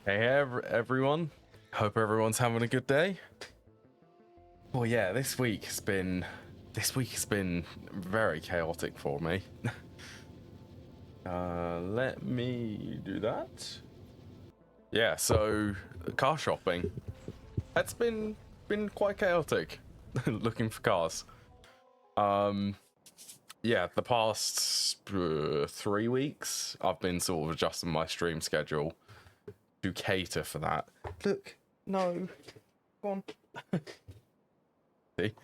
Hey everyone, hope everyone's having a good day. Well, yeah, this week has been very chaotic for me. Let me do that. Yeah, so car shopping. That's been quite chaotic. Looking for cars. Yeah, the past 3 weeks I've been sort of adjusting my stream schedule to cater for that. Look, no, go on. See?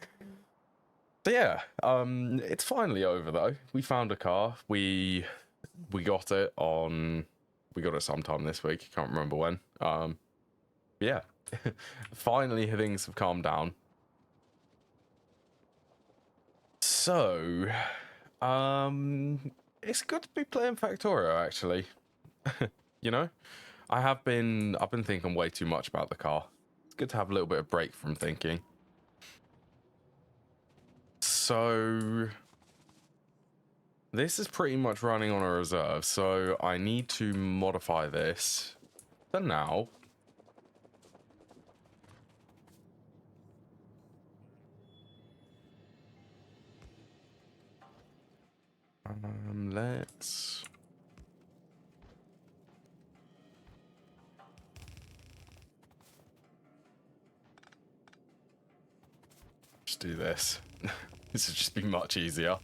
So yeah, it's finally over though. We found a car. We got it sometime this week. Can't remember when. Yeah, finally things have calmed down. So, it's good to be playing Factorio actually. You know, I've been thinking way too much about the car. It's good to have a little bit of break from thinking. So this is pretty much running on a reserve, so I need to modify this for now. Let's just do this. This would just be much easier.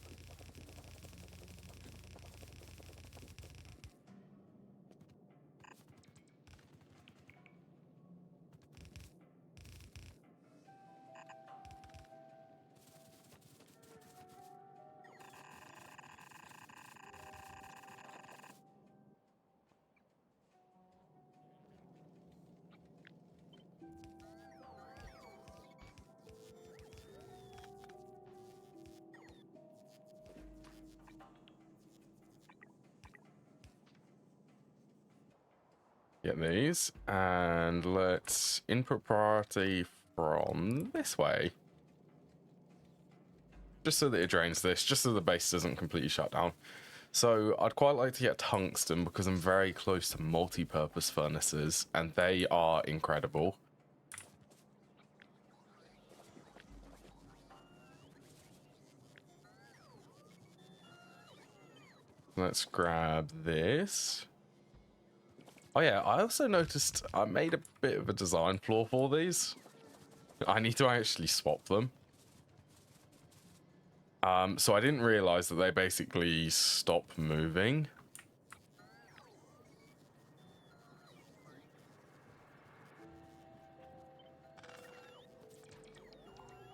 Get these, and let's input priority from this way. Just so that it drains this, just so the base doesn't completely shut down. So I'd quite like to get tungsten because I'm very close to multi-purpose furnaces, and they are incredible. Let's grab this. Oh yeah, I also noticed I made a bit of a design flaw for these. I need to actually swap them. So I didn't realize that they basically stop moving.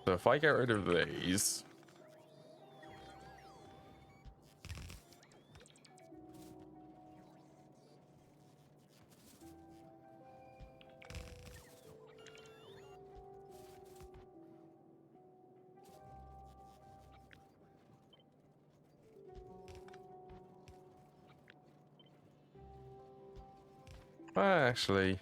So if I get rid of these, actually,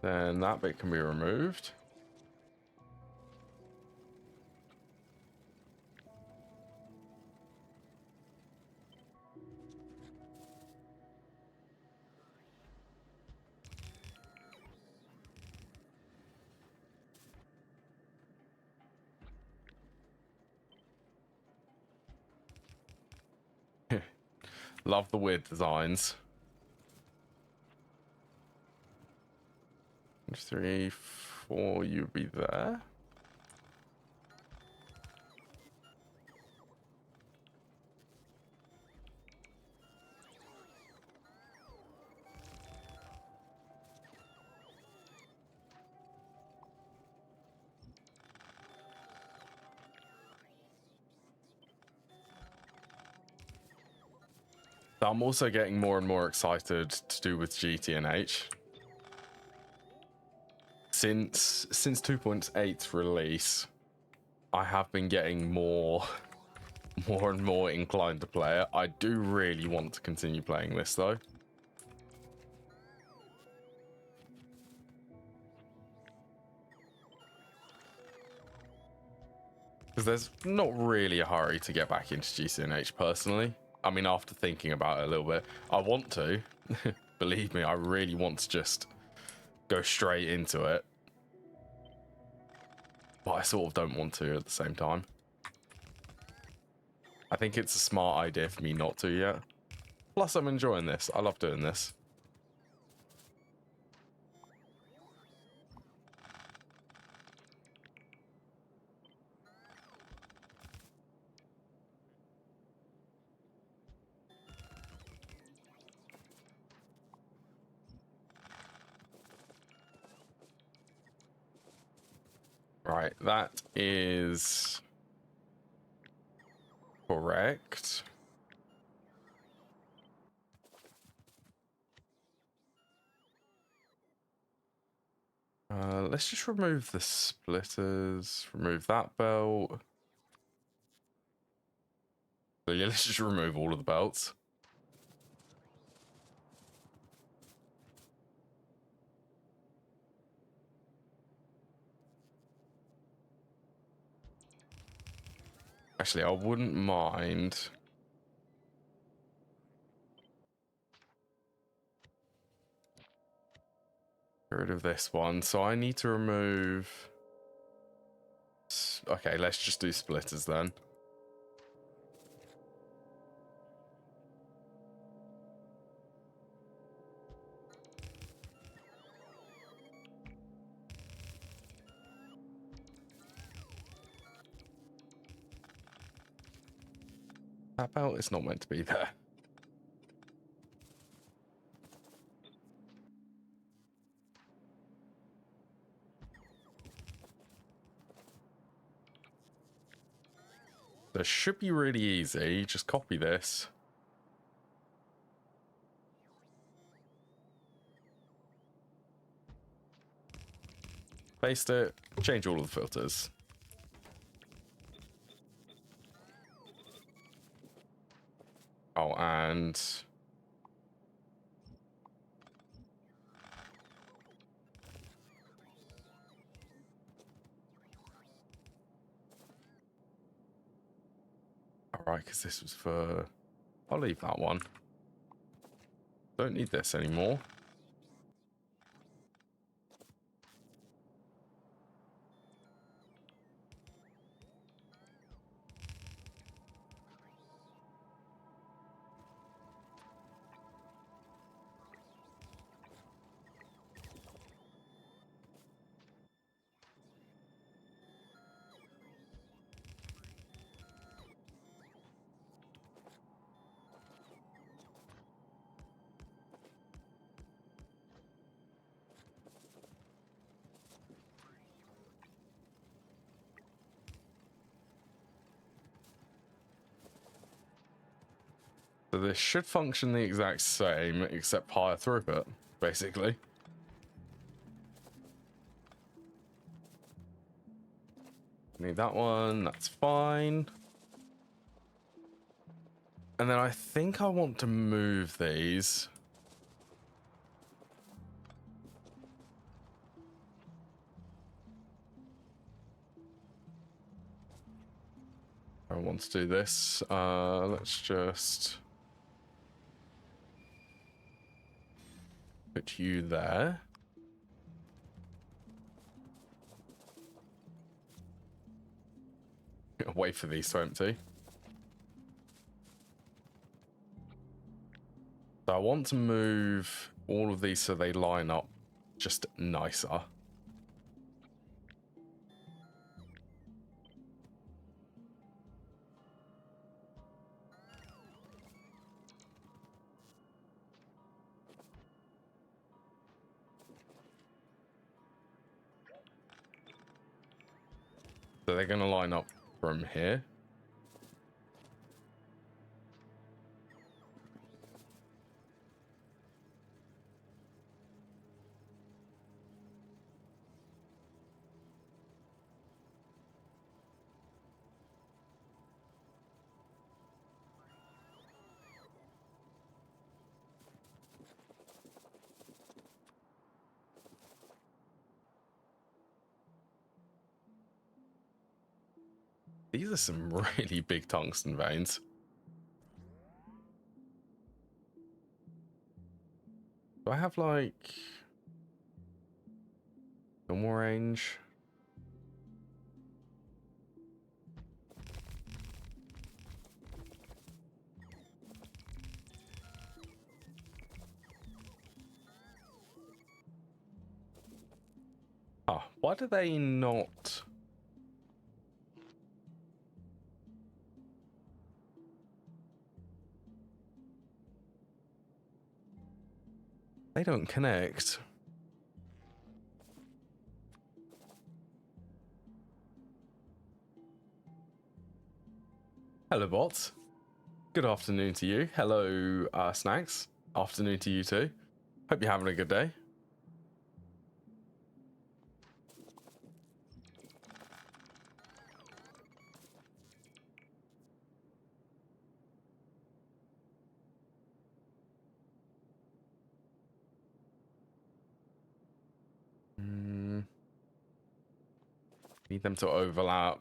then that bit can be removed. Love the weird designs. 3, 4, you'd be there. I'm also getting more and more excited to do with GT&H. Since 2.8's release, I have been getting more and more inclined to play it. I do really want to continue playing this though. Because there's not really a hurry to get back into GCNH personally. I mean, after thinking about it a little bit, I want to. Believe me, I really want to just go straight into it. But I sort of don't want to at the same time. I think it's a smart idea for me not to yet. Plus, I'm enjoying this. I love doing this. Right, that is correct. Let's just remove the splitters, remove that belt. So yeah, let's just remove all of the belts. Actually, I wouldn't mind. Get rid of this one. So I need to remove... Okay, let's just do splitters then. That belt is not meant to be there. This should be really easy. Just copy this. Paste it. Change all of the filters. Oh, and... Alright, because this was for... I'll leave that one. Don't need this anymore. So this should function the exact same, except higher throughput, basically. Need that one, that's fine. And then I think I want to move these. I want to do this. Let's just put you there. Wait for these to empty. So I want to move all of these so they line up just nicer. So they're going to line up from here. These are some really big tungsten veins. Do I have like no more range? Ah, why do they not? They don't connect. Hello, bots. Good afternoon to you. Hello, Snacks. Afternoon to you too. Hope you're having a good day. Need them to overlap.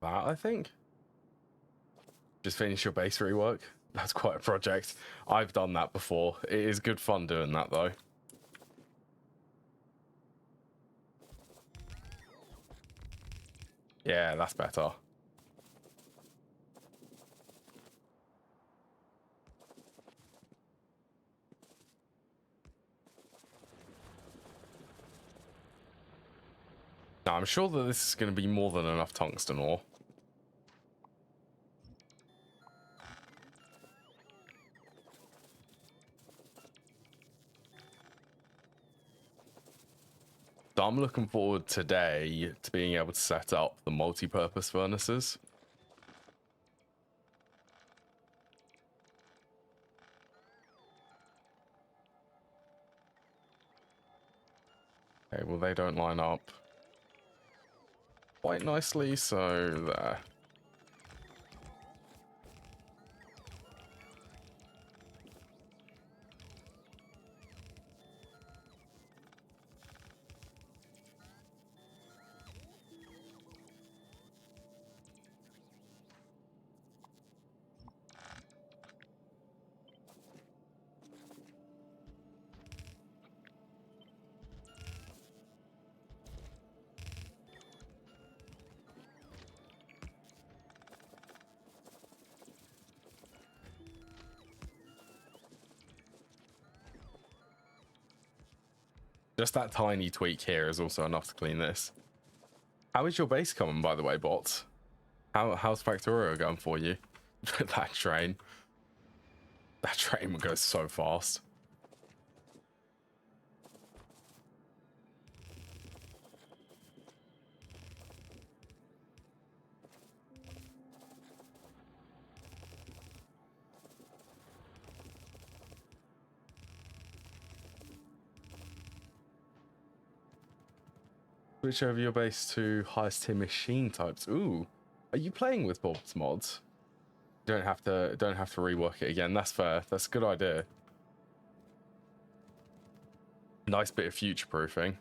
That, I think. Just finish your base rework. That's quite a project. I've done that before. It is good fun doing that, though. Yeah, that's better. Now, I'm sure that this is going to be more than enough tungsten ore. So I'm looking forward today to being able to set up the multi-purpose furnaces. Okay, well, they don't line up quite nicely, so there. Just that tiny tweak here is also enough to clean this. How is your base coming, by the way, bots? How's Factorio going for you? That train would go so fast. Switch over your base to highest tier machine types. Ooh, are you playing with Bob's mods? Don't have to rework it again. That's fair. That's a good idea. Nice bit of future proofing.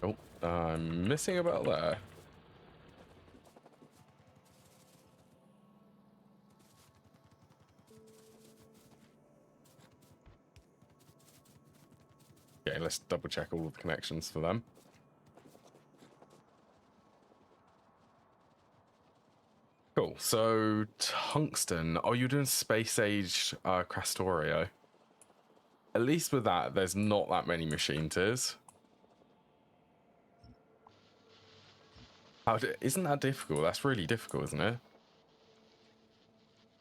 Oh, I'm missing about there. Okay, let's double check all of the connections for them. Cool. So tungsten. Oh, you're doing space age Crastorio. At least with that, there's not that many machine tiers. Isn't that difficult? That's really difficult, isn't it?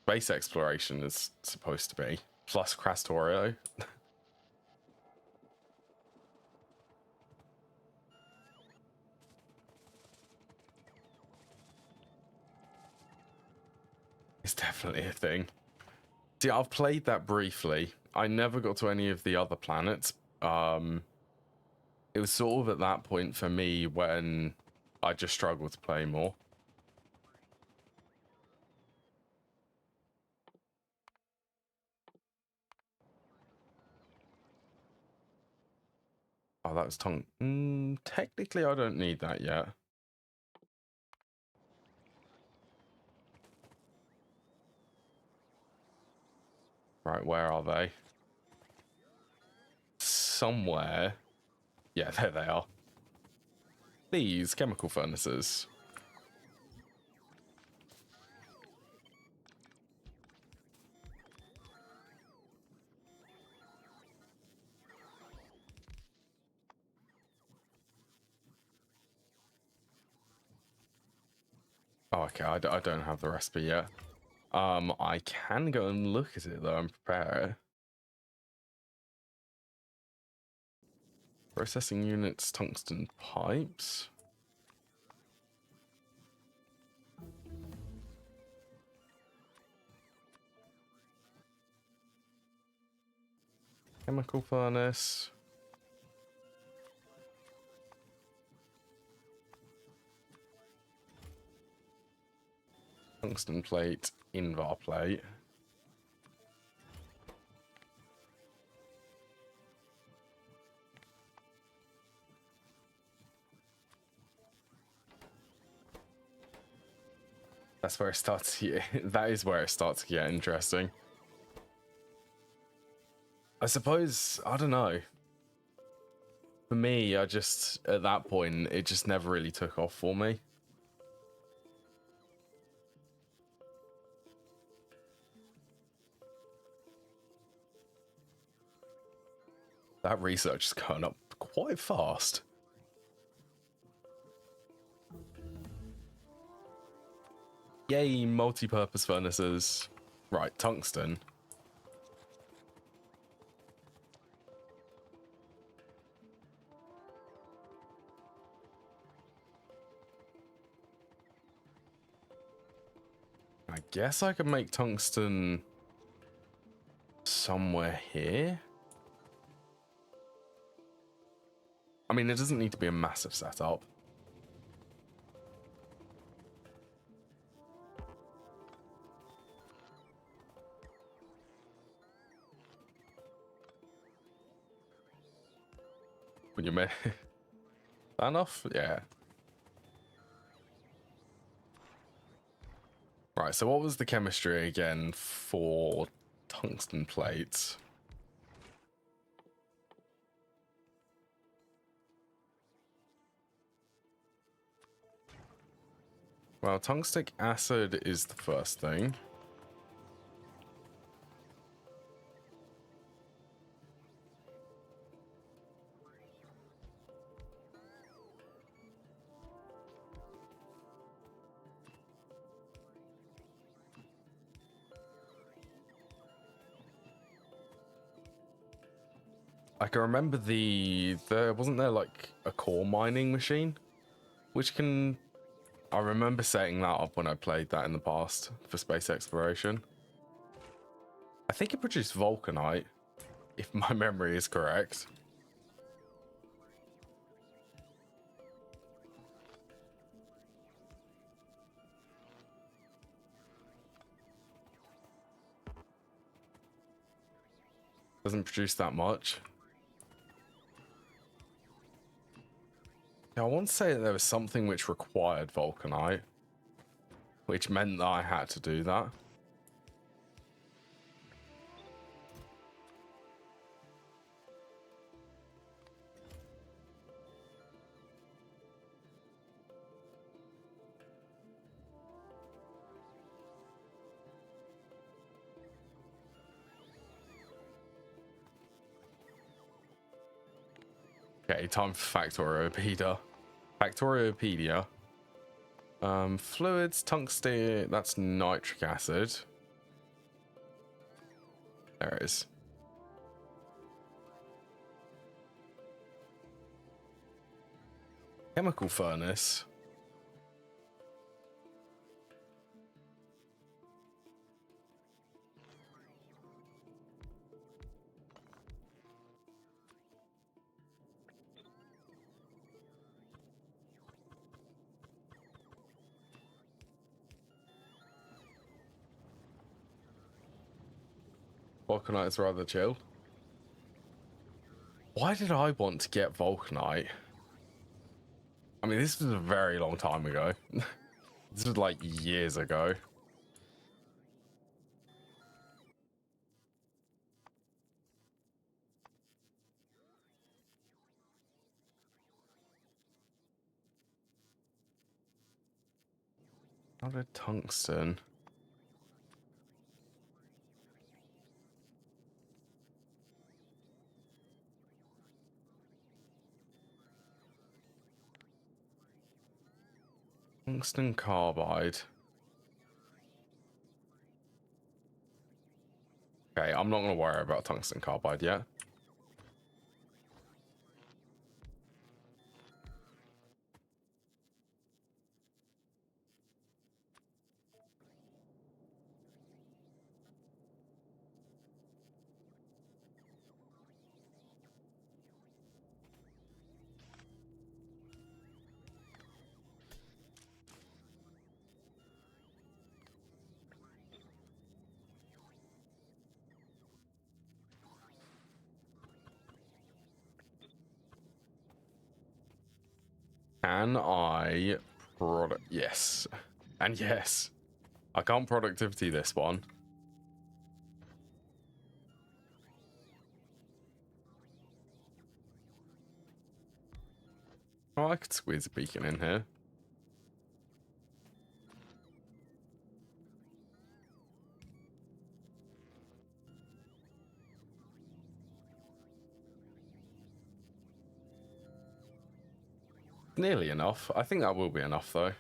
Space exploration is supposed to be. Plus Crastorio. It's definitely a thing. See, I've played that briefly. I never got to any of the other planets. It was sort of at that point for me when I just struggled to play more. Oh, that was tongue. Technically, I don't need that yet. Right, where are they? Somewhere. Yeah, there they are. These chemical furnaces. Oh, okay, I don't have the recipe yet. I can go and look at it though and prepare it. Processing units, tungsten pipes. Chemical furnace. Tungsten plate, Invar plate. That's where it starts to get, that is where it starts to get interesting. I suppose, I don't know. For me, I just, at that point, it just never really took off for me. That research is going up quite fast. Yay, multi-purpose furnaces. Right, tungsten. I guess I could make tungsten somewhere here. I mean, it doesn't need to be a massive setup. When you make that enough? Yeah. Right, so what was the chemistry again for tungsten plates? Well, tungstic acid is the first thing. I can remember there wasn't there like a core mining machine, which can, I remember setting that up when I played that in the past for space exploration. I think it produced vulcanite, if my memory is correct. Doesn't produce that much. Yeah, I want to say that there was something which required vulcanite, which meant that I had to do that. Okay, time for Factoriopedia. Factoriopedia. Fluids, tungsten, that's nitric acid. There it is. Chemical furnace. Vulcanite is rather chill. Why did I want to get Vulcanite? I mean, this was a very long time ago. This was like years ago. Not a tungsten. Tungsten carbide. Okay, I'm not going to worry about tungsten carbide yet. Can I product? Yes. And yes. I can't productivity this one. Oh, I could squeeze a beacon in here. Nearly enough. I think that will be enough, though.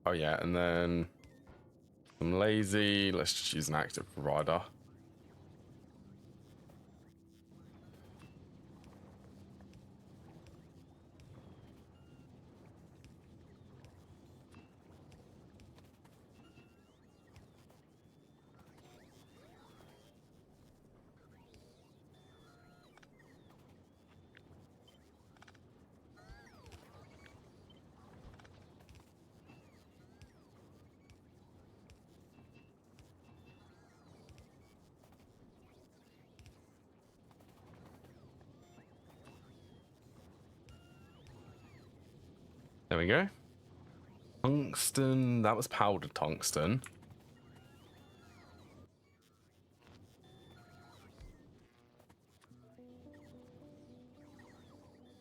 Oh, yeah, and then I'm lazy. Let's just use an active provider. There we go. Tungsten. That was powdered tungsten.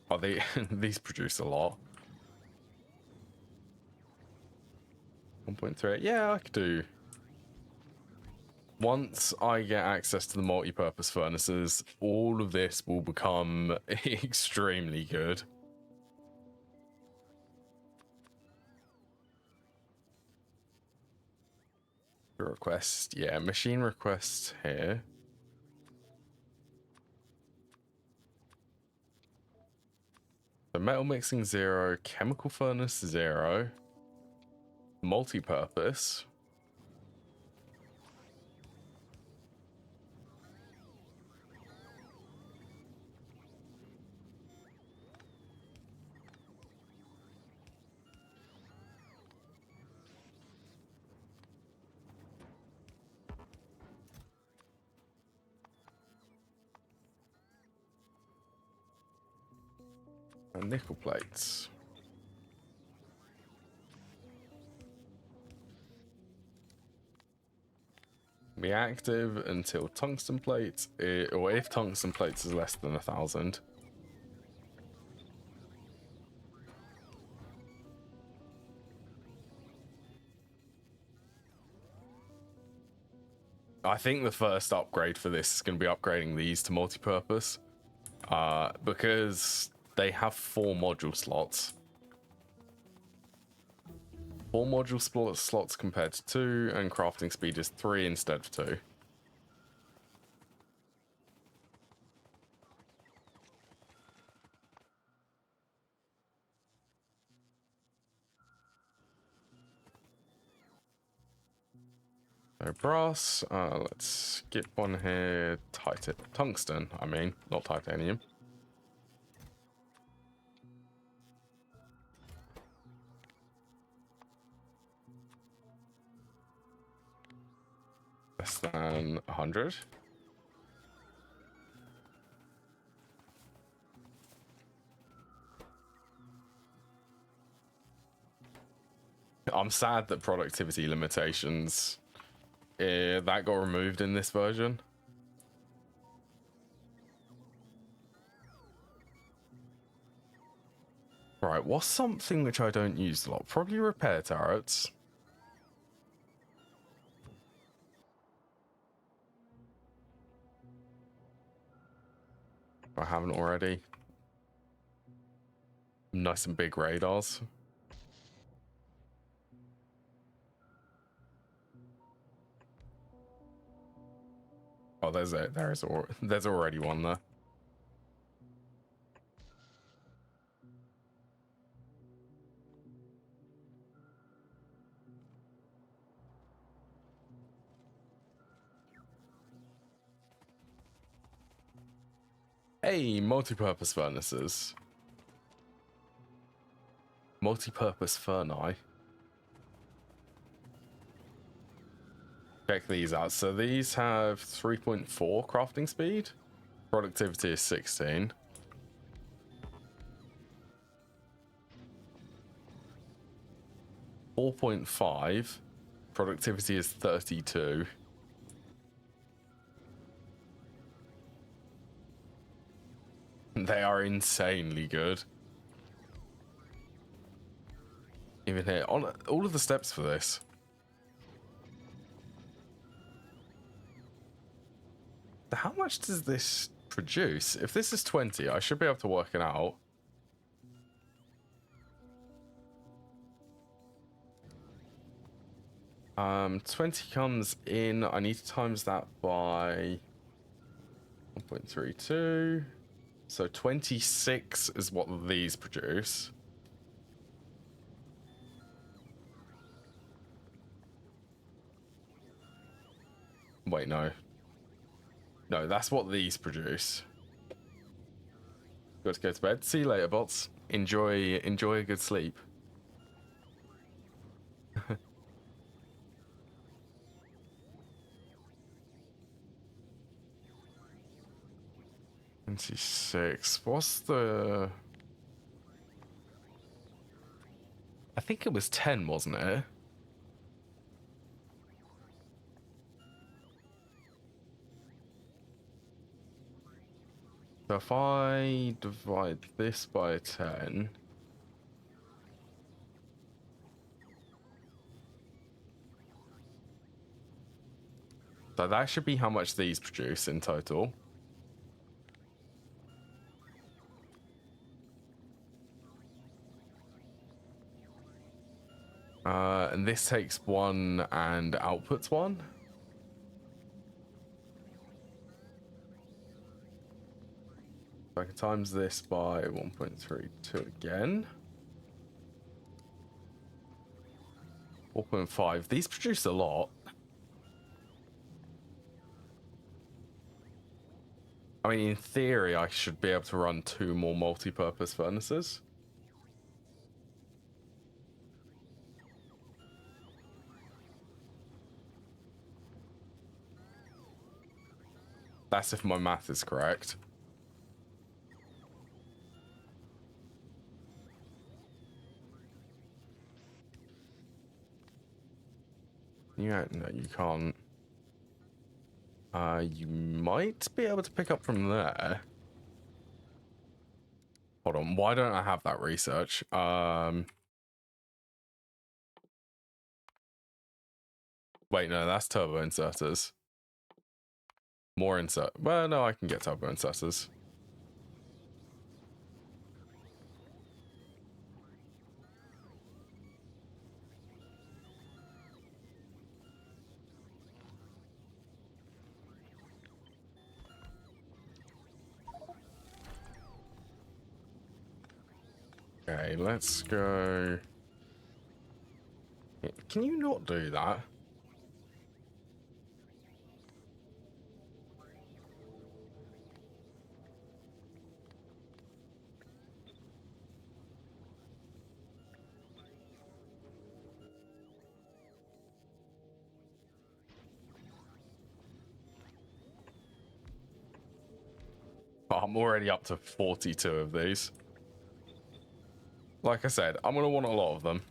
Oh, they these produce a lot. 1.3. Yeah, I could do. Once I get access to the multi-purpose furnaces, all of this will become extremely good. Request, yeah, machine requests here. So metal mixing 0, chemical furnace 0, multi-purpose. And nickel plates. Be active until tungsten plates, or if tungsten plates is less than 1,000. I think the first upgrade for this is going to be upgrading these to multi-purpose, because they have 4 module slots. 4 module slots compared to 2, and crafting speed is 3 instead of 2. So brass, let's skip one here. Tungsten, I mean, not titanium. Less than 100. I'm sad that productivity limitations that got removed in this version. Right, what's something which I don't use a lot? Probably repair turrets. If I haven't already. Nice and big radars. Oh, there's already one there. Hey, multi-purpose furnaces. Multi-purpose furnace. Check these out. So these have 3.4 crafting speed. Productivity is 16. .5. Productivity is 32. They are insanely good. Even here, on all of the steps for this. How much does this produce? If this is 20, I should be able to work it out. Um, 20 comes in. I need to times that by 1.32. So 26 is what these produce. Wait, no. No, that's what these produce. Got to go to bed. See you later, bots. Enjoy a good sleep. 26. What's the... I think it was 10, wasn't it? So if I divide this by 10... So that should be how much these produce in total. And this takes 1 and outputs 1. So I can times this by 1.32 again. 4.5. These produce a lot. I mean, in theory, I should be able to run 2 more multi-purpose furnaces. That's if my math is correct. Yeah, no, you can't. You might be able to pick up from there. Hold on, why don't I have that research? Wait, no, that's turbo inserters. More insert. Well, no, I can get turbo inserters. Okay, let's go. Can you not do that? Oh, I'm already up to 42 of these. Like I said, I'm going to want a lot of them.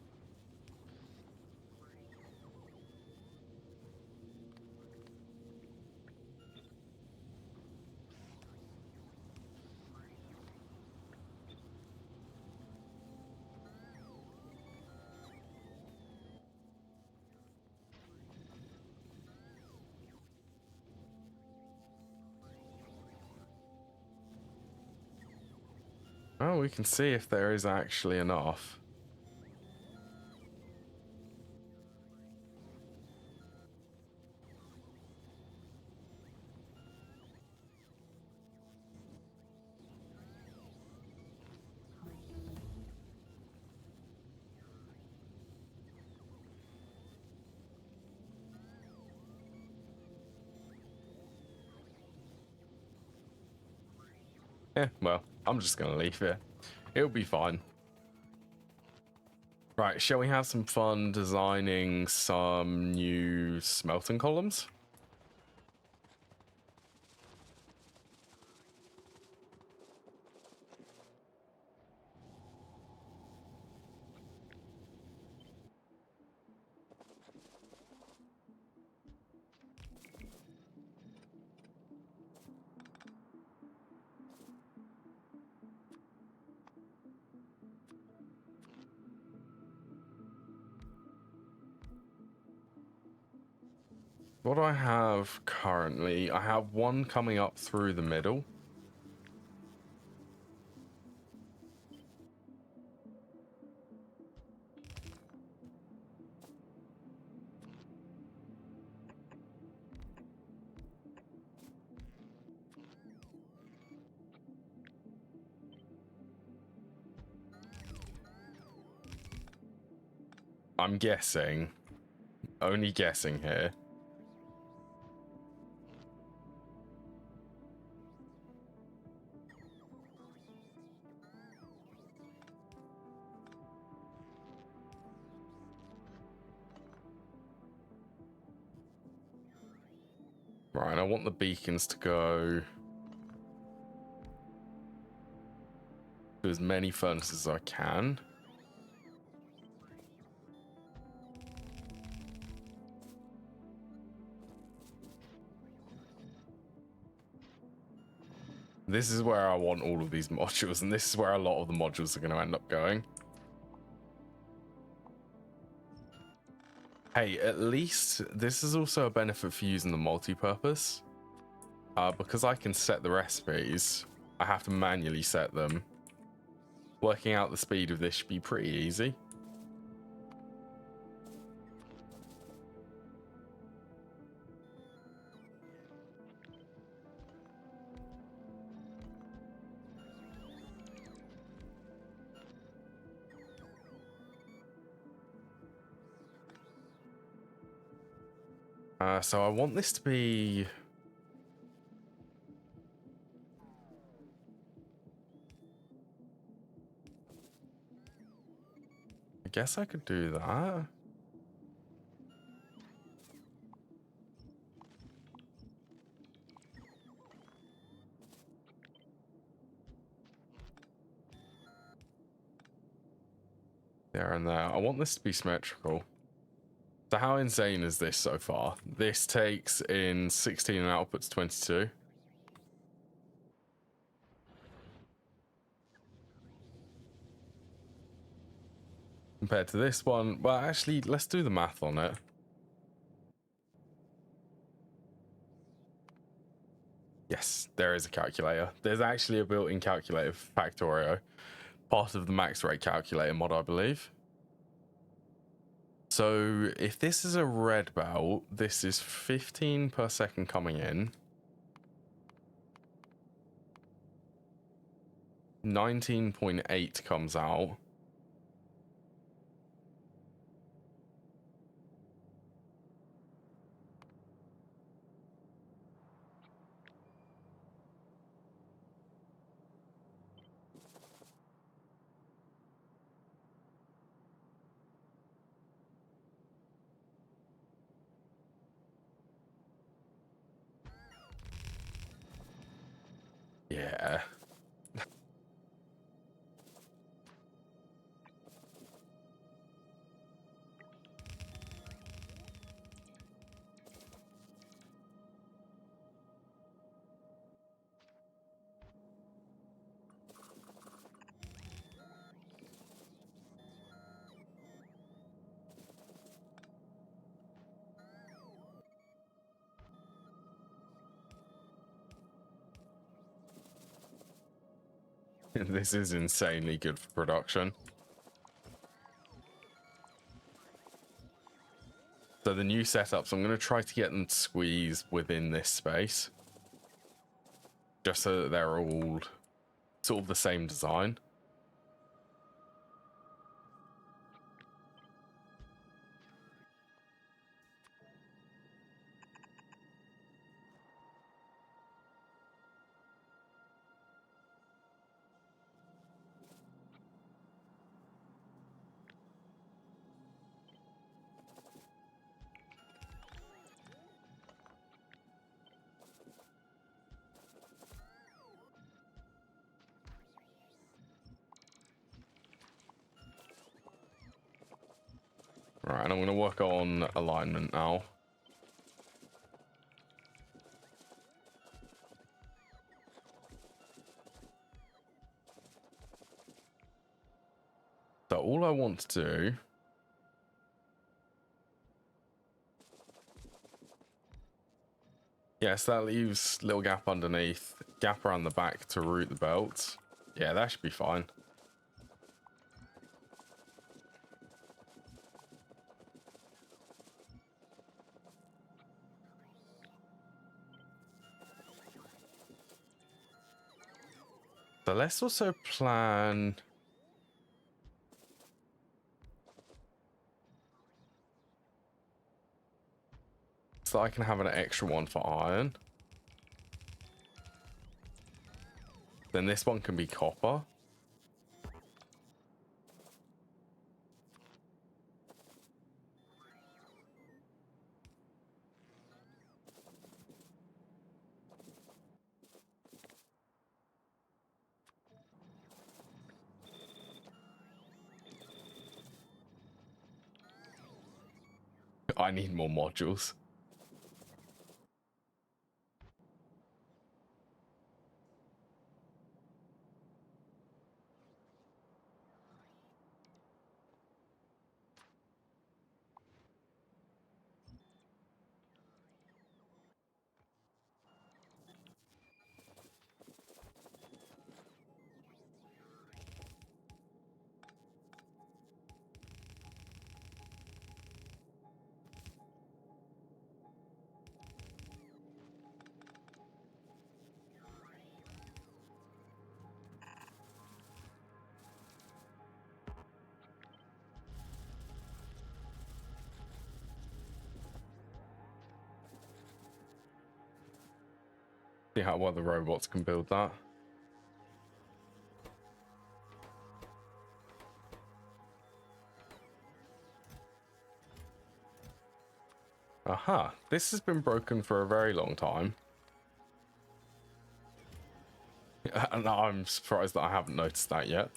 Oh, we can see if there is actually enough. Yeah, well, I'm just going to leave it. It'll be fine. Right, shall we have some fun designing some new smelting columns? What do I have currently? I have one coming up through the middle. I'm guessing, only guessing here. Right, I want the beacons to go to as many furnaces as I can. This is where I want all of these modules, and this is where a lot of the modules are going to end up going. Hey, at least this is also a benefit for using the multi-purpose. Because I can set the recipes, I have to manually set them. Working out the speed of this should be pretty easy. So I want this to be... I guess I could do that. There and there. I want this to be symmetrical. So how insane is this so far? This takes in 16 and outputs 22. Compared to this one, well, actually, let's do the math on it. Yes, there is a calculator. There's actually a built-in calculator for Factorio. Part of the max rate calculator mod, I believe. So if this is a red belt, this is 15 per second coming in. 19.8 comes out. Yeah, Yeah. This is insanely good for production. So the new setups, I'm going to try to get them squeezed within this space. Just so that they're all sort of the same design. Right, and I'm going to work on alignment now. So all I want to do yes, that leaves little gap underneath, gap around the back to route the belt. Yeah, that should be fine. So let's also plan. So I can have an extra one for iron. Then this one can be copper. I need more modules. See how well the robots can build that. Aha, this has been broken for a very long time. And I'm surprised that I haven't noticed that yet.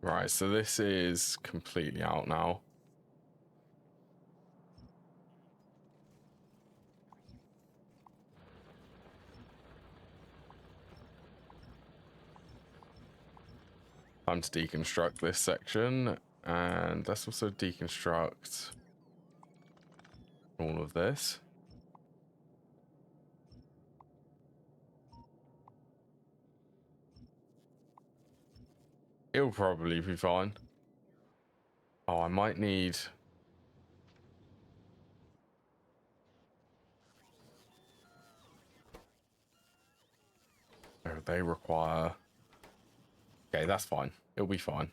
Right, so this is completely out now. Time to deconstruct this section, and let's also deconstruct all of this. It'll probably be fine. Oh, I might need... they require... Okay, that's fine. It'll be fine.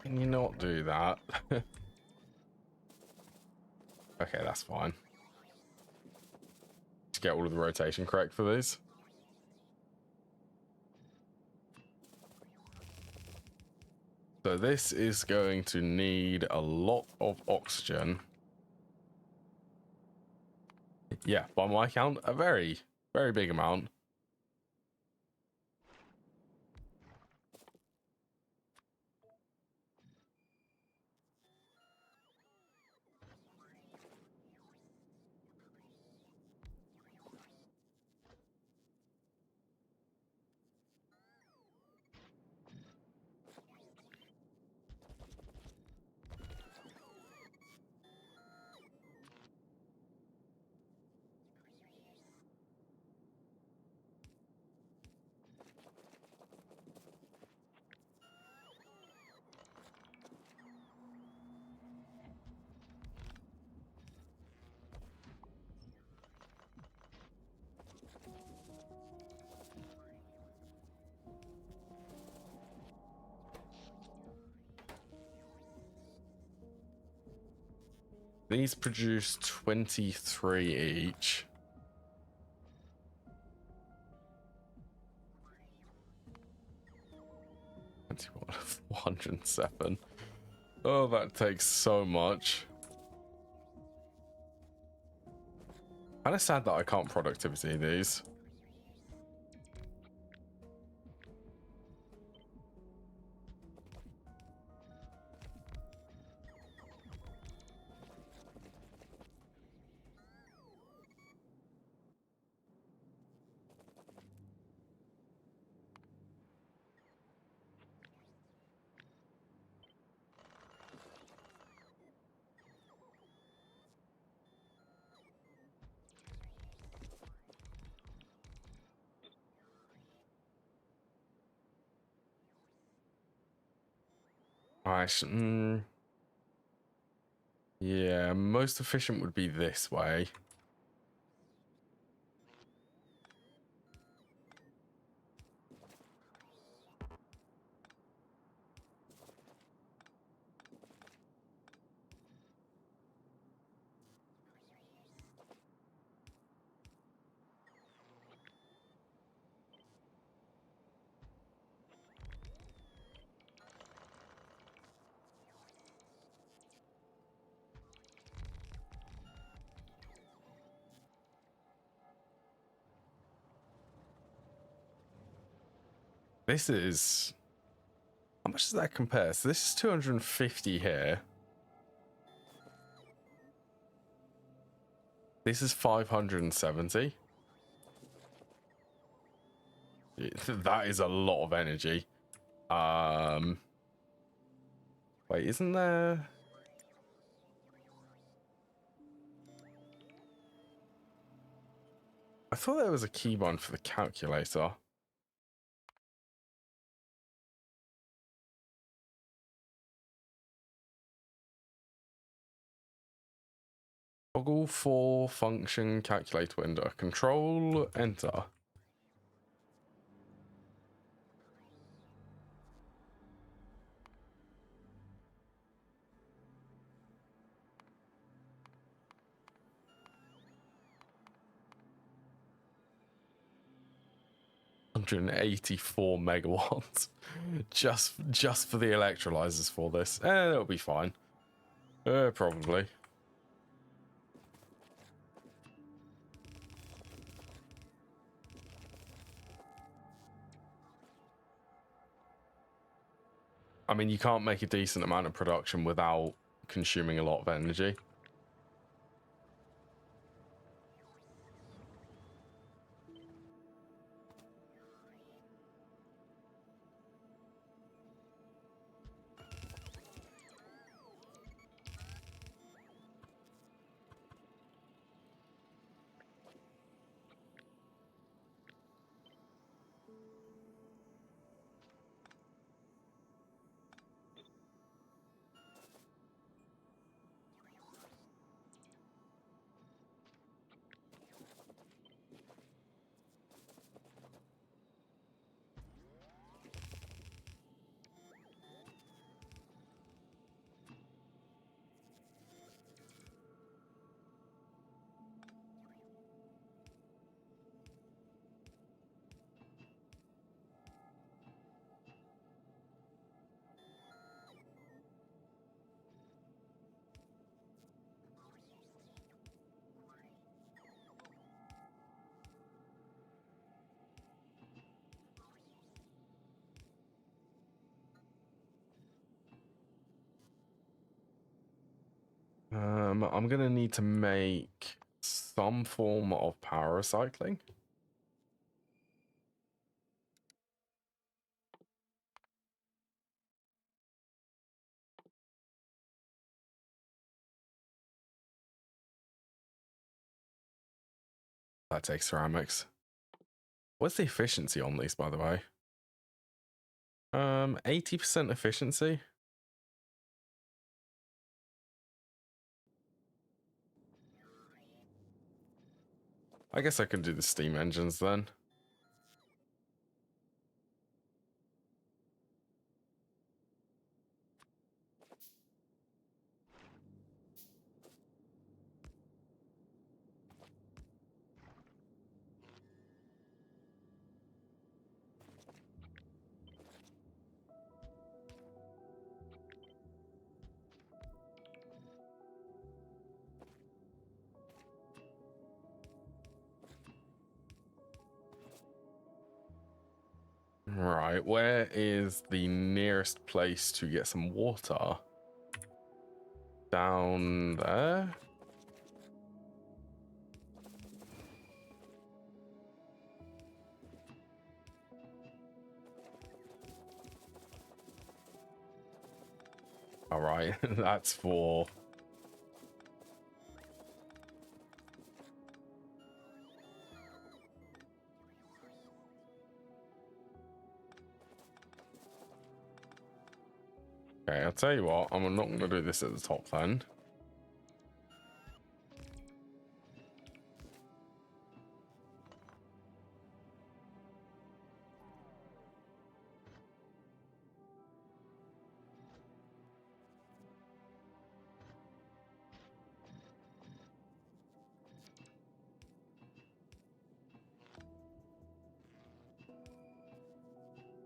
Can you not do that? Okay, that's fine. Just get all of the rotation correct for these. So this is going to need a lot of oxygen. Yeah, by my count, a very, very big amount. These produce 23 each. Twenty-one, 407. Oh, that takes so much. Kind of sad that I can't productivity these. Yeah, most efficient would be this way. This is... How much does that compare? So this is 250 here. This is 570. That is a lot of energy. Wait, isn't there... I thought there was a keybind for the calculator. Toggle for function calculate window. Control enter. $184 megawatts just for the electrolyzers for this. It'll be fine. Probably. I mean, you can't make a decent amount of production without consuming a lot of energy. I'm gonna need to make some form of power recycling. That takes ceramics. What's the efficiency on these, by the way? 80% efficiency. I guess I can do the steam engines then. Right, where is the nearest place to get some water? Down there? All right, that's for... Okay, I'll tell you what, I'm not going to do this at the top then.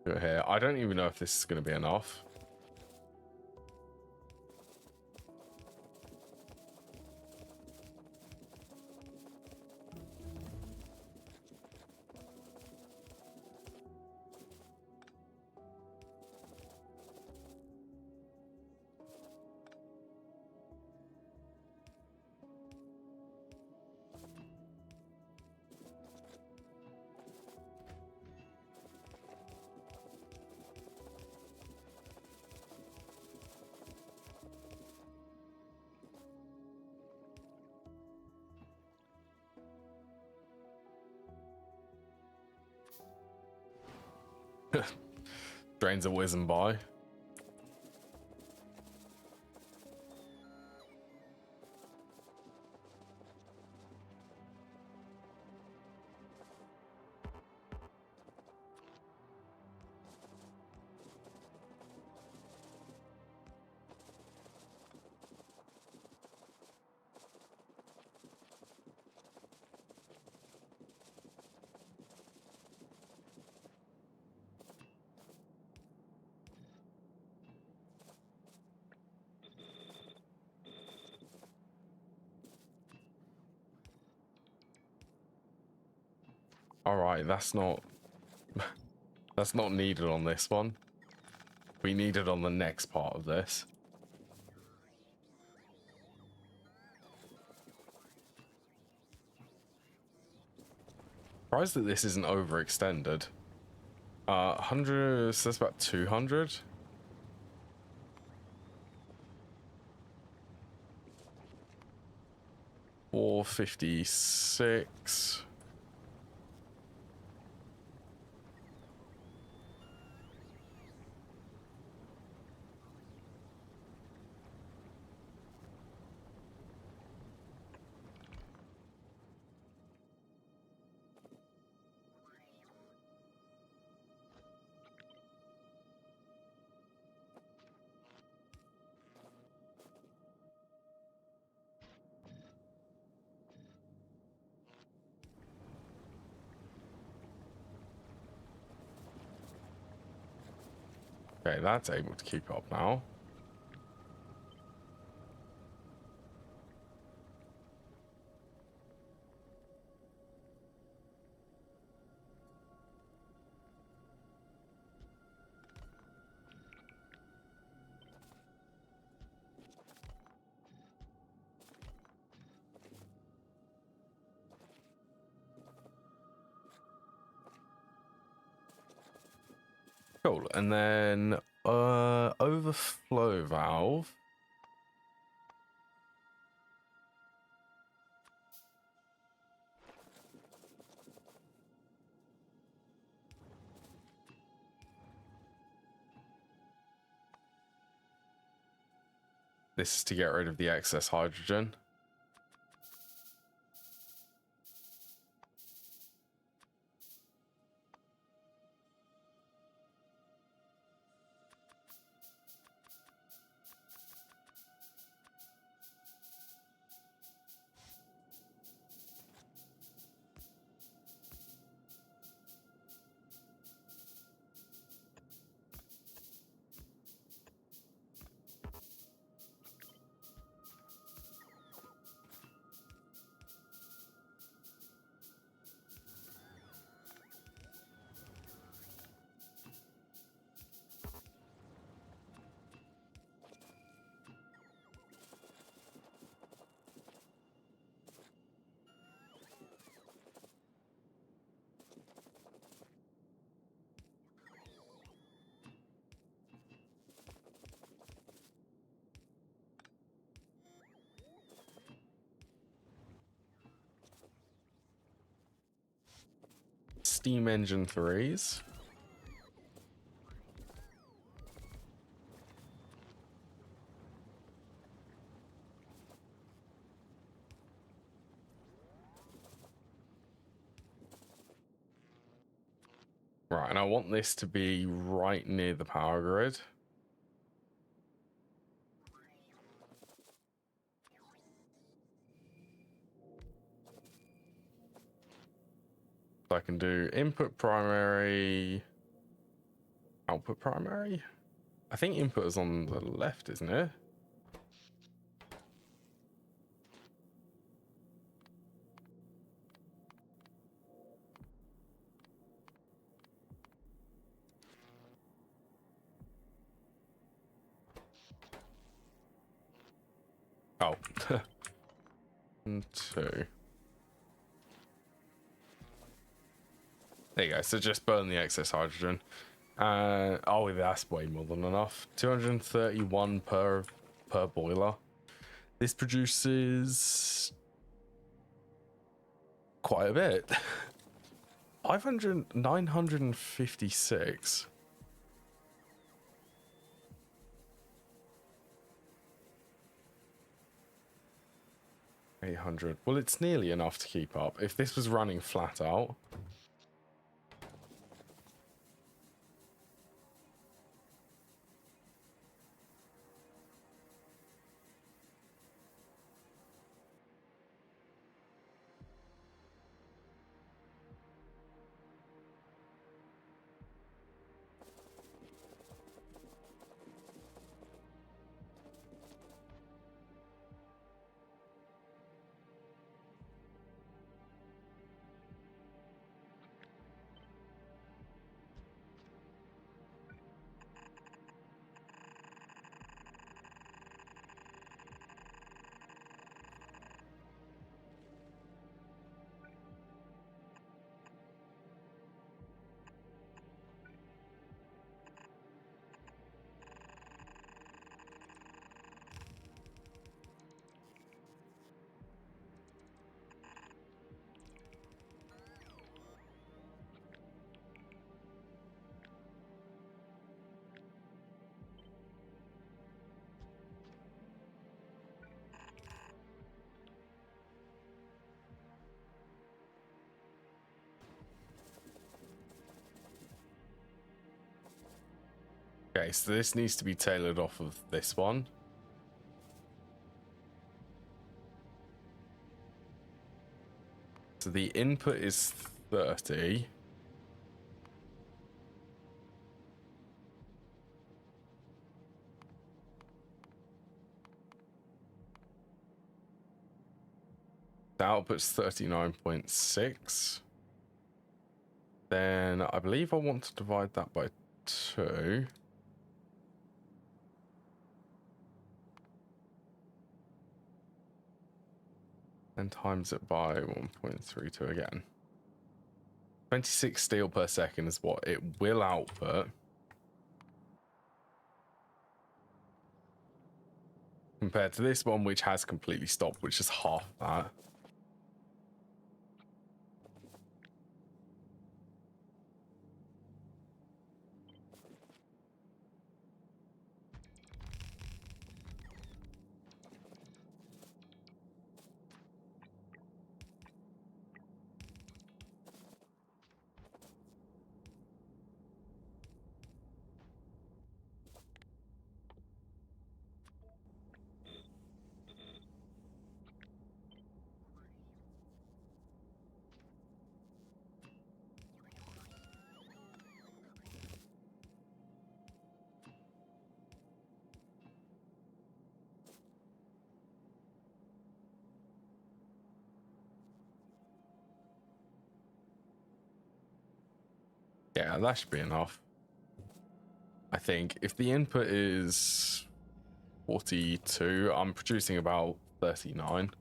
Do it here. I don't even know if this is going to be enough. Trains are whizzing by. All right, that's not needed on this one. We need it on the next part of this. surprised that this isn't overextended. 100, so that's about 200. $456. Okay, that's able to keep up now. Cool. And then overflow valve. This is to get rid of the excess hydrogen. Steam engine 3s. Right, and I want this to be right near the power grid. So I can do input primary, output primary. I think input is on the left, isn't it? Oh. 1, 2. There you go. So just burn the excess hydrogen. Oh, that's way more than enough. 231 per boiler. This produces quite a bit. 956. $800. Well, it's nearly enough to keep up. If this was running flat out. Okay, so this needs to be tailored off of this one. So the input is 30. The output's 39.6. Then I believe I want to divide that by 2. And times it by 1.32 again. 26 steel per second is what it will output. Compared to this one, which has completely stopped, which is half that. Yeah, that should be enough. I think if the input is 42, I'm producing about 39.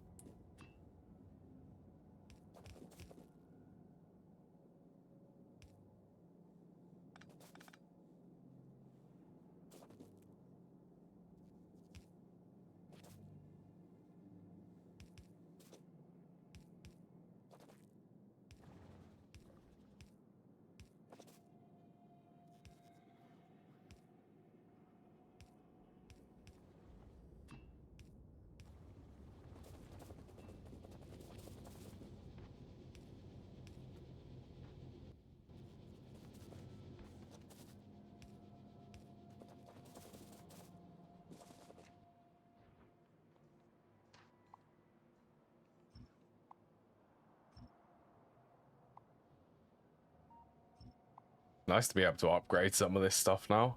Nice to be able to upgrade some of this stuff now.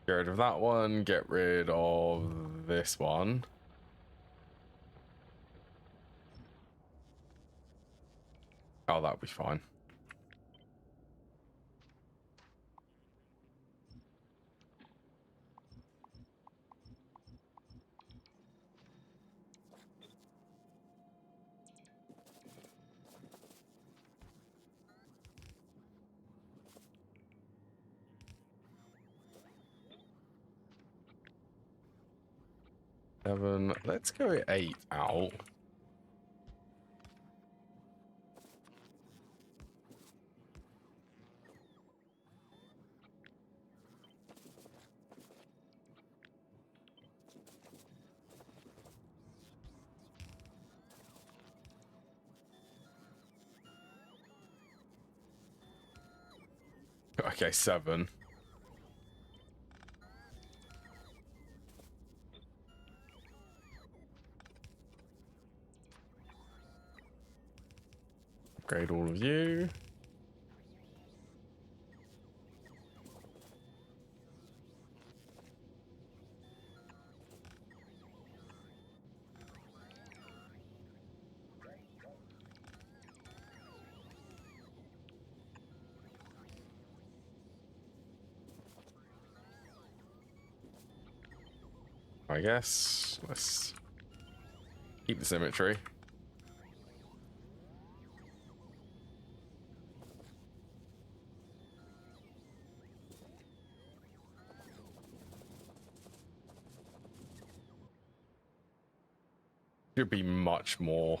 Get rid of that one, get rid of this one. Oh, that'll be fine. Seven. Let's go 8 out. Okay, 7. Upgrade all of you. I guess let's keep the symmetry. Should be much more.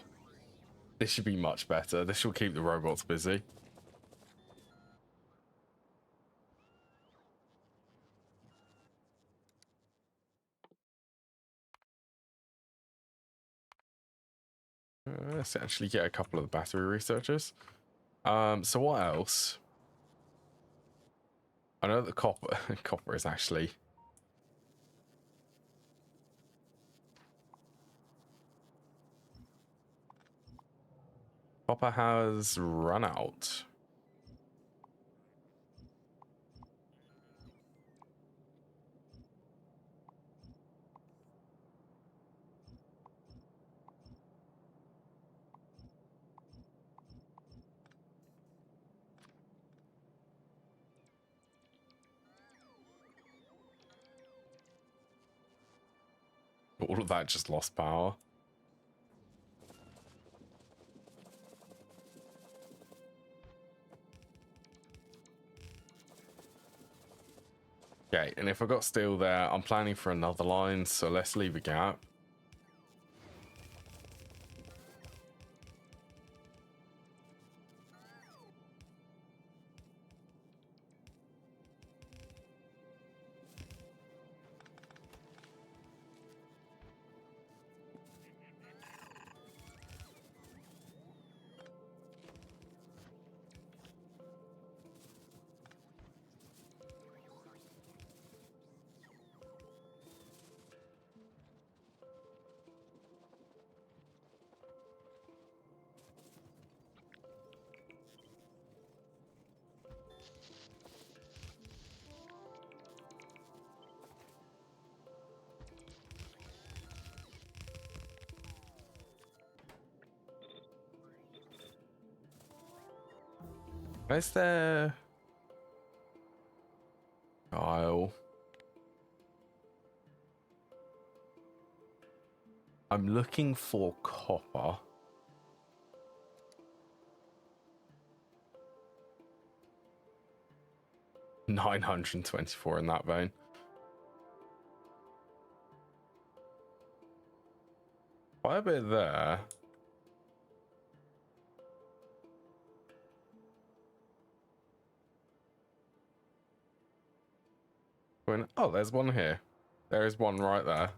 This should be much better. This will keep the robots busy. Let's actually get a couple of the battery researchers. So what else? I know that copper copper is actually. Copper has run out. All of that just lost power. Okay, and if I got steel there, I'm planning for another line, so let's leave a gap. Where's their aisle? I'm looking for copper. $924 in that vein. Quite a bit there. Oh, there's one here. There is one right there.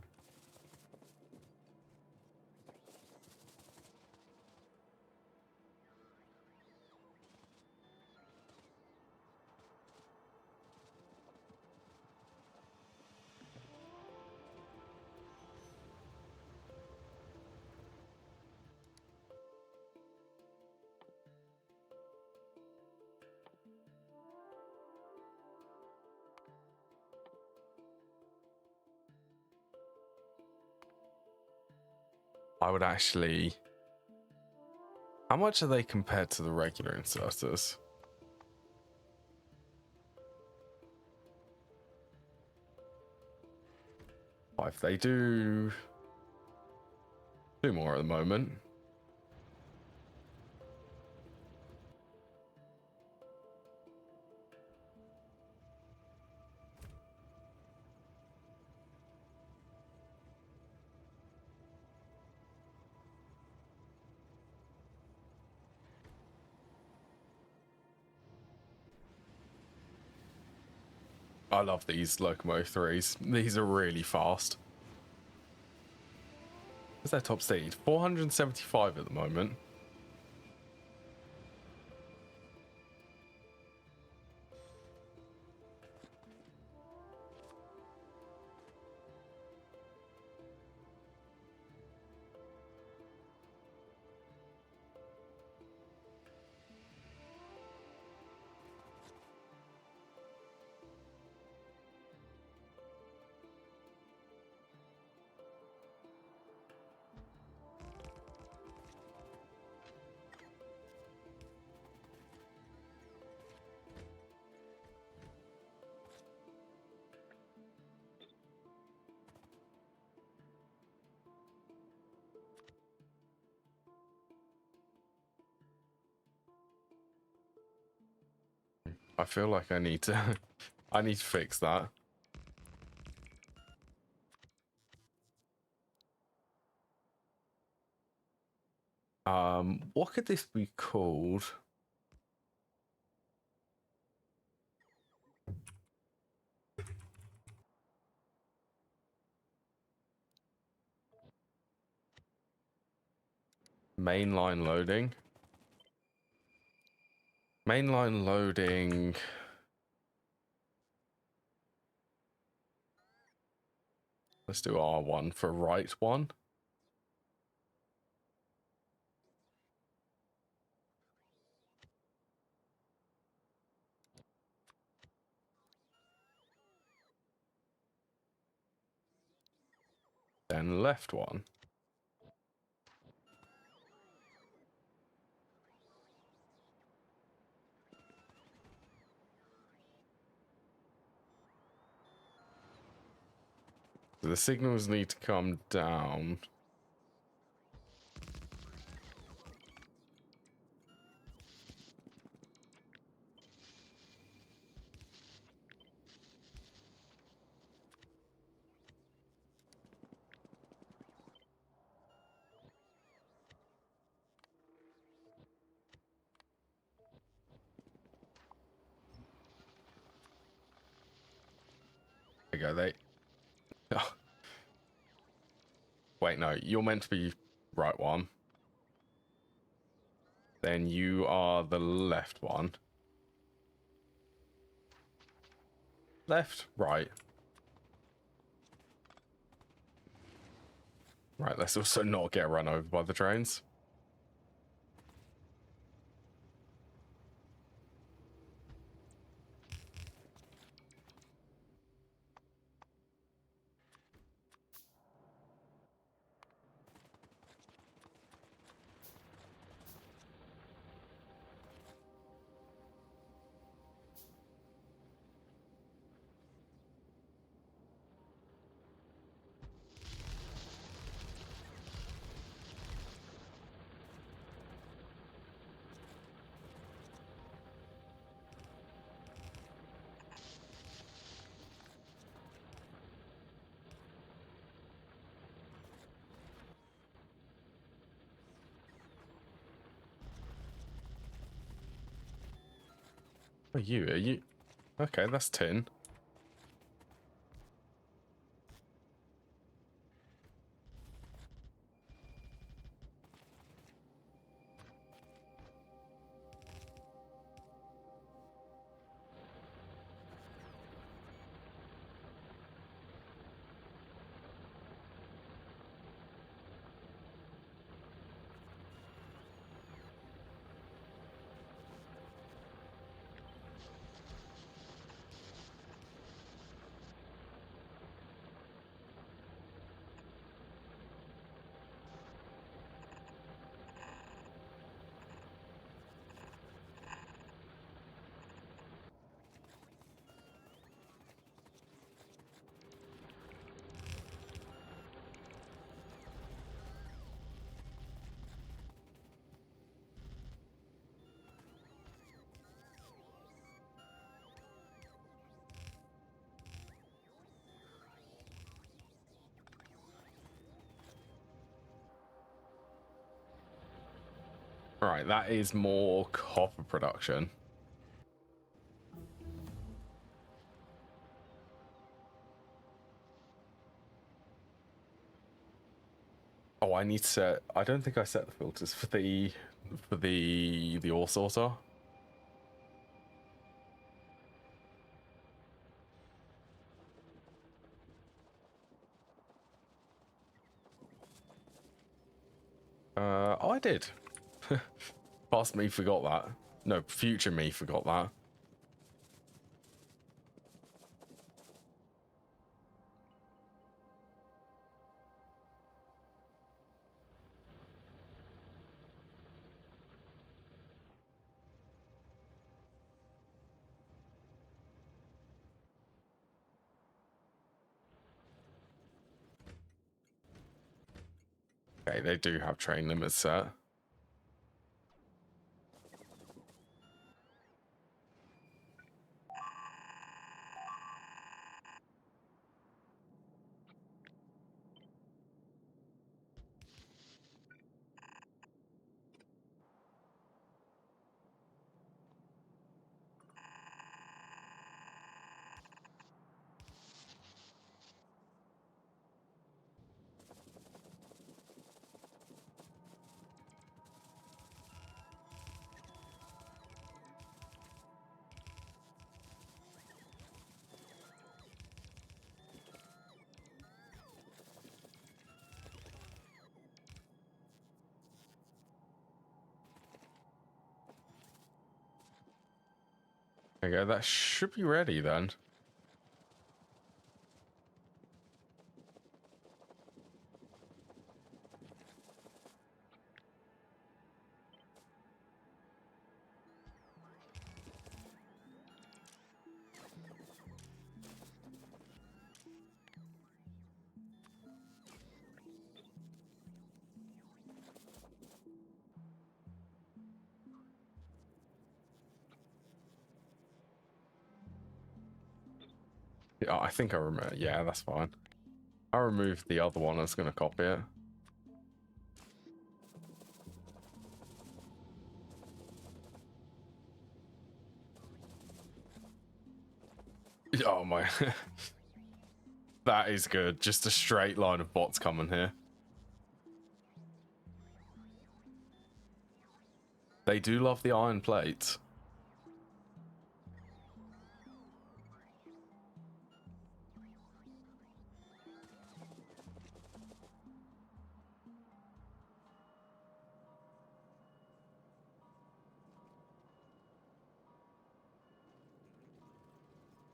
I would actually... How much are they compared to the regular inserters? Five. They do more at the moment. I love these Locomo 3s. These are really fast. What's their top speed? 475 at the moment. I feel like I need to I need to fix that. What could this be called? Mainline loading. Mainline loading. Let's do R1 for right one. Then left one. So the signals need to come down. There you go, they... Oh. Wait, no, you're meant to be right one. Then you are the left one. Left, right. Right, let's also not get run over by the trains. Are you? Okay, that's 10. Right, that is more copper production. Oh, I need to set... I don't think I set the filters for the ore sorter. Oh, I did. Past me forgot that. No, future me forgot that. Okay, they do have train limits set. Okay, that should be ready then. Yeah, I think I remember. Yeah, that's fine. I removed the other one. I was going to copy it. Oh my. That is good. Just a straight line of bots coming here. They do love the iron plates.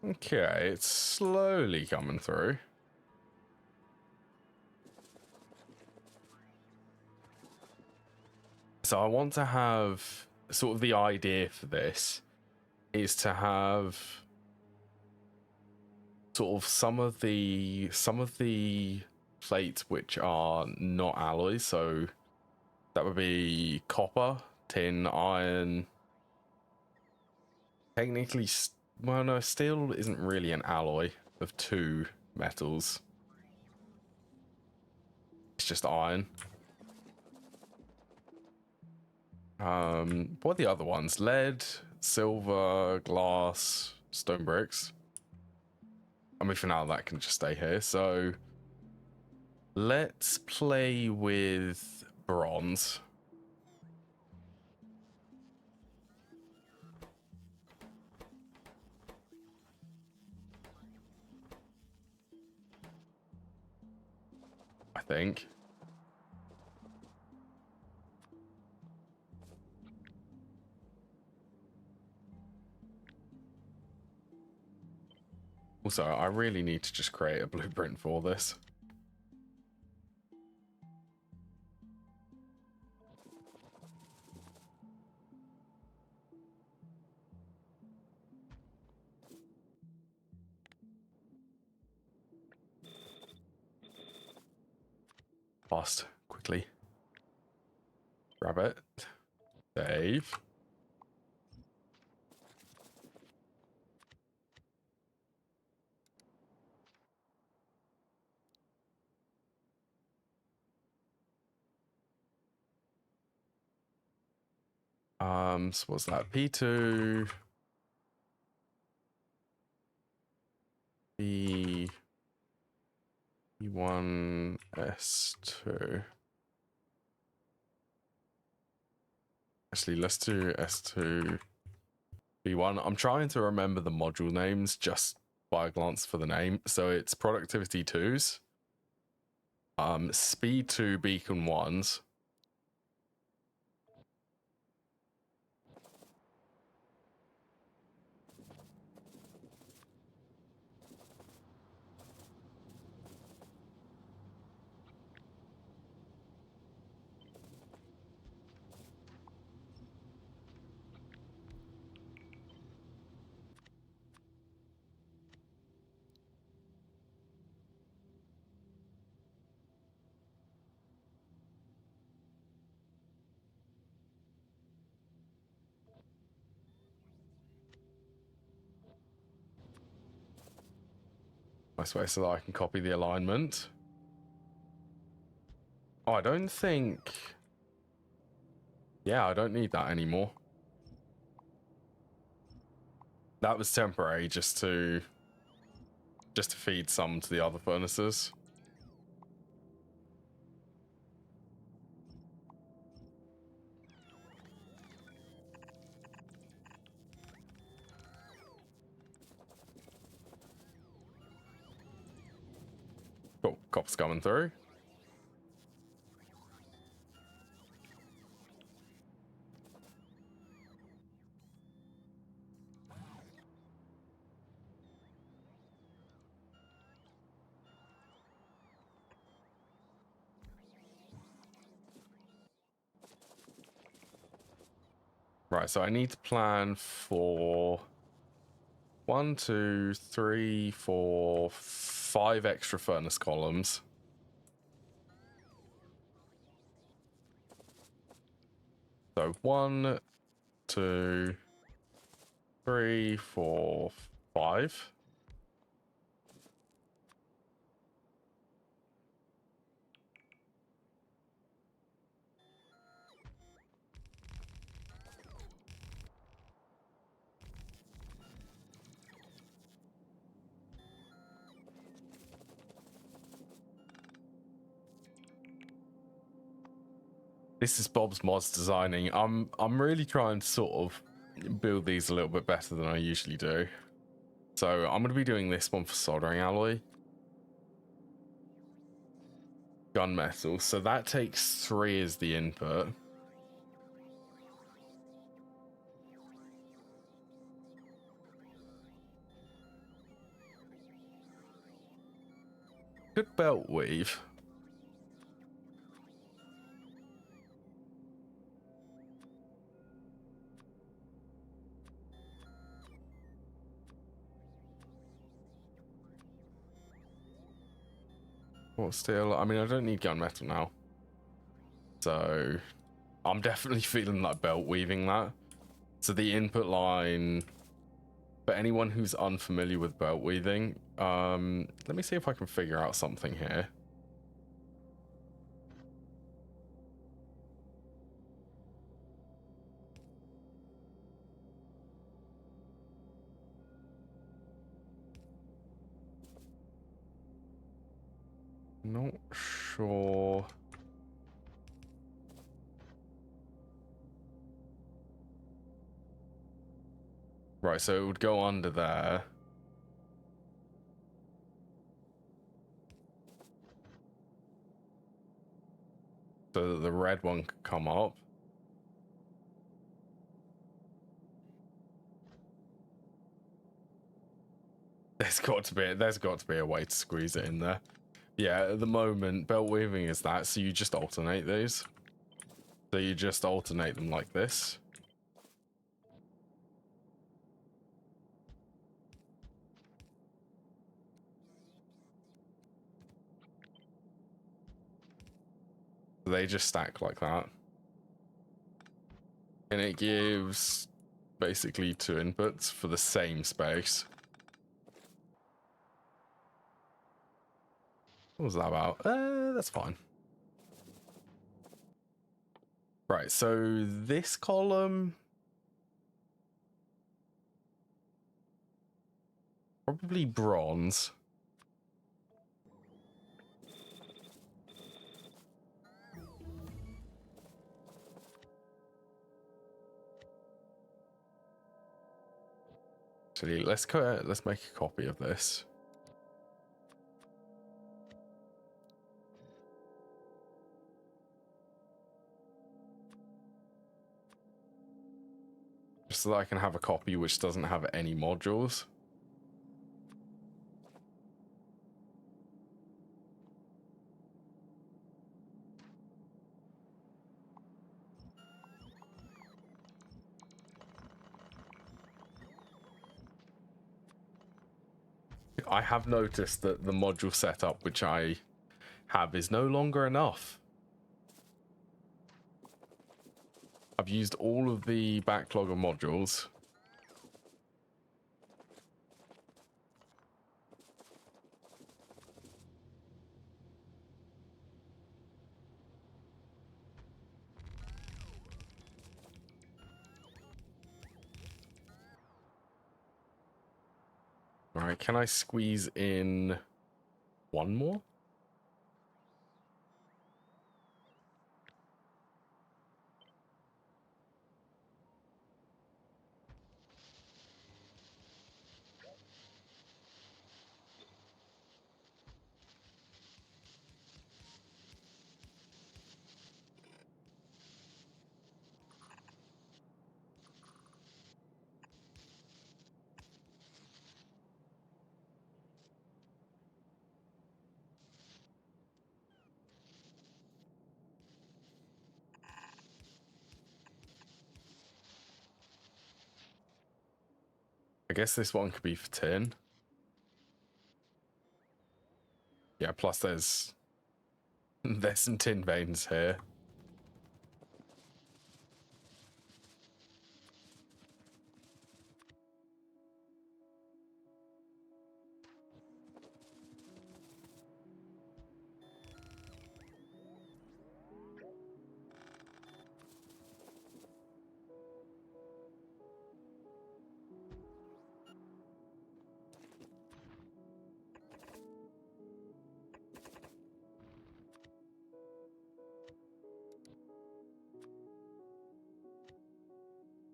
Okay, it's slowly coming through. So I want to have sort of the idea for this is to have sort of some of the plates which are not alloys. So that would be copper, tin, iron. Technically, well, no, steel isn't really an alloy of two metals. It's just iron. What are the other ones? Lead, silver, glass, stone bricks. I mean, for now, that can just stay here. So let's play with bronze. I think. Also, I really need to just create a blueprint for this. Fast, quickly. Grab it. Save. So what's that? P2. P1, S2. Actually, let's do S2, B1. I'm trying to remember the module names just by a glance for the name. So it's productivity 2s, speed 2 beacon 1s. Nice way so that I can copy the alignment. Oh, I don't think... Yeah, I don't need that anymore. That was temporary just to feed some to the other furnaces. Cool, cop's coming through. Right, so I need to plan for 1, 2, 3, 4, 5 extra furnace columns. So 1, 2, 3, 4, 5. This is Bob's Mods designing. I'm really trying to sort of build these a little bit better than I usually do. So I'm going to be doing this one for soldering alloy. Gunmetal. So that takes 3 as the input. Good belt weave. What steel? I mean, I don't need gunmetal now. So I'm definitely feeling like belt weaving that. So the input line, for anyone who's unfamiliar with belt weaving, let me see if I can figure out something here. Not sure. Right, so it would go under there. So that the red one could come up. There's got to be a way to squeeze it in there. Yeah, at the moment, belt weaving is that, so you just alternate these. So you just alternate them like this. They just stack like that. And it gives basically 2 inputs for the same space. What was that about? That's fine. Right, so this column... probably bronze. Actually, let's make a copy of this. Just so that I can have a copy which doesn't have any modules. I have noticed that the module setup which I have is no longer enough. I've used all of the backlog of modules. All right, can I squeeze in one more? I guess this one could be for tin. Yeah, plus there's some tin veins here.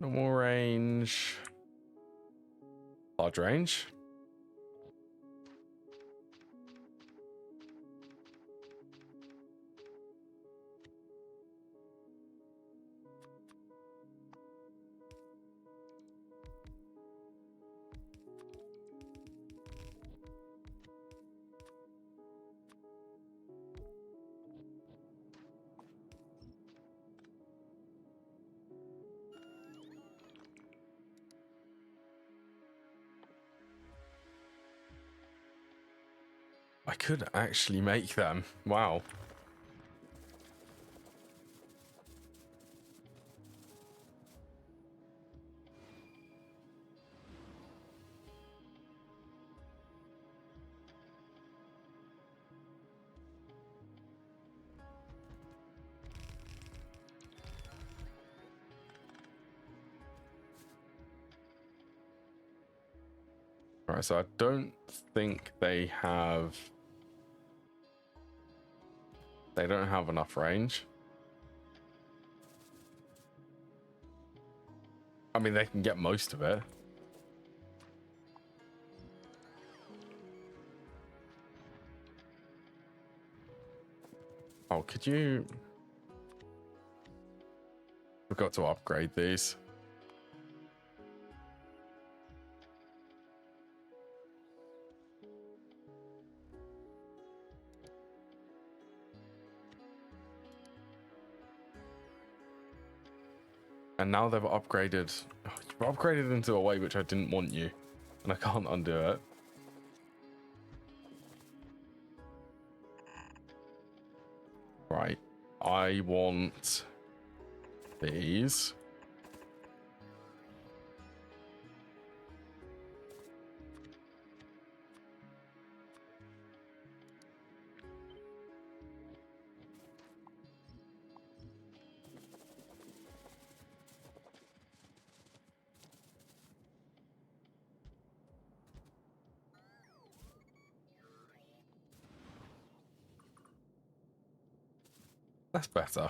Normal range. Large range. I could actually make them. Wow. Right, so I don't think they don't have enough range. I mean, they can get most of it. Oh, could you... Forgot to upgrade these. And now they've upgraded. Oh, you've upgraded into a way which I didn't want you. And I can't undo it. Right. I want these. That's better.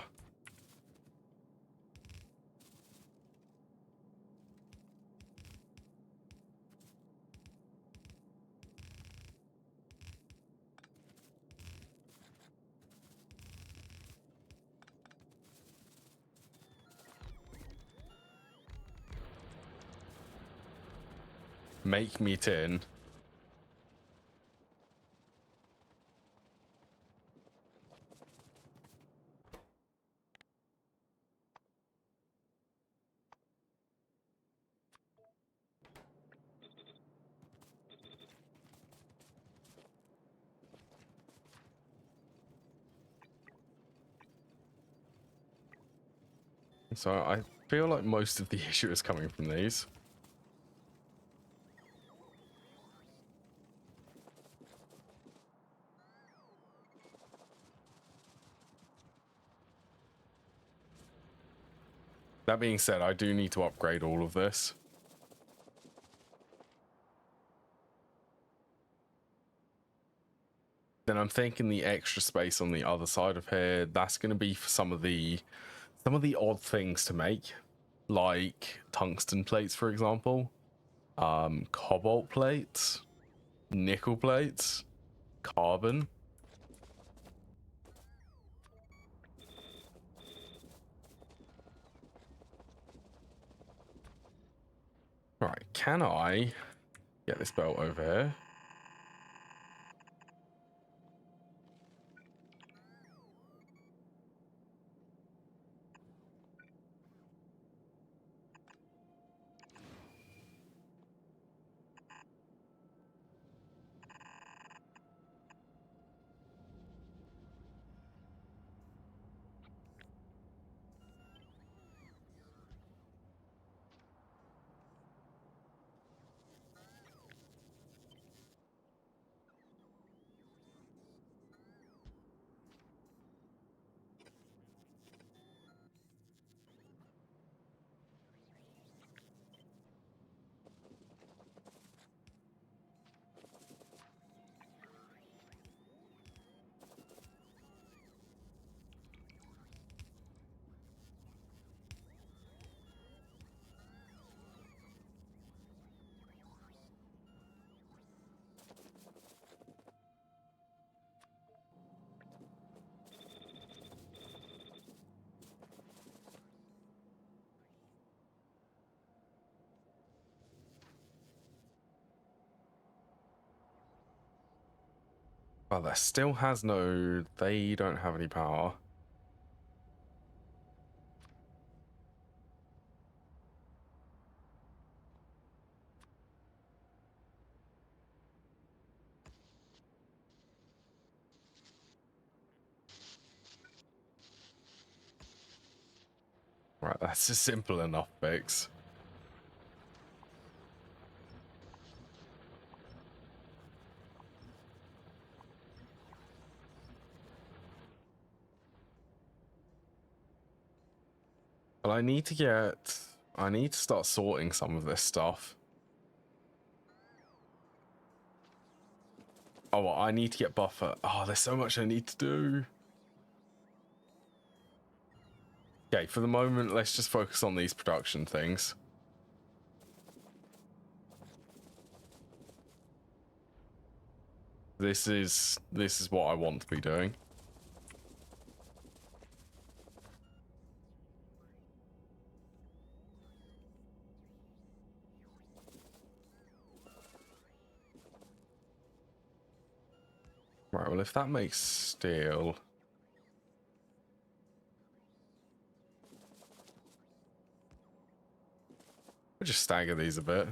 Make me tin. So I feel like most of the issue is coming from these. That being said, I do need to upgrade all of this. Then I'm thinking the extra space on the other side of here, that's going to be for some of the odd things to make, like tungsten plates, for example, cobalt plates, nickel plates, carbon. Right, can I get this belt over here? Oh, that still has no... They don't have any power. Right, that's a simple enough fix. But I need to start sorting some of this stuff. Oh, well, I need to get buffer. Oh, there's so much I need to do. Okay, for the moment, let's just focus on these production things. This is what I want to be doing. Right, well, if that makes steel... We'll just stagger these a bit.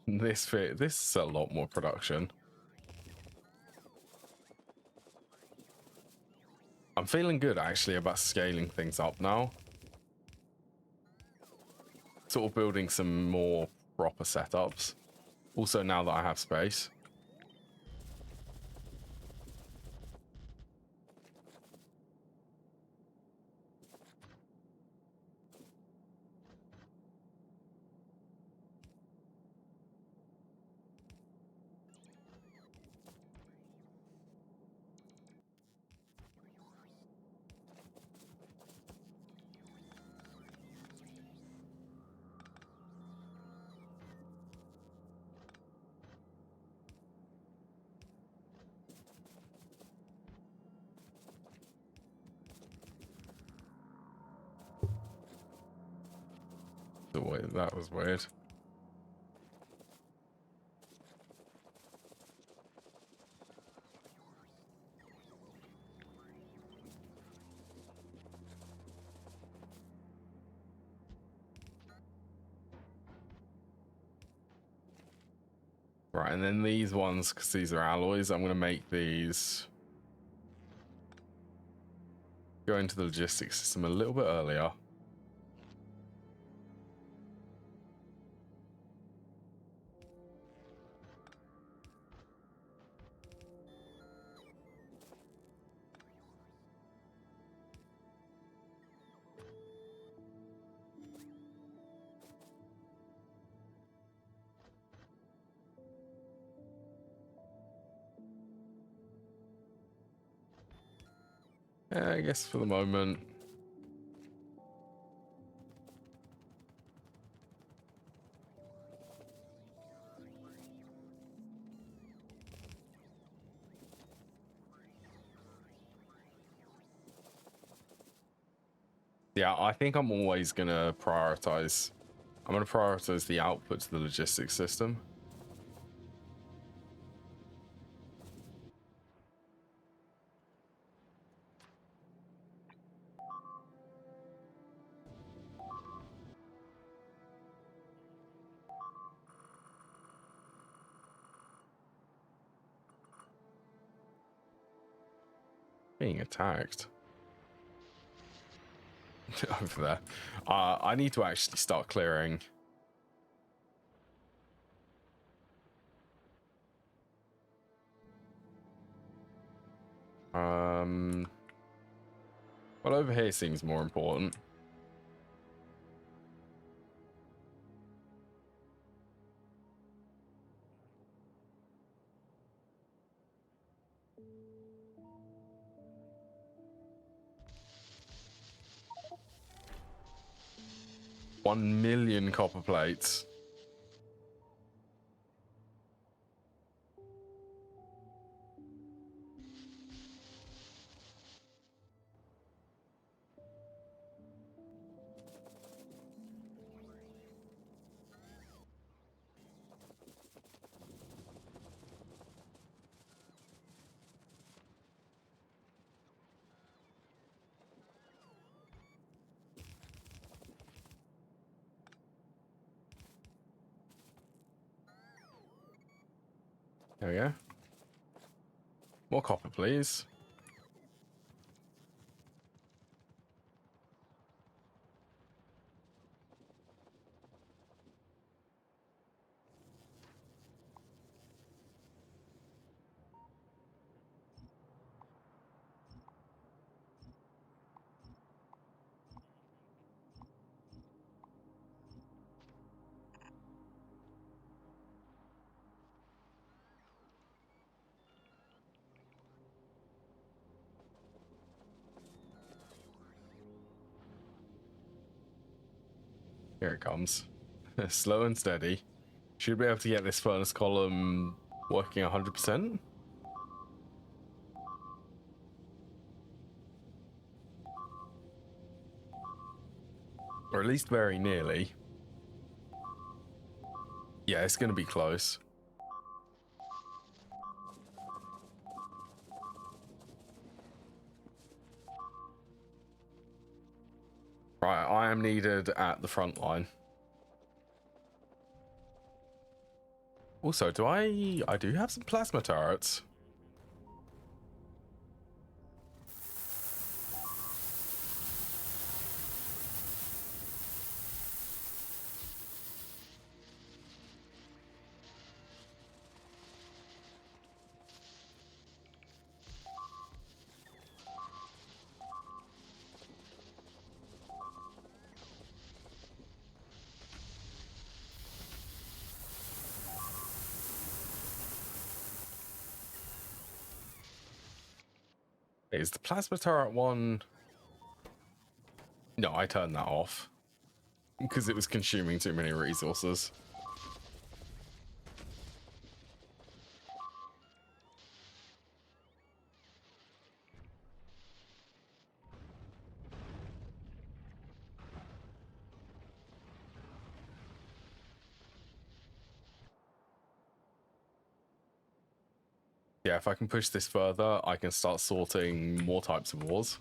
This is a lot more production. I'm feeling good actually about scaling things up now. Sort of building some more proper setups. Also now that I have space. That was weird. Right, and then these ones, because these are alloys, I'm going to make these go into the logistics system a little bit earlier. Yeah, I guess for the moment. Yeah, I think I'm always going to prioritize. I'm going to prioritize the output to the logistics system. Being attacked. Over there. I need to actually start clearing Well, over here seems more important. $1 million copper plates. There we go. More copper, please. Here it comes. Slow and steady. Should be able to get this furnace column working 100%. Or at least very nearly. Yeah, it's going to be close. Right, I am needed at the front line. Also, I do have some plasma turrets. Is the plasma turret one? No, I turned that off because it was consuming too many resources. Yeah, if I can push this further, I can start sorting more types of ores.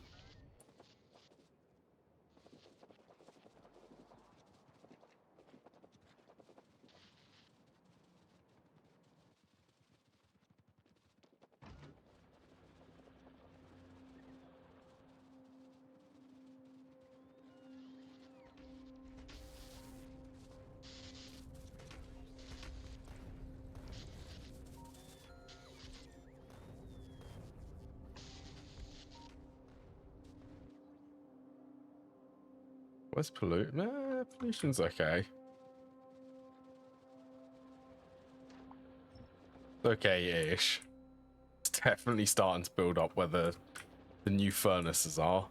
Where's pollution? Pollution's okay. Okay-ish. It's definitely starting to build up where the new furnaces are.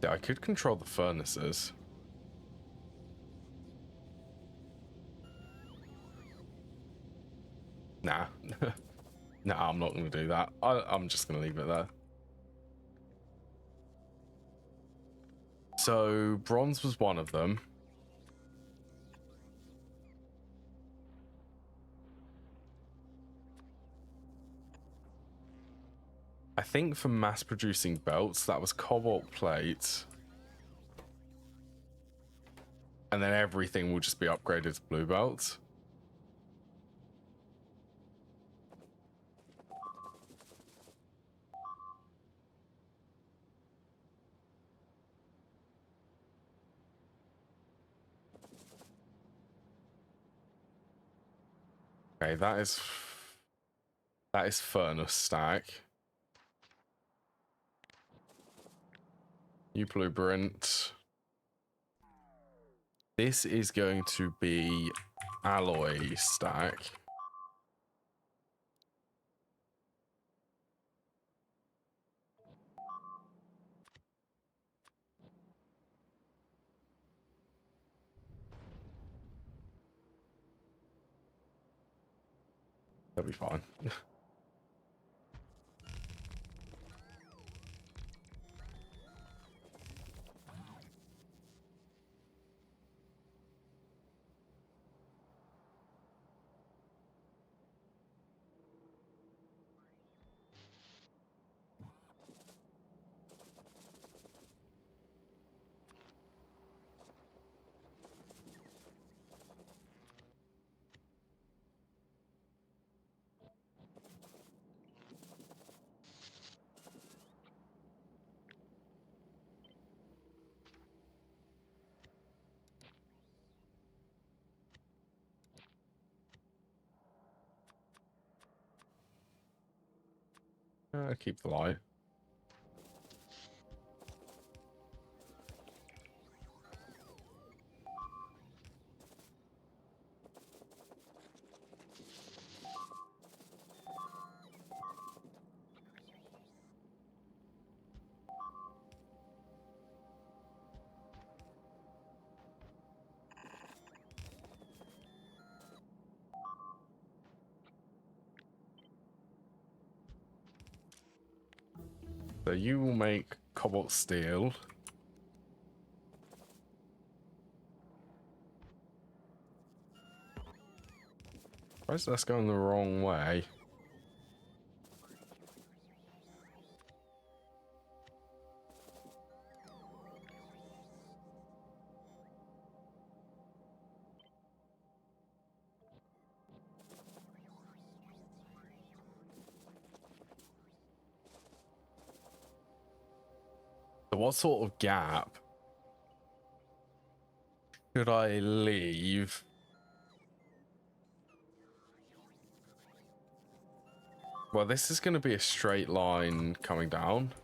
Yeah, I could control the furnaces. Nah. Nah, I'm not going to do that. I'm just going to leave it there. So, bronze was one of them. I think for mass producing belts, that was cobalt plate. And then everything will just be upgraded to blue belts. Okay, that is furnace stack. New blueprint. This is going to be alloy stack. That'll be fine. Keep the light. So you will make cobalt steel. Why is this going the wrong way? So what sort of gap should I leave? Well, this is going to be a straight line coming down.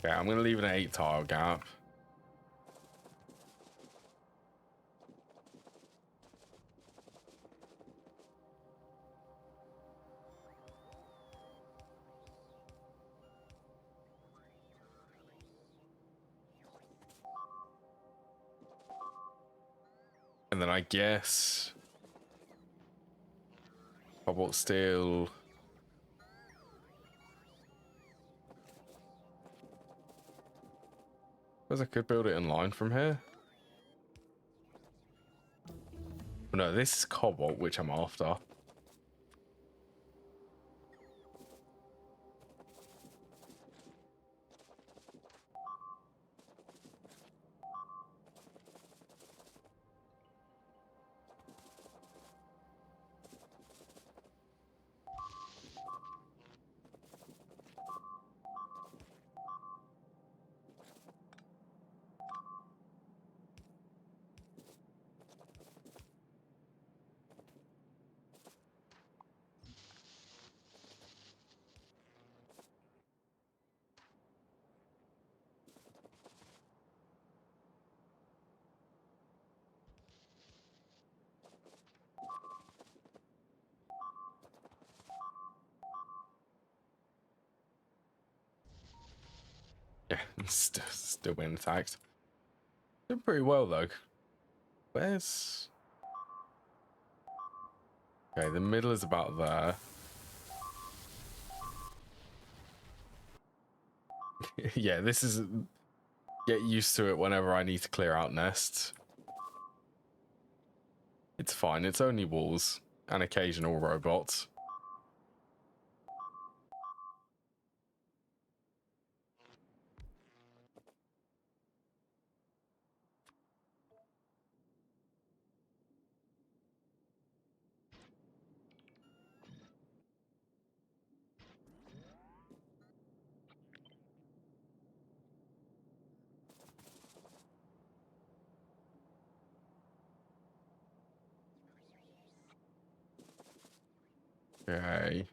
Okay, I'm going to leave an 8 tile gap. And then I guess cobalt steel. Suppose I could build it in line from here. But no, this is cobalt, which I'm after. Yeah, still being attacked. Doing pretty well though. Where's... Okay, the middle is about there. Yeah, this is... Get used to it whenever I need to clear out nests. It's fine, it's only walls and occasional robots. Okay.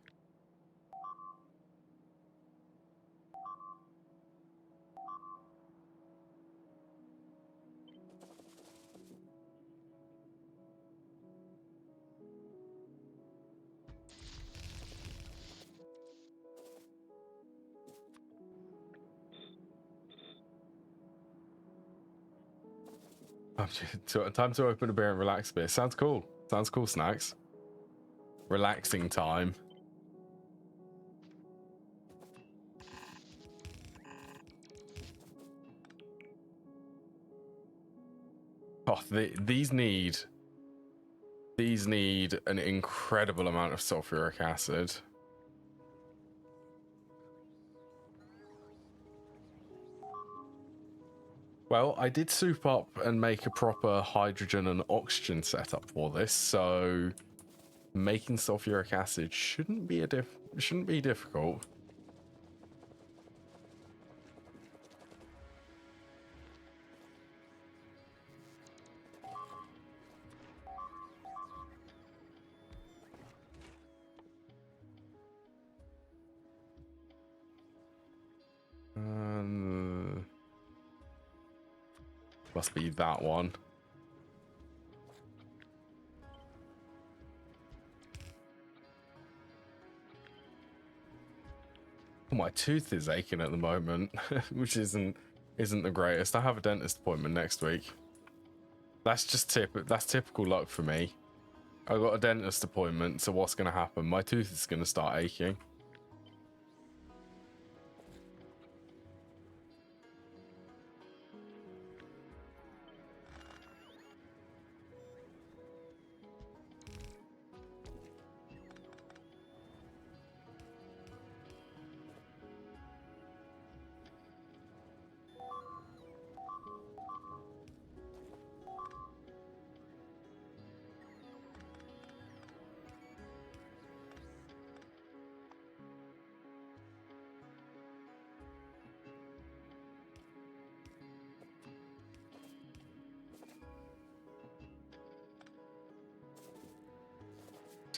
Time to open a beer and relax a bit. Sounds cool. Sounds cool, Snacks. Relaxing time. Oh, these need an incredible amount of sulfuric acid. Well, I did soup up and make a proper hydrogen and oxygen setup for this, so making sulfuric acid shouldn't be difficult. Must be that one. Oh, my tooth is aching at the moment, which isn't the greatest. I have a dentist appointment next week. That's just typical luck for me. I got a dentist appointment, so what's gonna happen? My tooth is gonna start aching.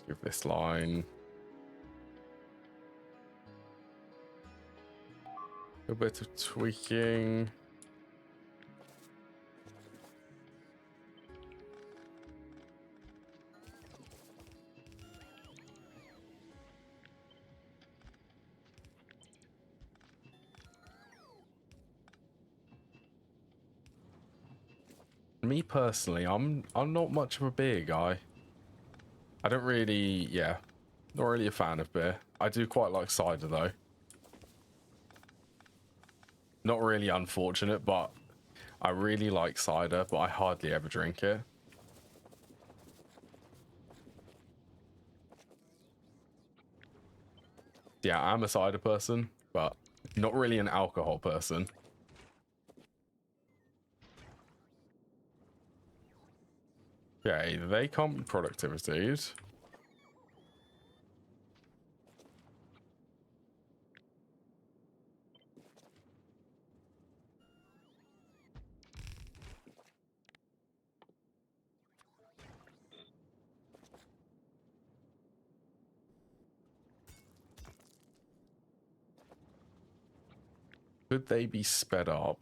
Give this line a bit of tweaking. Me personally, I'm not much of a beer guy. I don't really, yeah, not really a fan of beer. I do quite like cider though. Not really unfortunate, but I really like cider, but I hardly ever drink it. Yeah, I'm a cider person, but not really an alcohol person. Okay, they can't be productivities. Could they be sped up?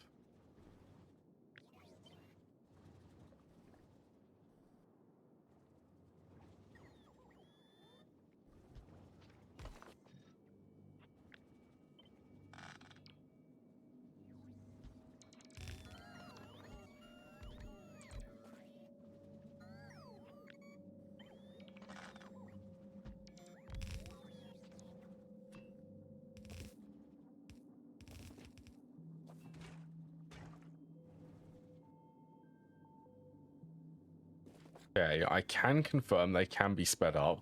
Okay, I can confirm they can be sped up.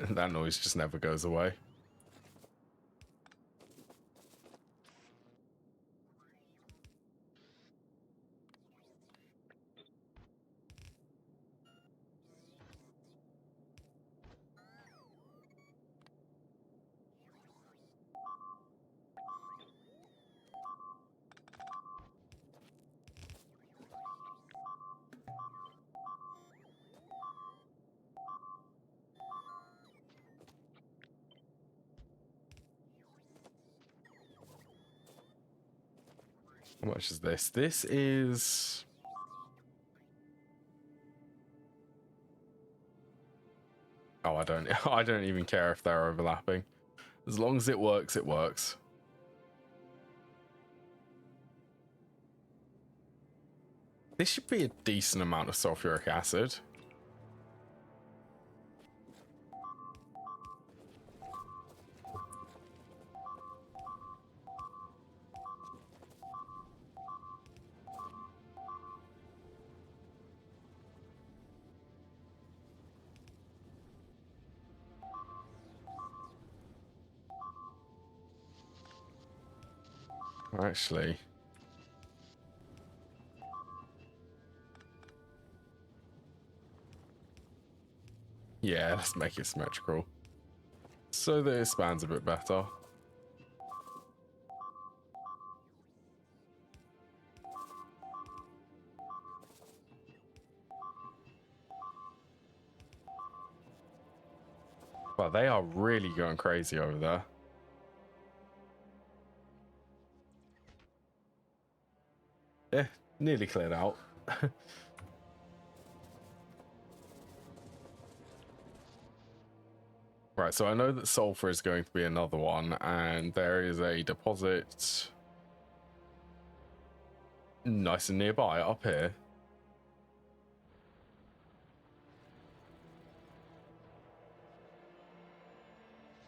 That noise just never goes away. How much is this? This is... Oh, I don't even care if they're overlapping. As long as it works, it works. This should be a decent amount of sulfuric acid. Actually, yeah, let's make it symmetrical so that it spans a bit better. Well, they are really going crazy over there. Yeah, nearly cleared out. Right, so I know that sulfur is going to be another one, and there is a deposit nice and nearby up here.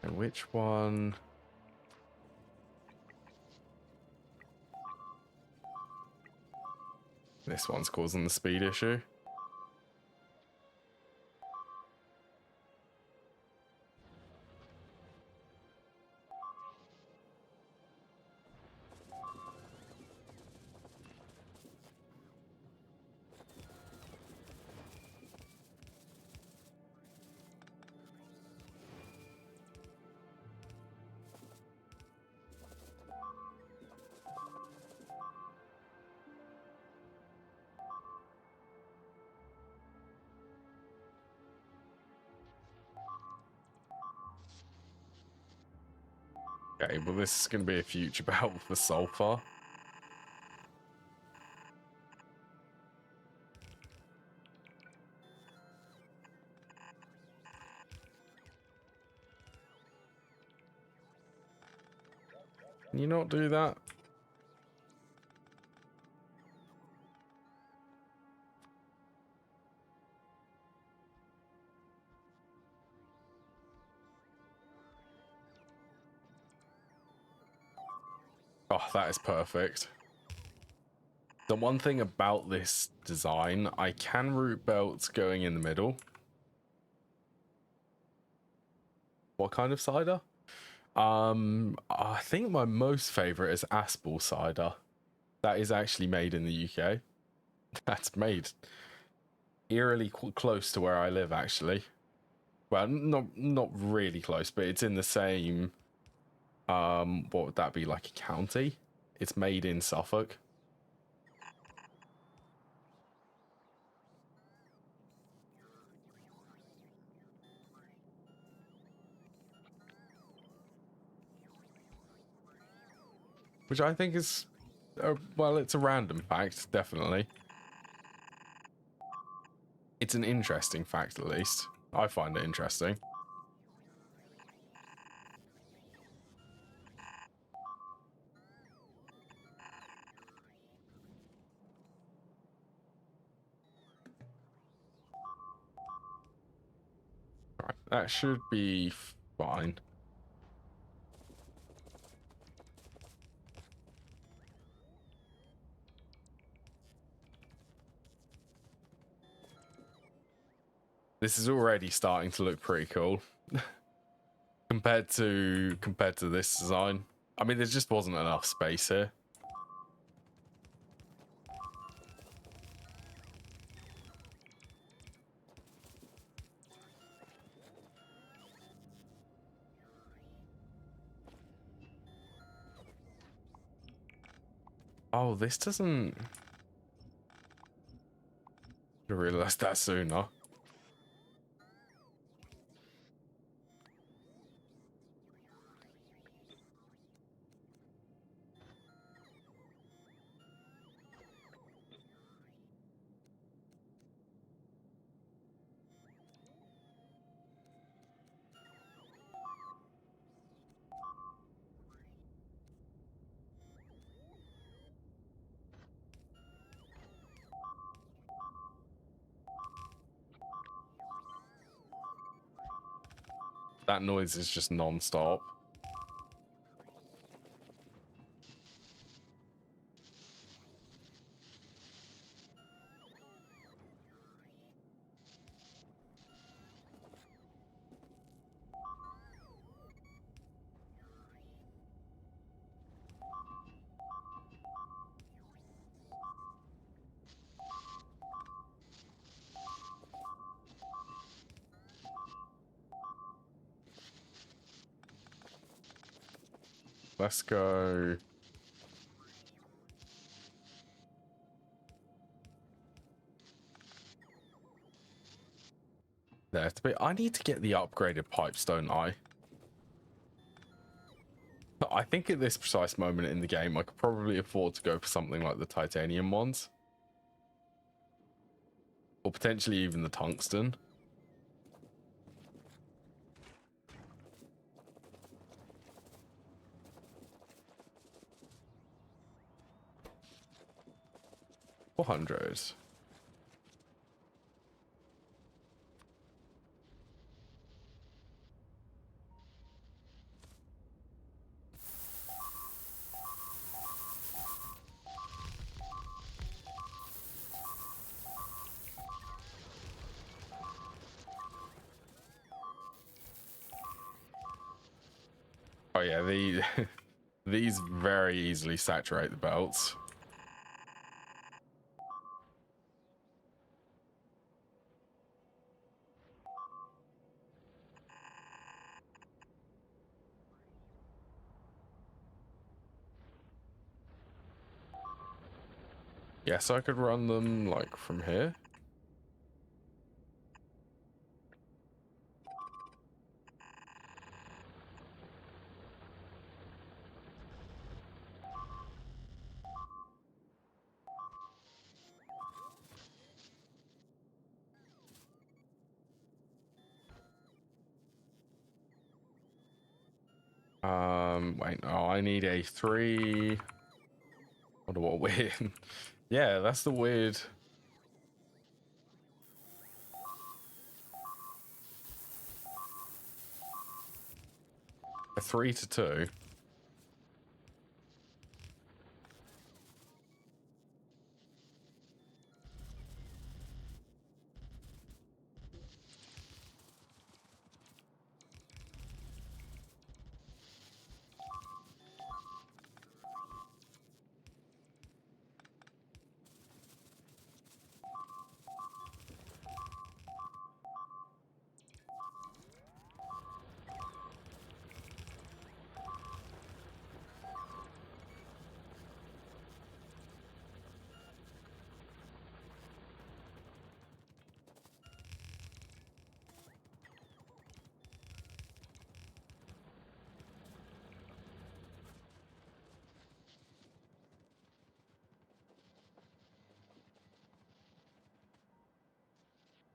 And which one? This one's causing the speed issue. Okay, well this is going to be a future battle for sulfur. Can you not do that? Oh, that is perfect. The one thing about this design, I can route belts going in the middle. What kind of cider? I think my most favorite is Aspel cider. That is actually made in the UK. That's made eerily close to where I live, actually. Well, not really close, but it's in the same, what would that be, like a county? It's made in Suffolk. Which I think is, well, it's a random fact, definitely. It's an interesting fact, at least. I find it interesting. Right, that should be fine. This is already starting to look pretty cool compared to this design. I mean, there just wasn't enough space here. Oh, this doesn't... I realized that sooner. That noise is just non-stop. Let's go. There to be. I need to get the upgraded pipes, don't I? But I think at this precise moment in the game, I could probably afford to go for something like the titanium ones. Or potentially even the tungsten. $400. Oh yeah, these very easily saturate the belts. Yes, I could run them like from here. Wait, no, I need a 3. Wonder what weird. Yeah, that's the weird. A 3 to 2.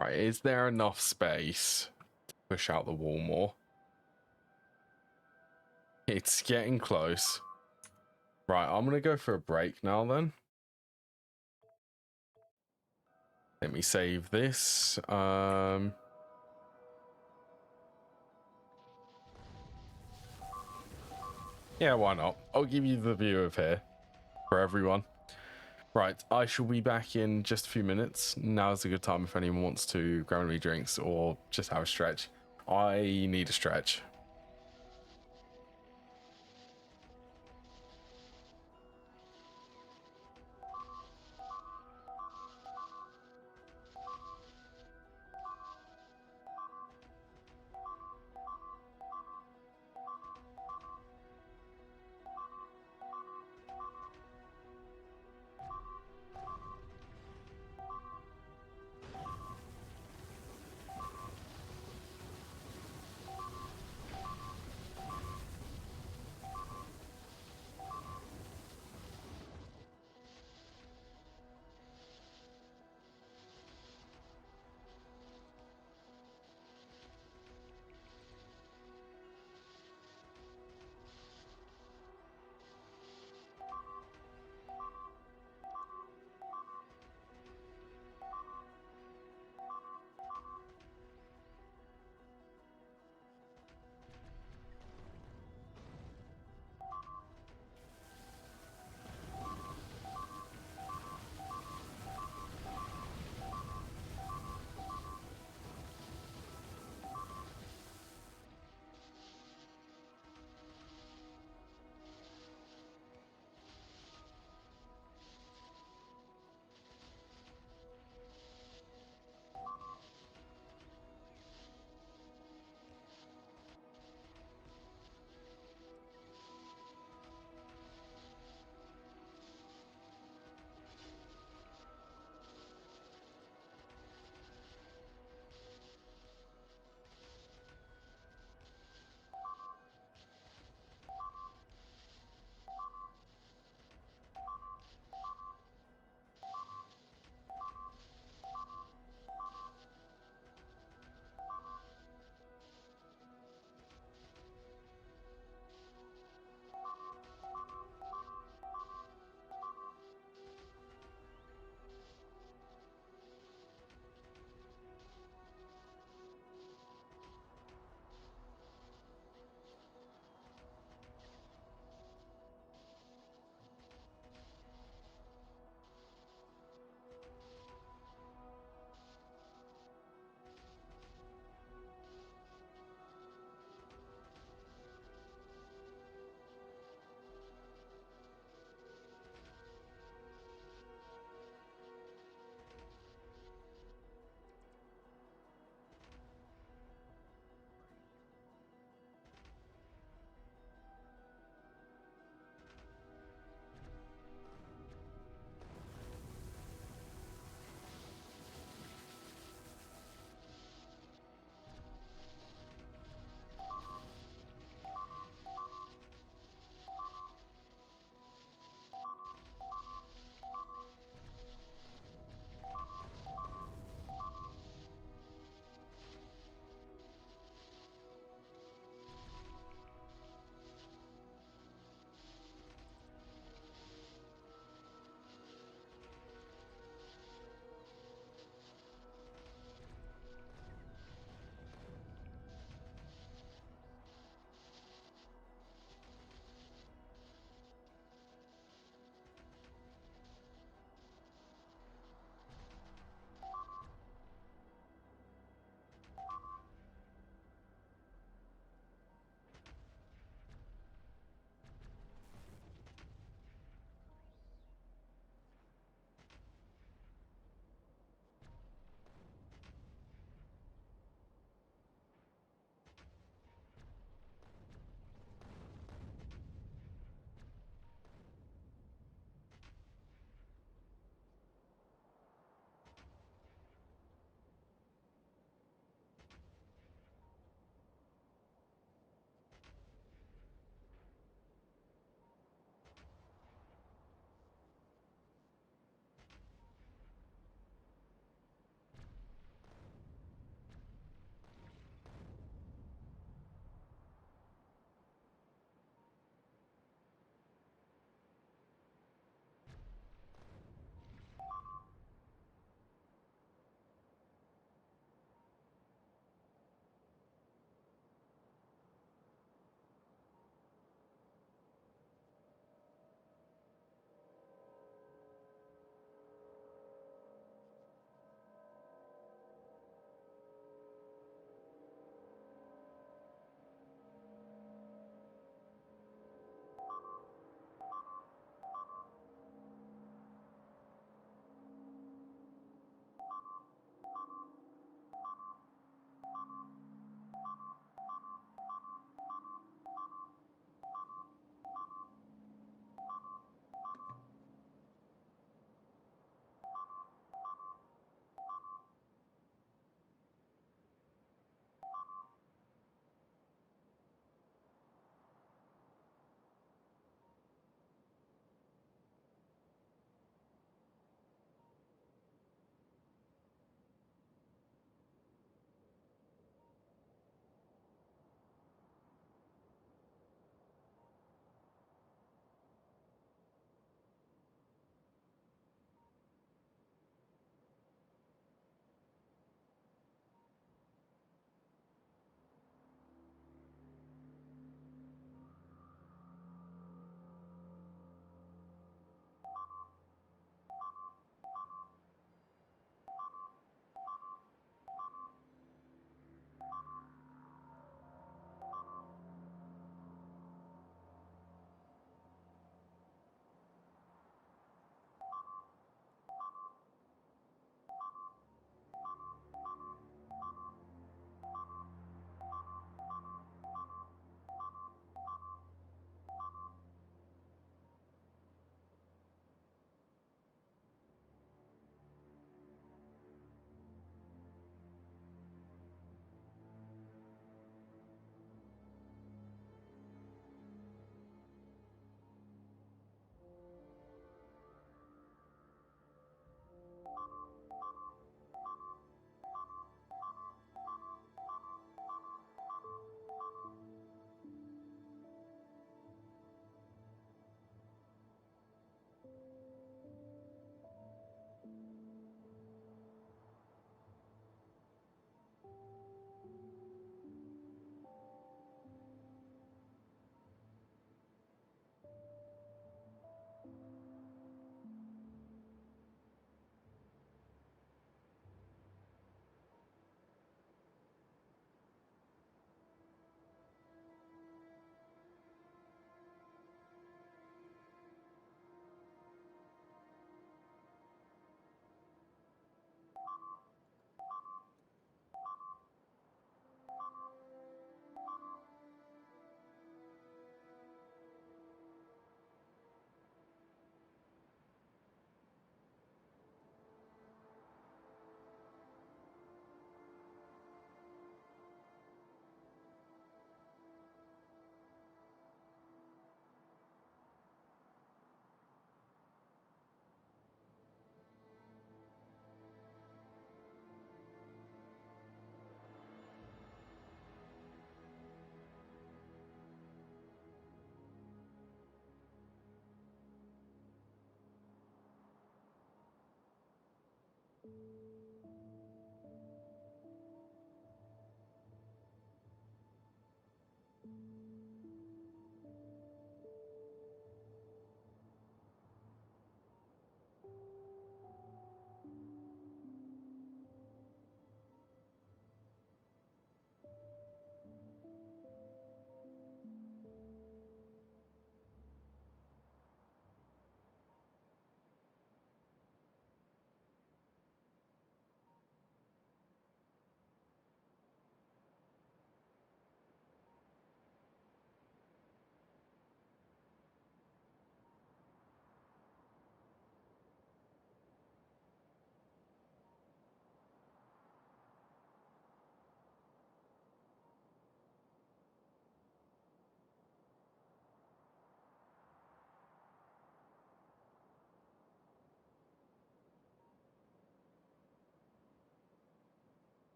Right, is there enough space to push out the wall more? It's getting close. Right, I'm gonna go for a break now then. Let me save this. Yeah, why not? I'll give you the view of here for everyone. Right, I shall be back in just a few minutes. Now's a good time if anyone wants to grab me drinks or just have a stretch. I need a stretch.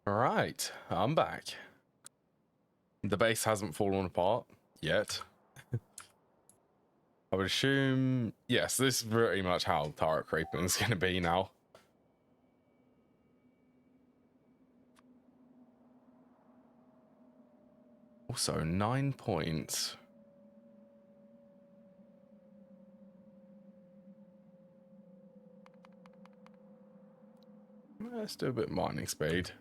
All right, I'm back. The base hasn't fallen apart yet. I would assume, yes, this is pretty much how turret creeping is going to be now. Also, 9 points. Let's do a bit of mining speed.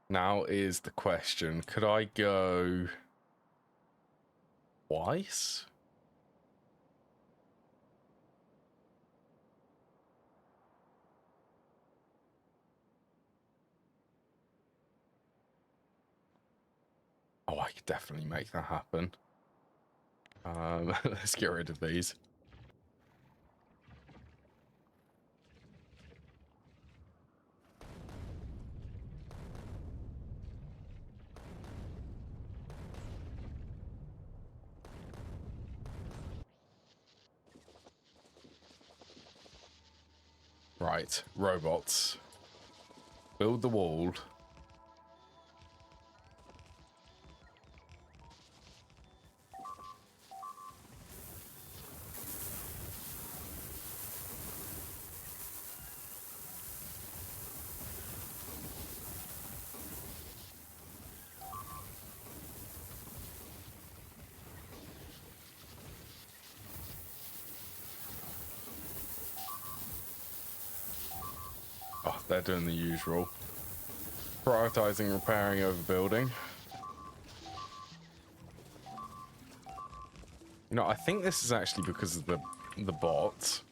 Now is the question, could I go twice? Oh, I could definitely make that happen. Let's get rid of these. Right, robots. Build the wall. Oh, they're doing the usual. Prioritizing repairing over building. You know, I think this is actually because of the bots.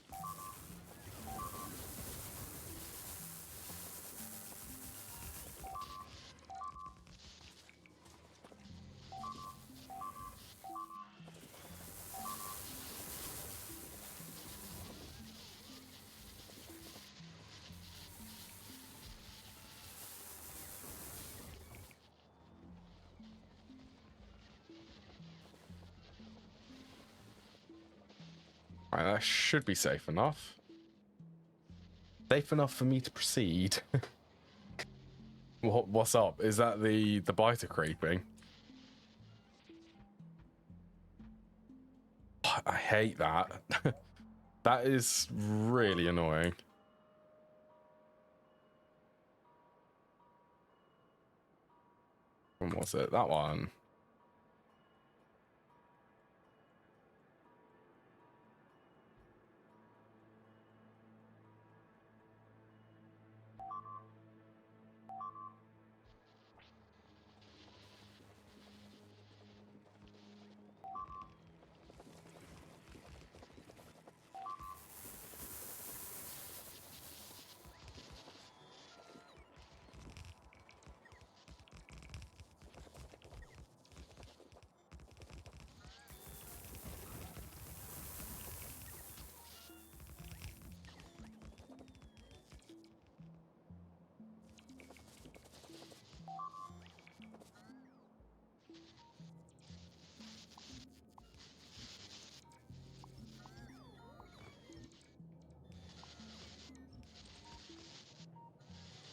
Right, that should be safe enough. Safe enough for me to proceed. What's up? Is that the biter creeping? I hate that. That is really annoying. When was it? That one.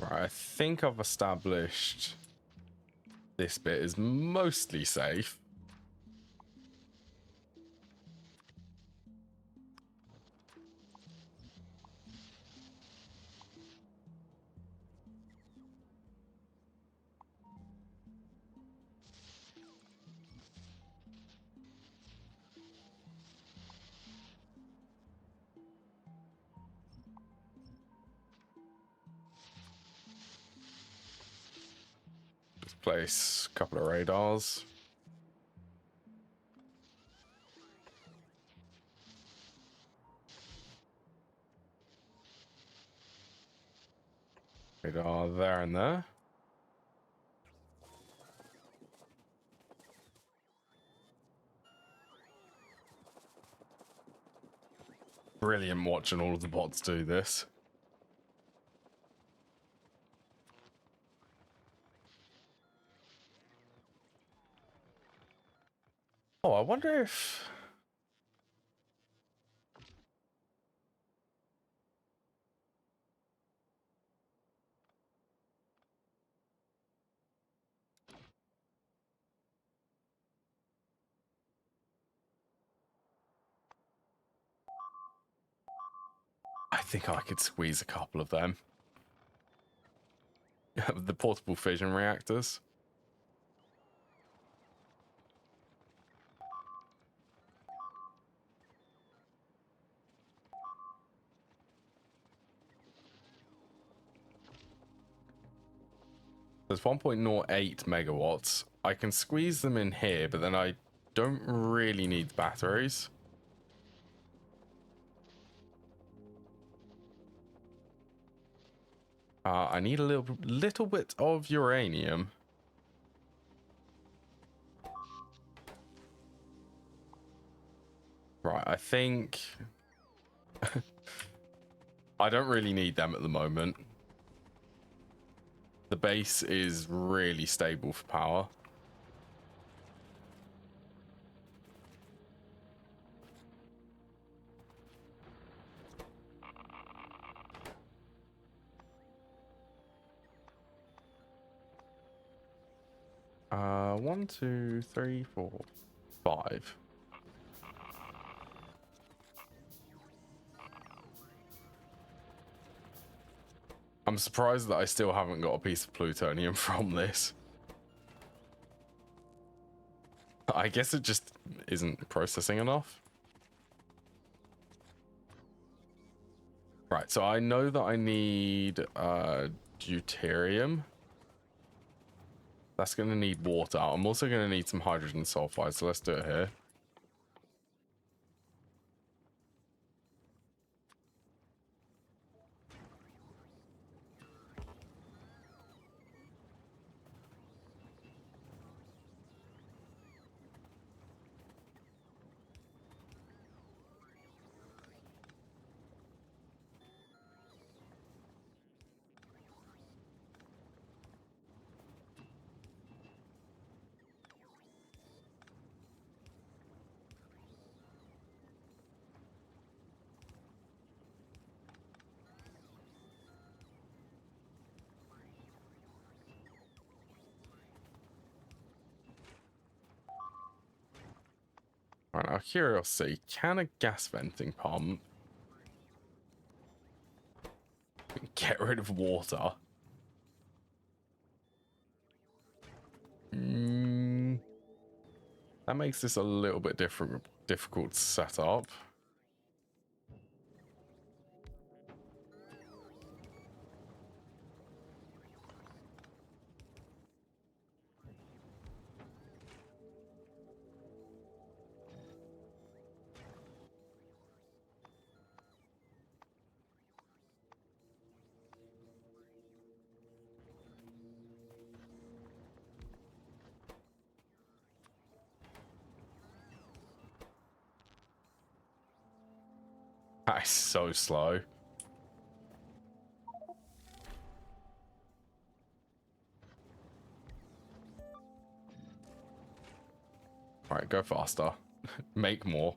Right, I think I've established this bit is mostly safe. Just place a couple of radars. Radar there and there. Brilliant watching all of the bots do this. Oh, I wonder if... I think I could squeeze a couple of them. The portable fission reactors. There's 1.08 megawatts. I can squeeze them in here, but then I don't really need the batteries. I need a little bit of uranium. Right, I think... I don't really need them at the moment. The base is really stable for power. One, two, three, four, five. I'm surprised that I still haven't got a piece of plutonium from this. I guess it just isn't processing enough. Right, so I know that I need deuterium. That's going to need water. I'm also going to need some hydrogen sulfide, so let's do it here. Right, out of curiosity, can a gas venting pump get rid of water? That makes this a little bit difficult to set up. That is so slow. Right, go faster. Make more.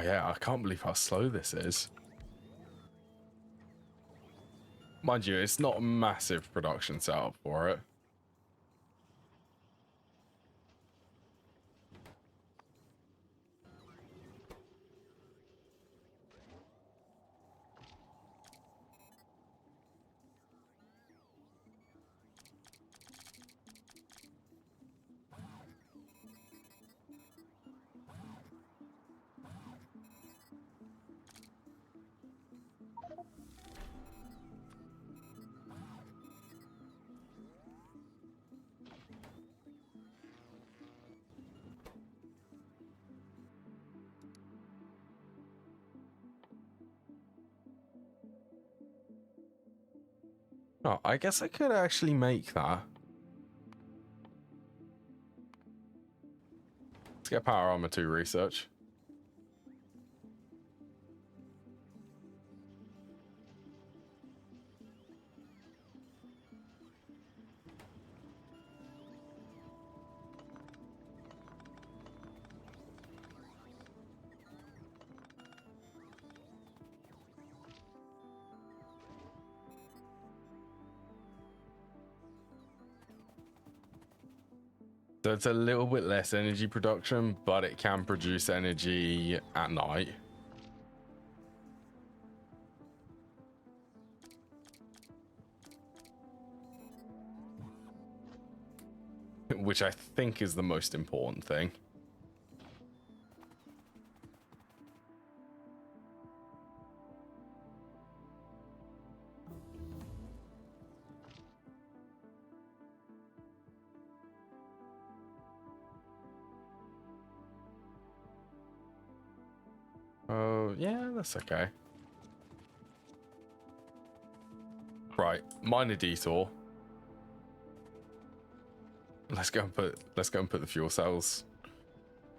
yeah, I can't believe how slow this is. Mind you, it's not a massive production setup for it. Oh, I guess I could actually make that. Let's get Power Armor 2 research. So it's a little bit less energy production, but it can produce energy at night. Which I think is the most important thing. Oh, yeah, that's okay. Right, minor detour. Let's go and put the fuel cells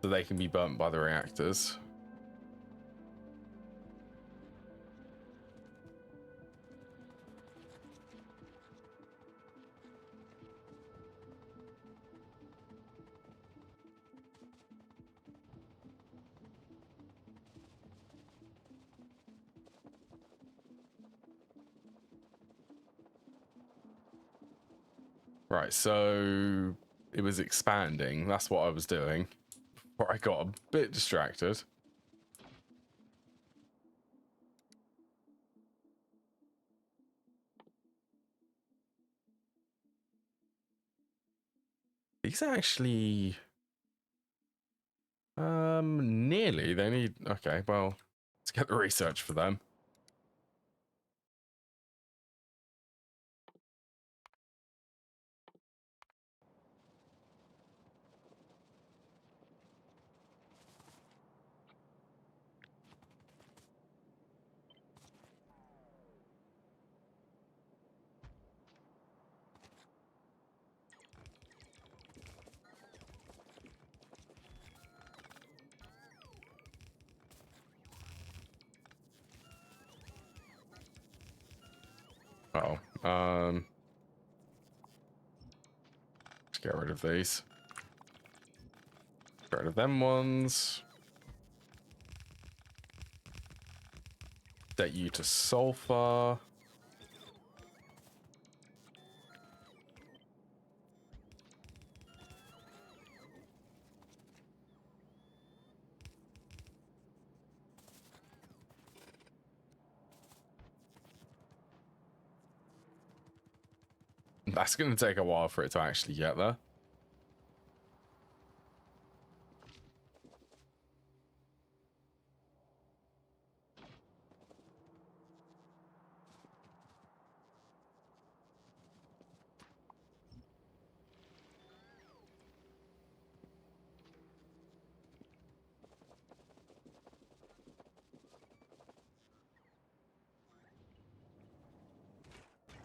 so they can be burnt by the reactors. Right, so it was expanding. That's what I was doing. Before I got a bit distracted. These actually nearly. They need, okay, well, let's get the research for them. Uh oh. Let's get rid of these. Get rid of them ones. Set you to sulfur. That's going to take a while for it to actually get there.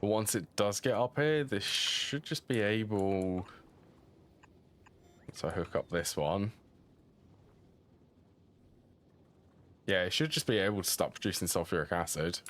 But once it does get up here, this should just be able... So hook up this one. Yeah, it should just be able to start producing sulfuric acid.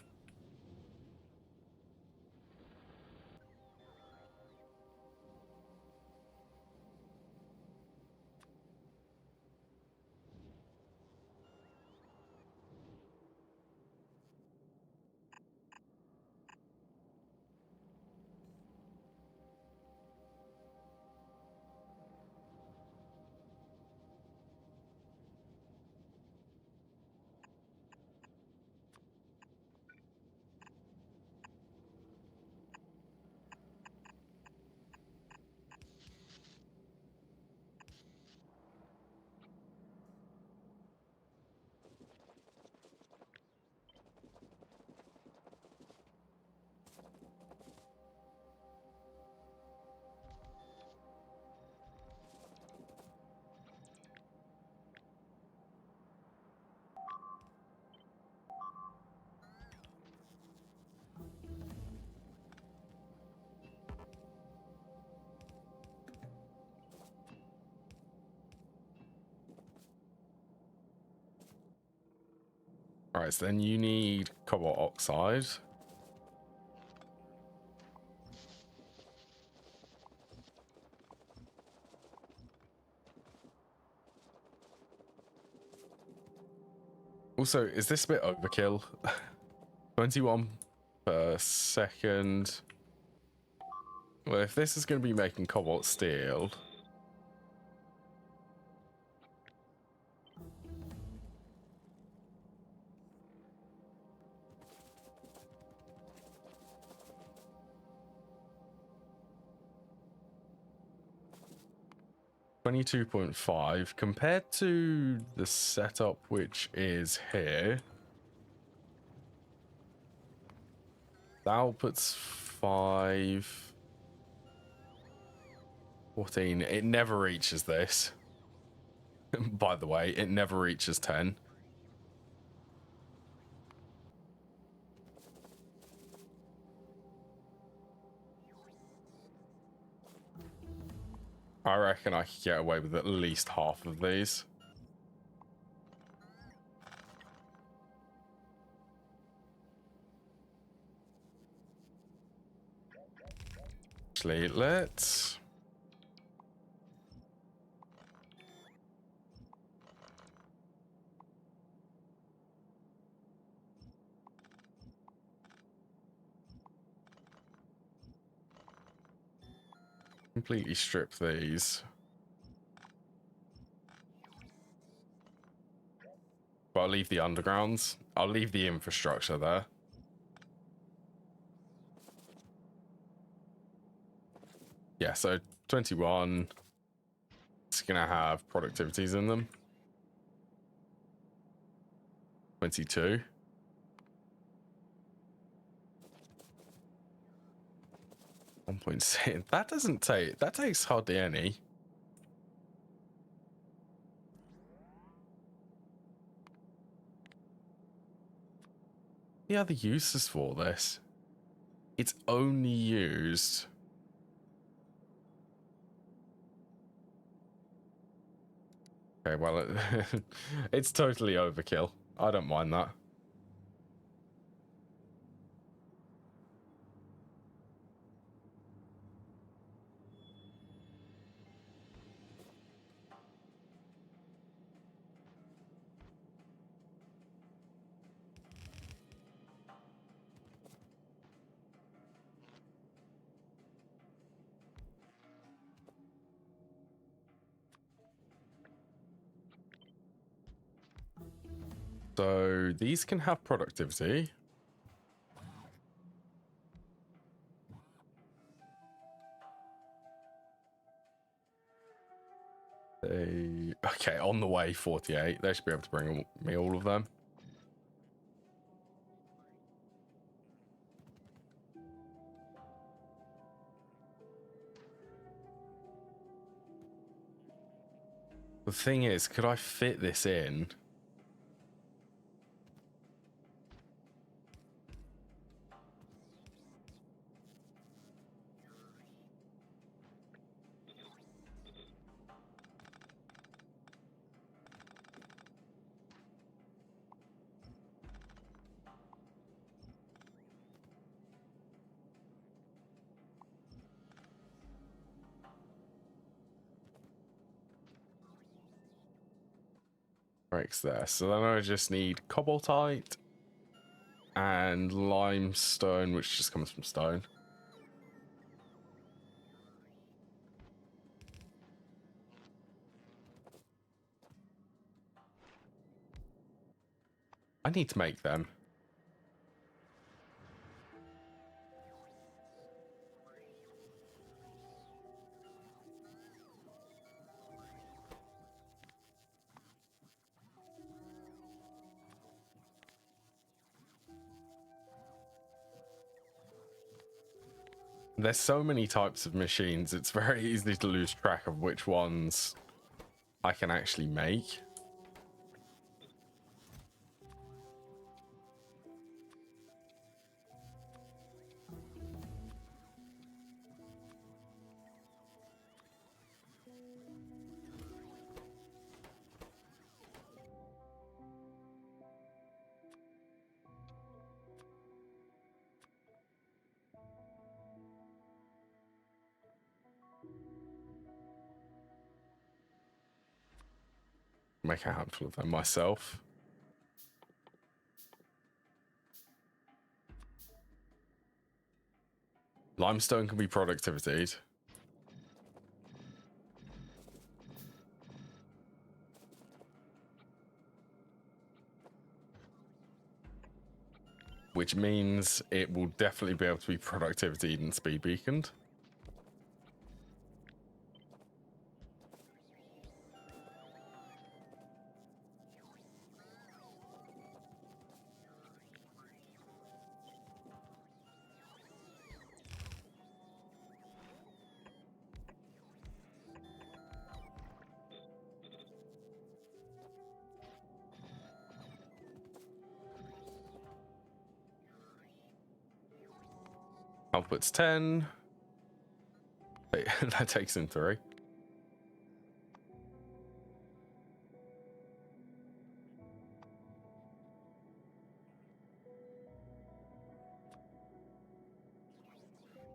Alright, so then you need cobalt oxide. Also, is this a bit overkill? 21 per second. Well, if this is going to be making cobalt steel... 22.5 compared to the setup which is here. That outputs 5, 14. It never reaches this. By the way, it never reaches 10. I reckon I could get away with at least half of these. Actually, let's... completely strip these. But I'll leave the undergrounds. I'll leave the infrastructure there. Yeah, so 21. It's going to have productivities in them. 22. .6. That doesn't take... that takes hardly any. The other uses for this. It's only used... okay, well, it's totally overkill. I don't mind that. So these can have productivity. They... okay, on the way, 48. They should be able to bring me all of them. The thing is, could I fit this in? Breaks there. So then I just need cobaltite and limestone, which just comes from stone. I need to make them. There's so many types of machines, it's very easy to lose track of which ones I can actually make. make a handful of them myself. Limestone can be productivity. Which means it will definitely be able to be productivity and speed beaconed. Output's 10. Wait, that takes in 3.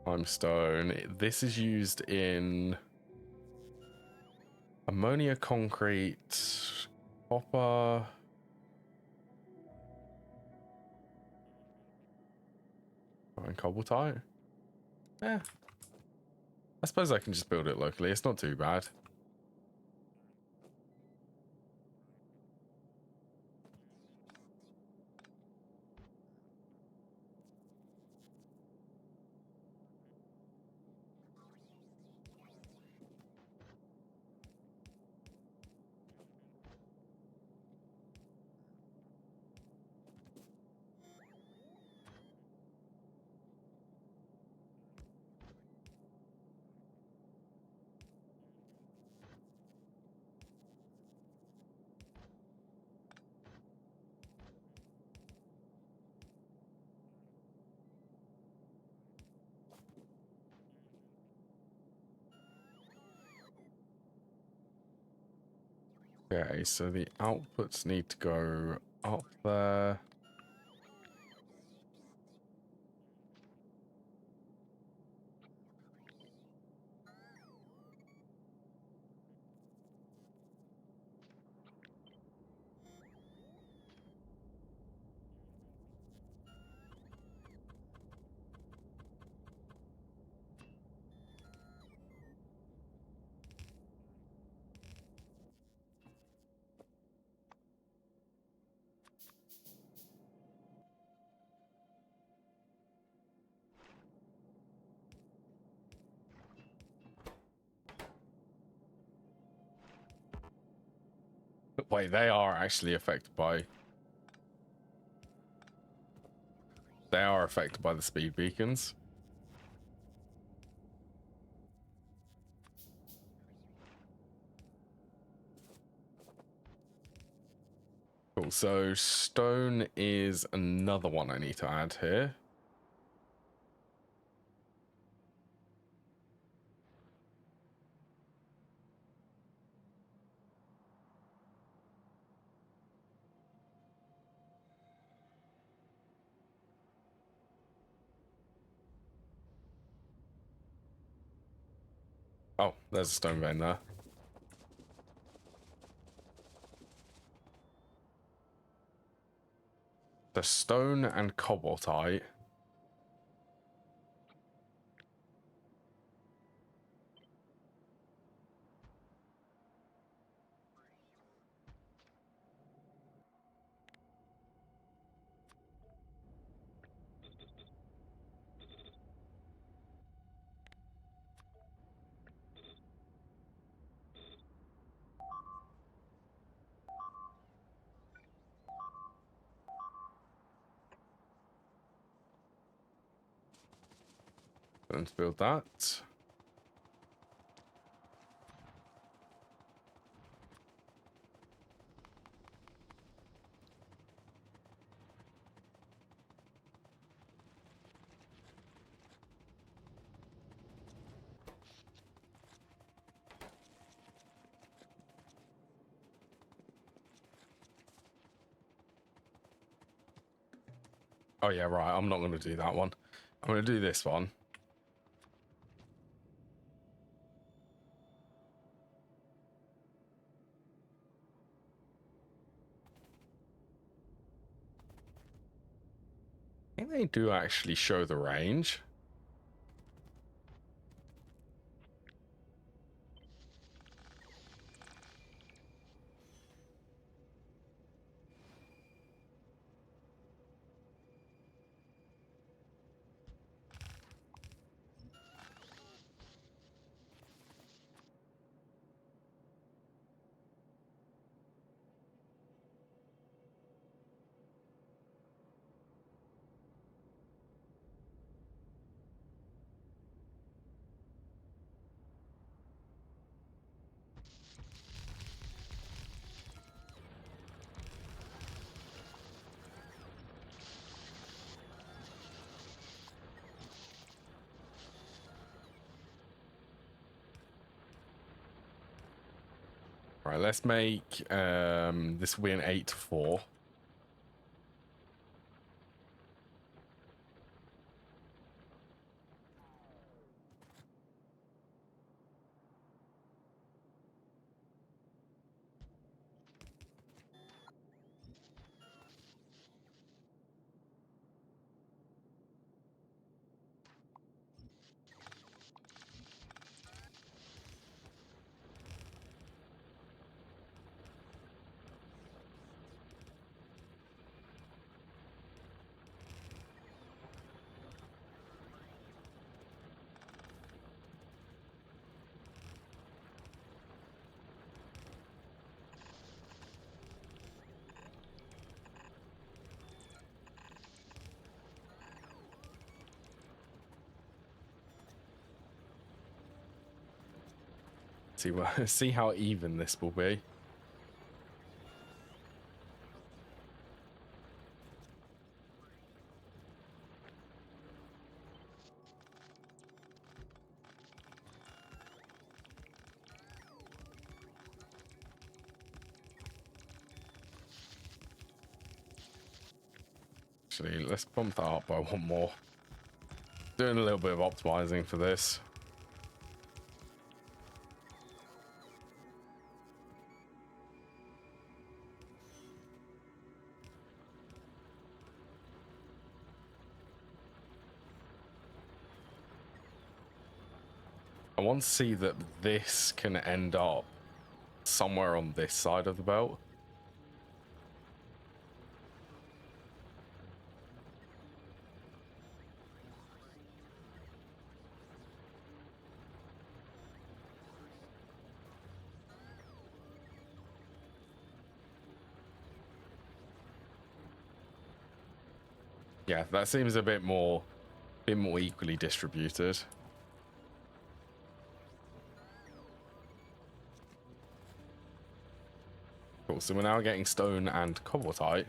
Limestone. This is used in ammonia, concrete, copper. And cobblestone. Yeah. I suppose I can just build it locally. It's not too bad. Okay, so the outputs need to go up there. Wait, they are actually affected by... They are affected by the speed beacons. Cool, so stone is another one I need to add here. Oh, there's a stone vein there. The stone and cobaltite. Let's build that. Oh yeah, right. I'm not going to do that one. I'm going to do this one. they do actually show the range. Right, let's make this win 8-4. See what, see how even this will be. Actually, let's bump that up by one more. Doing a little bit of optimizing for this. I want to see that this can end up somewhere on this side of the belt. Yeah, that seems a bit more equally distributed. Cool, so we're now getting stone and cobaltite.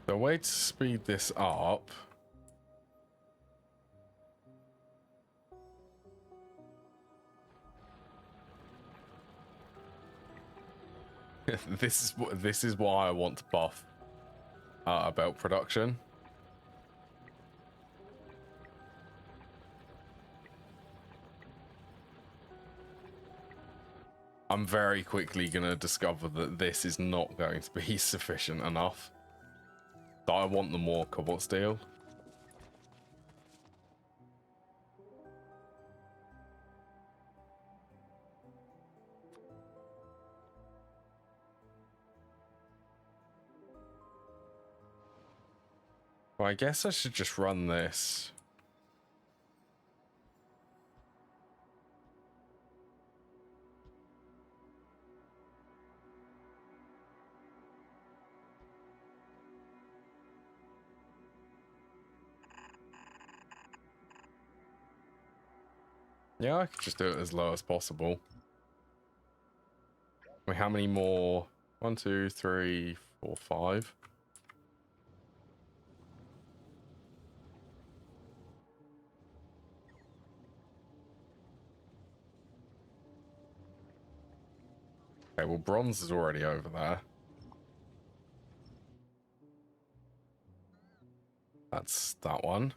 The way to speed this up this is why I want to buff belt production. I'm very quickly going to discover that this is not going to be sufficient enough. So I want the more cobalt steel. Well, I guess I should just run this. Yeah, I could just do it as low as possible. Wait, how many more? 1, 2, 3, 4, 5. Okay, well, bronze is already over there. That's that one.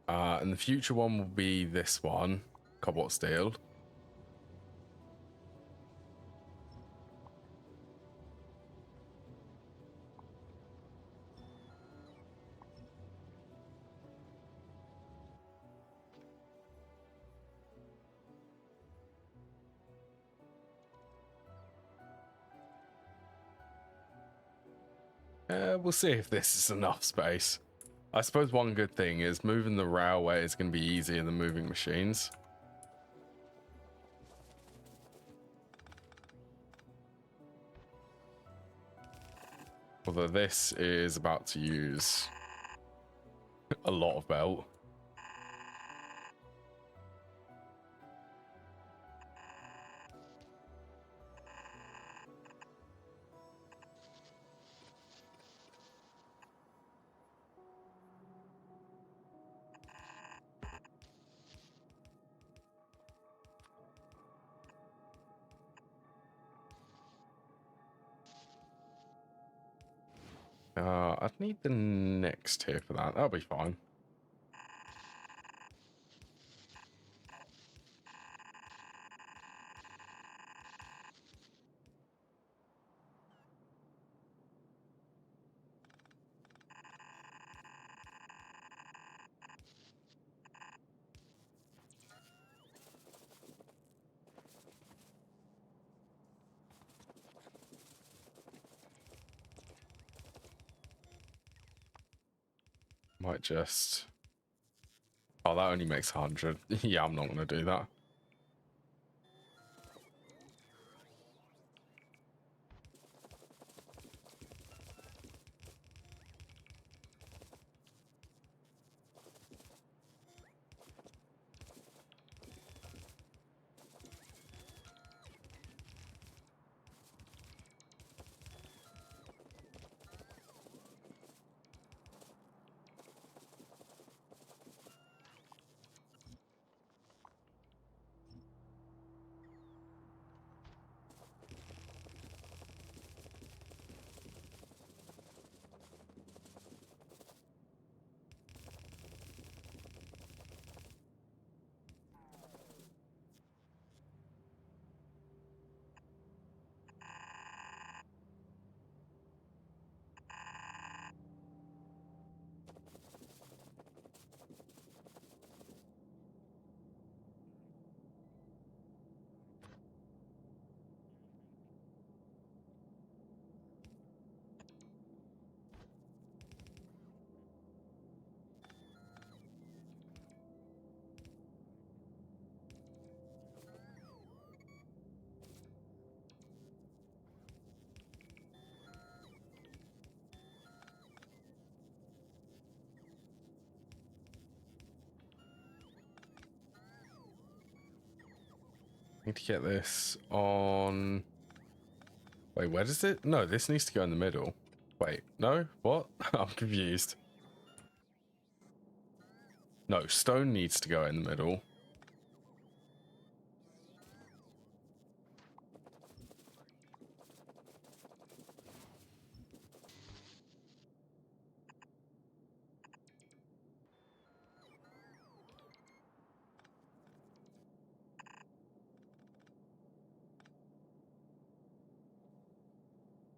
And the future one will be this one, cobalt steel. We'll see if this is enough space. I suppose one good thing is moving the railway is going to be easier than moving machines. Although this is about to use a lot of belt. I'd need the next tier for that. That'll be fine. Might just... Oh, that only makes 100. Yeah, I'm not going to do that. Need to get this on... Wait, where does it... No, this needs to go in the middle. Wait, no? What? I'm confused. No, stone needs to go in the middle.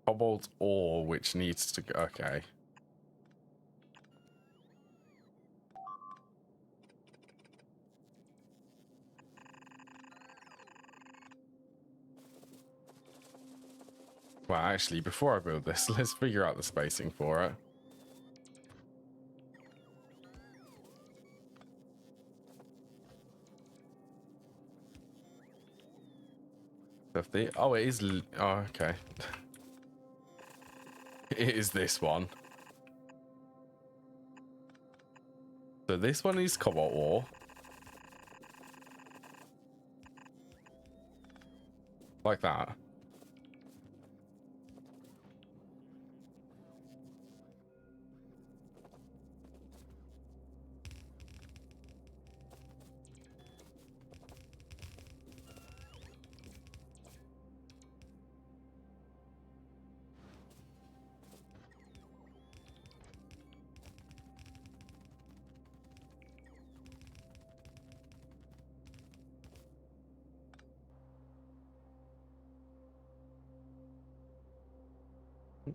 Cobalt ore, which needs to go... Okay. Well, actually, before I build this, let's figure out the spacing for it. Oh, it is... Oh, okay. It is this one. So this one is cobalt ore. like that.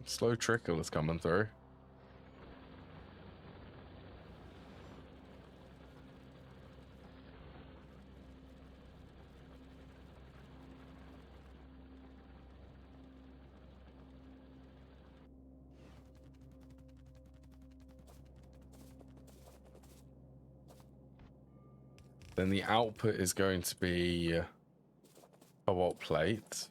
Slow trickle is coming through. Then the output is going to be cobalt plate.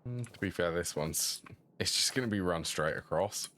To be fair, this one's, it's just going to be run straight across.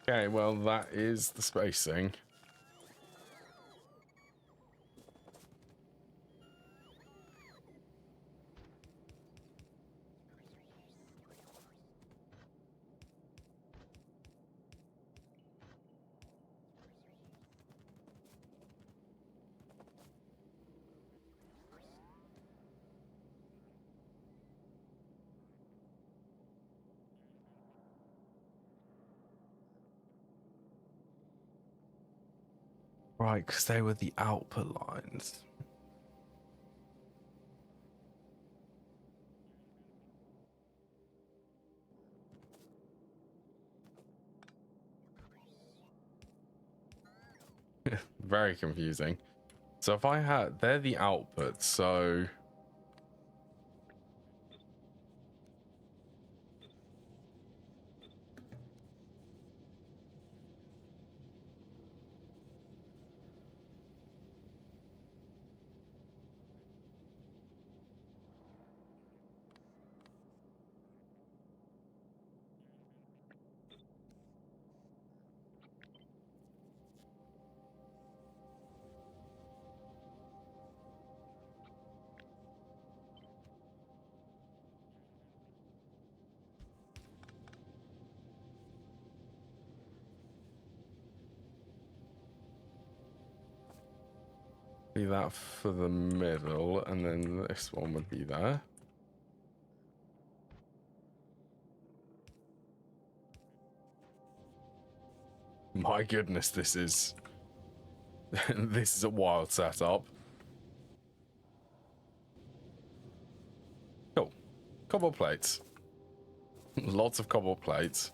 Okay, well, that is the spacing. Right, because they were the output lines. Very confusing. So if I had, they're the outputs, so be that for the middle, and then this one would be there. My goodness, this is this is a wild setup. Cool. Cobalt plates. Lots of cobalt plates.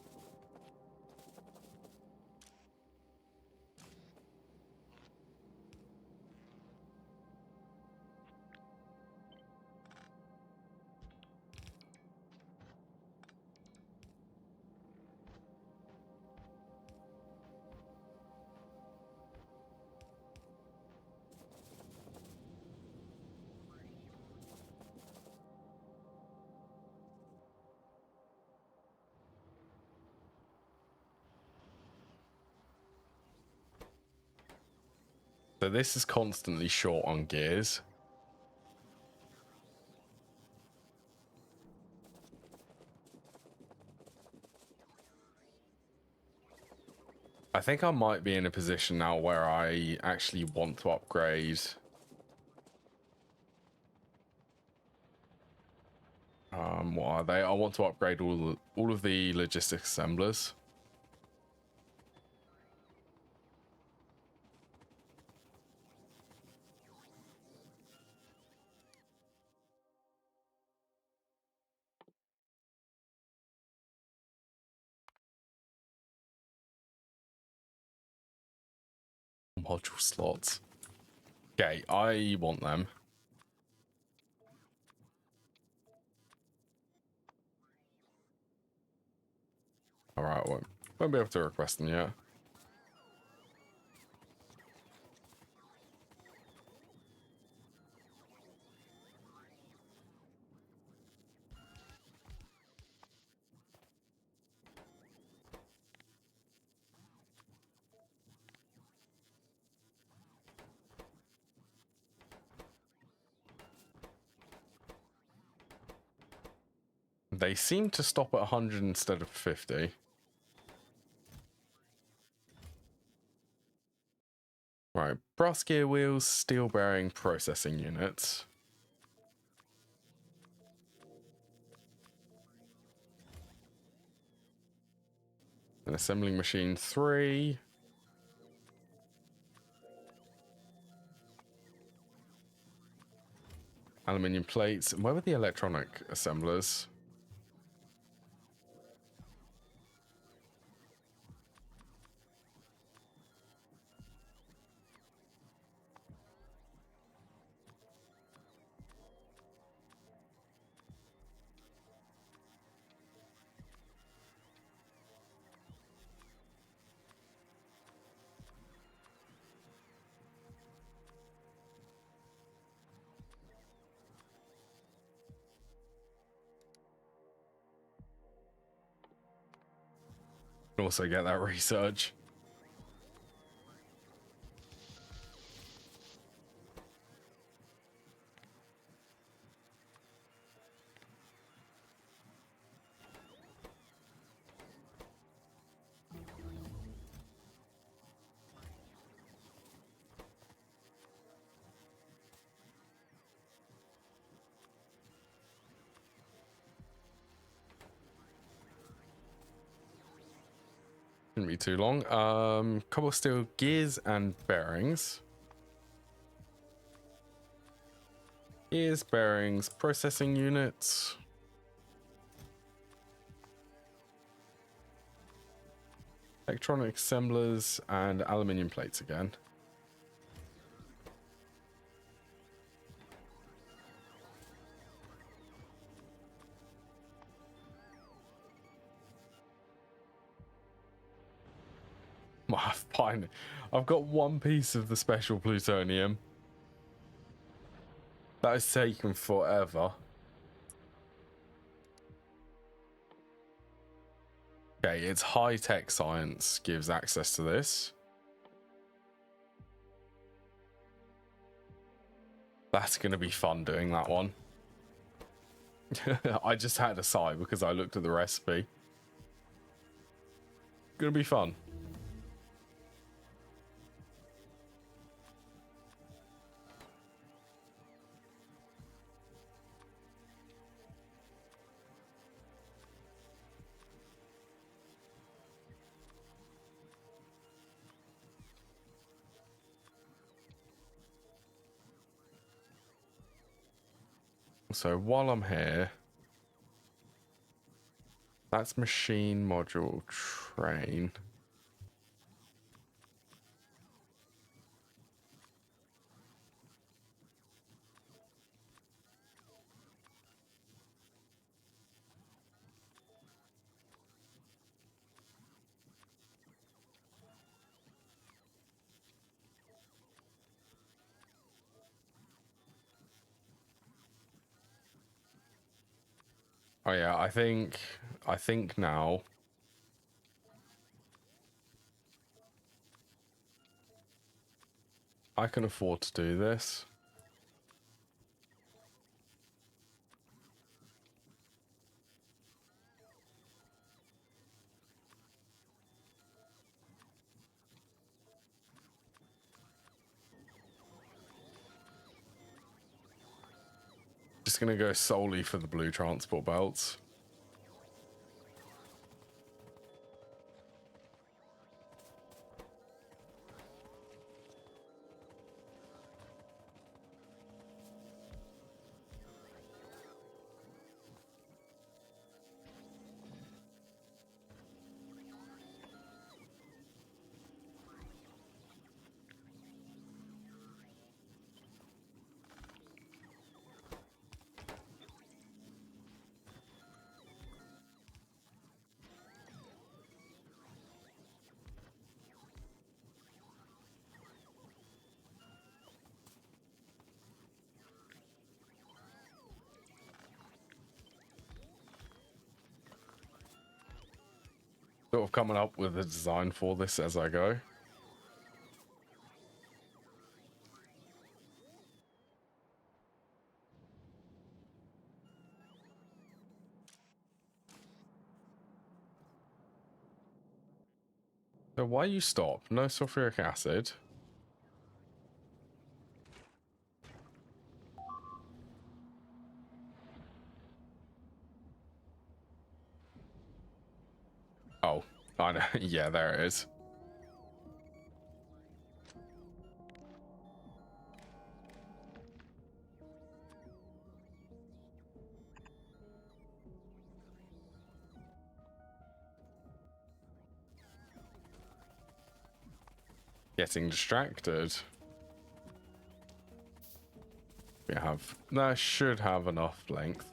So this is constantly short on gears. I think I might be in a position now where I actually want to upgrade. What are they? I want to upgrade all of the logistics assemblers. Module slots. Okay, I want them. Alright, won't be able to request them yet. They seem to stop at 100 instead of 50. Right, brass gear wheels, steel bearing processing units. An assembling machine 3. Aluminium plates. Where were the electronic assemblers? Can also get that research. Shouldn't be too long. Cobble steel gears and bearings. Gears, bearings, processing units. Electronic assemblers and aluminium plates again. Fine. I've got one piece of the special plutonium. That has taken forever. Okay, it's high-tech science gives access to this. That's going to be fun doing that one. I just had a sigh because I looked at the recipe. Gonna be fun. So while I'm here, that's machine module train. Oh yeah, I think now I can afford to do this. Just gonna go solely for the blue transport belts. Sort of coming up with a design for this as I go. So why you stop? No sulfuric acid. Oh, I know. Yeah, there it is. Getting distracted. We have, that should have enough length.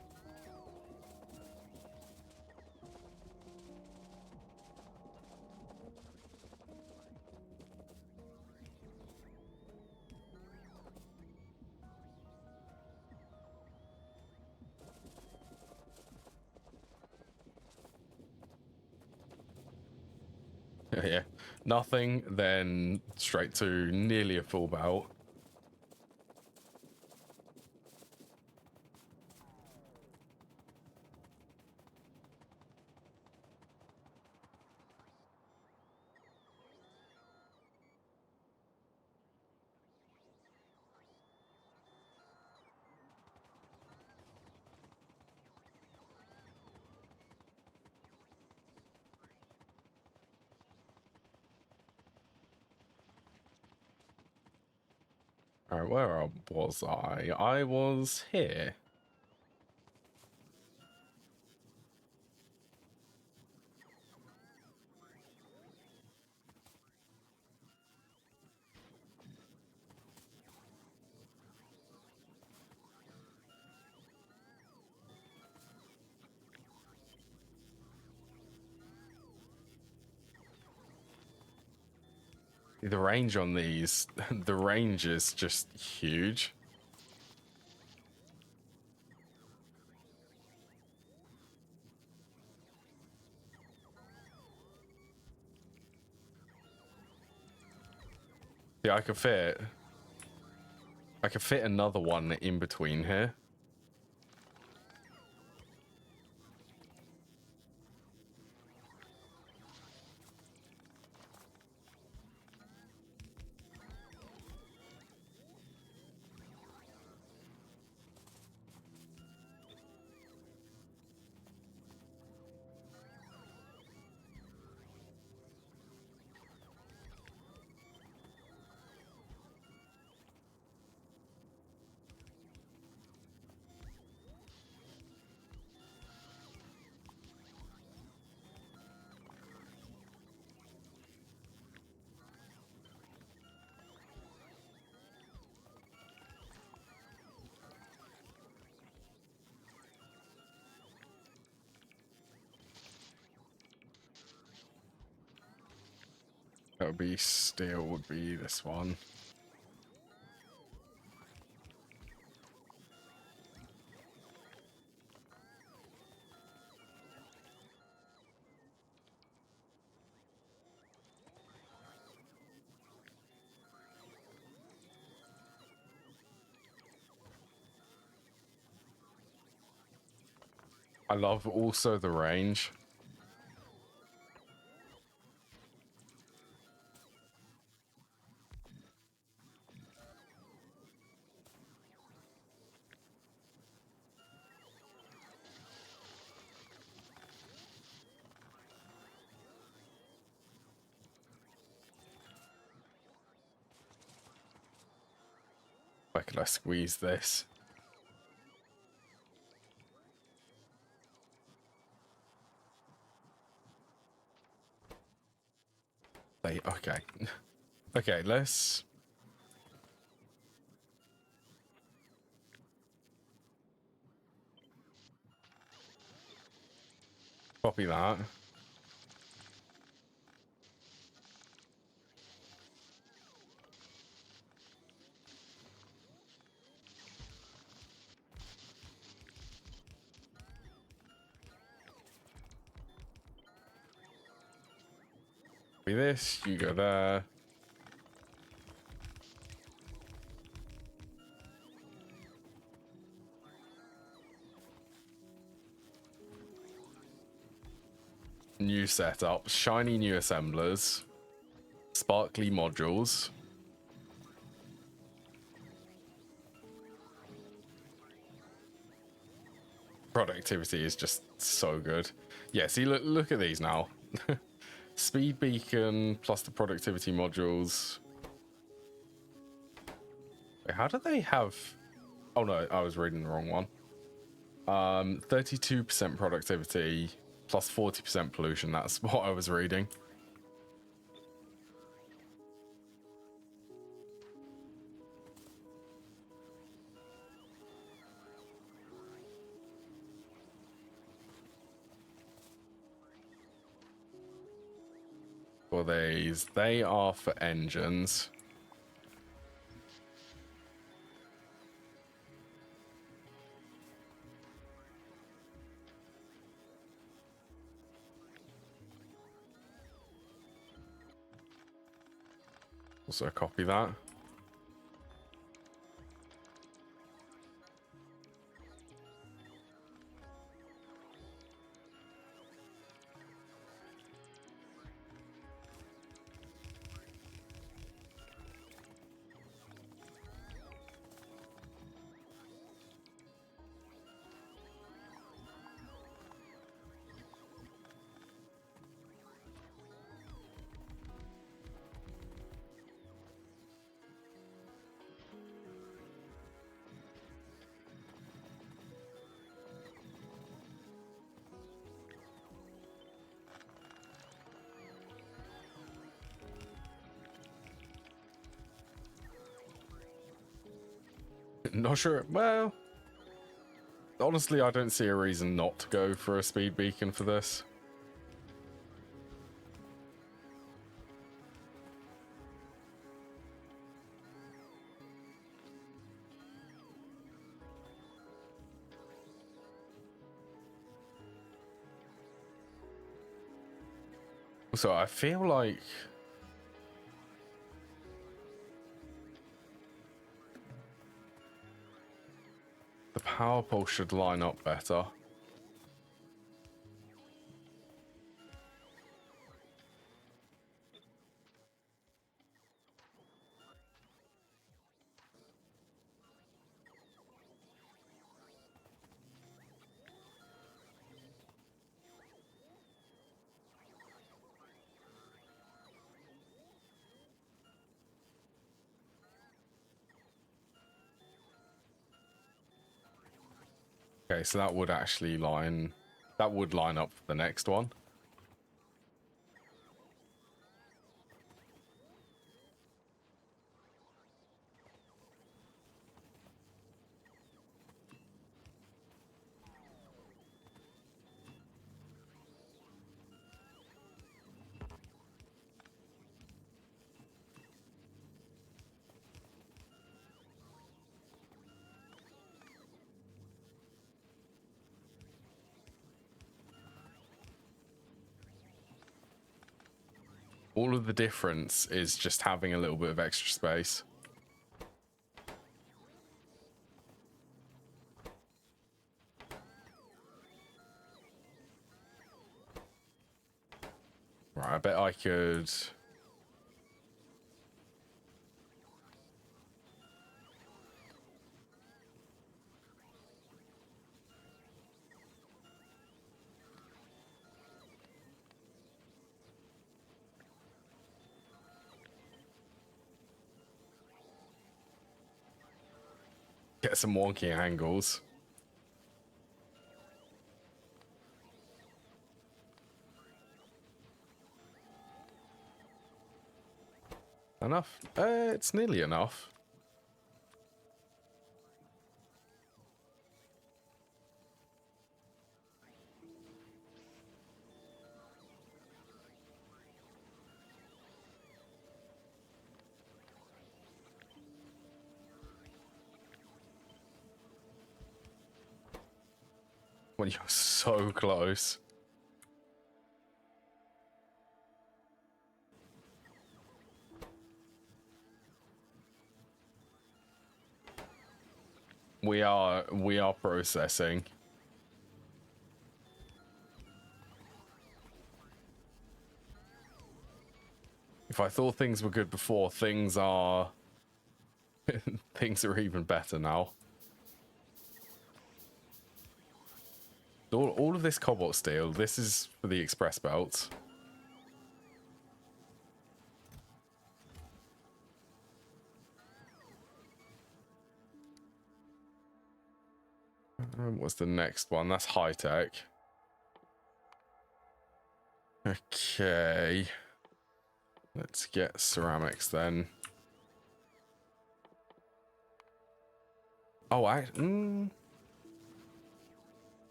Yeah, nothing, then straight to nearly a full belt. All right, where was I? I was here. The range on these, the range is just huge. Yeah, I could fit another one in between here. That would be steel, would be this one. I love also the range. Where could I squeeze this? Okay. Okay, let's... copy that. Copy this, you go there. New setup, shiny new assemblers, sparkly modules. Productivity is just so good. Yeah, see, look at these now. Speed beacon plus the productivity modules. Wait, how do they have... Oh no, I was reading the wrong one. 32% productivity plus 40% pollution. That's what I was reading. For these, they are for engines. Also copy that. Not sure. Well, honestly, I don't see a reason not to go for a speed beacon for this. So I feel like the power pole should line up better. Okay, so that would actually line up for the next one. All of the difference is just having a little bit of extra space. Right, I bet I could... get some wonky angles. Enough? It's nearly enough. When you're so close. We are processing. If I thought things were good before, things are things are even better now. All of this cobalt steel, this is for the express belts. What's the next one? That's high tech. Okay. Let's get ceramics then. Oh,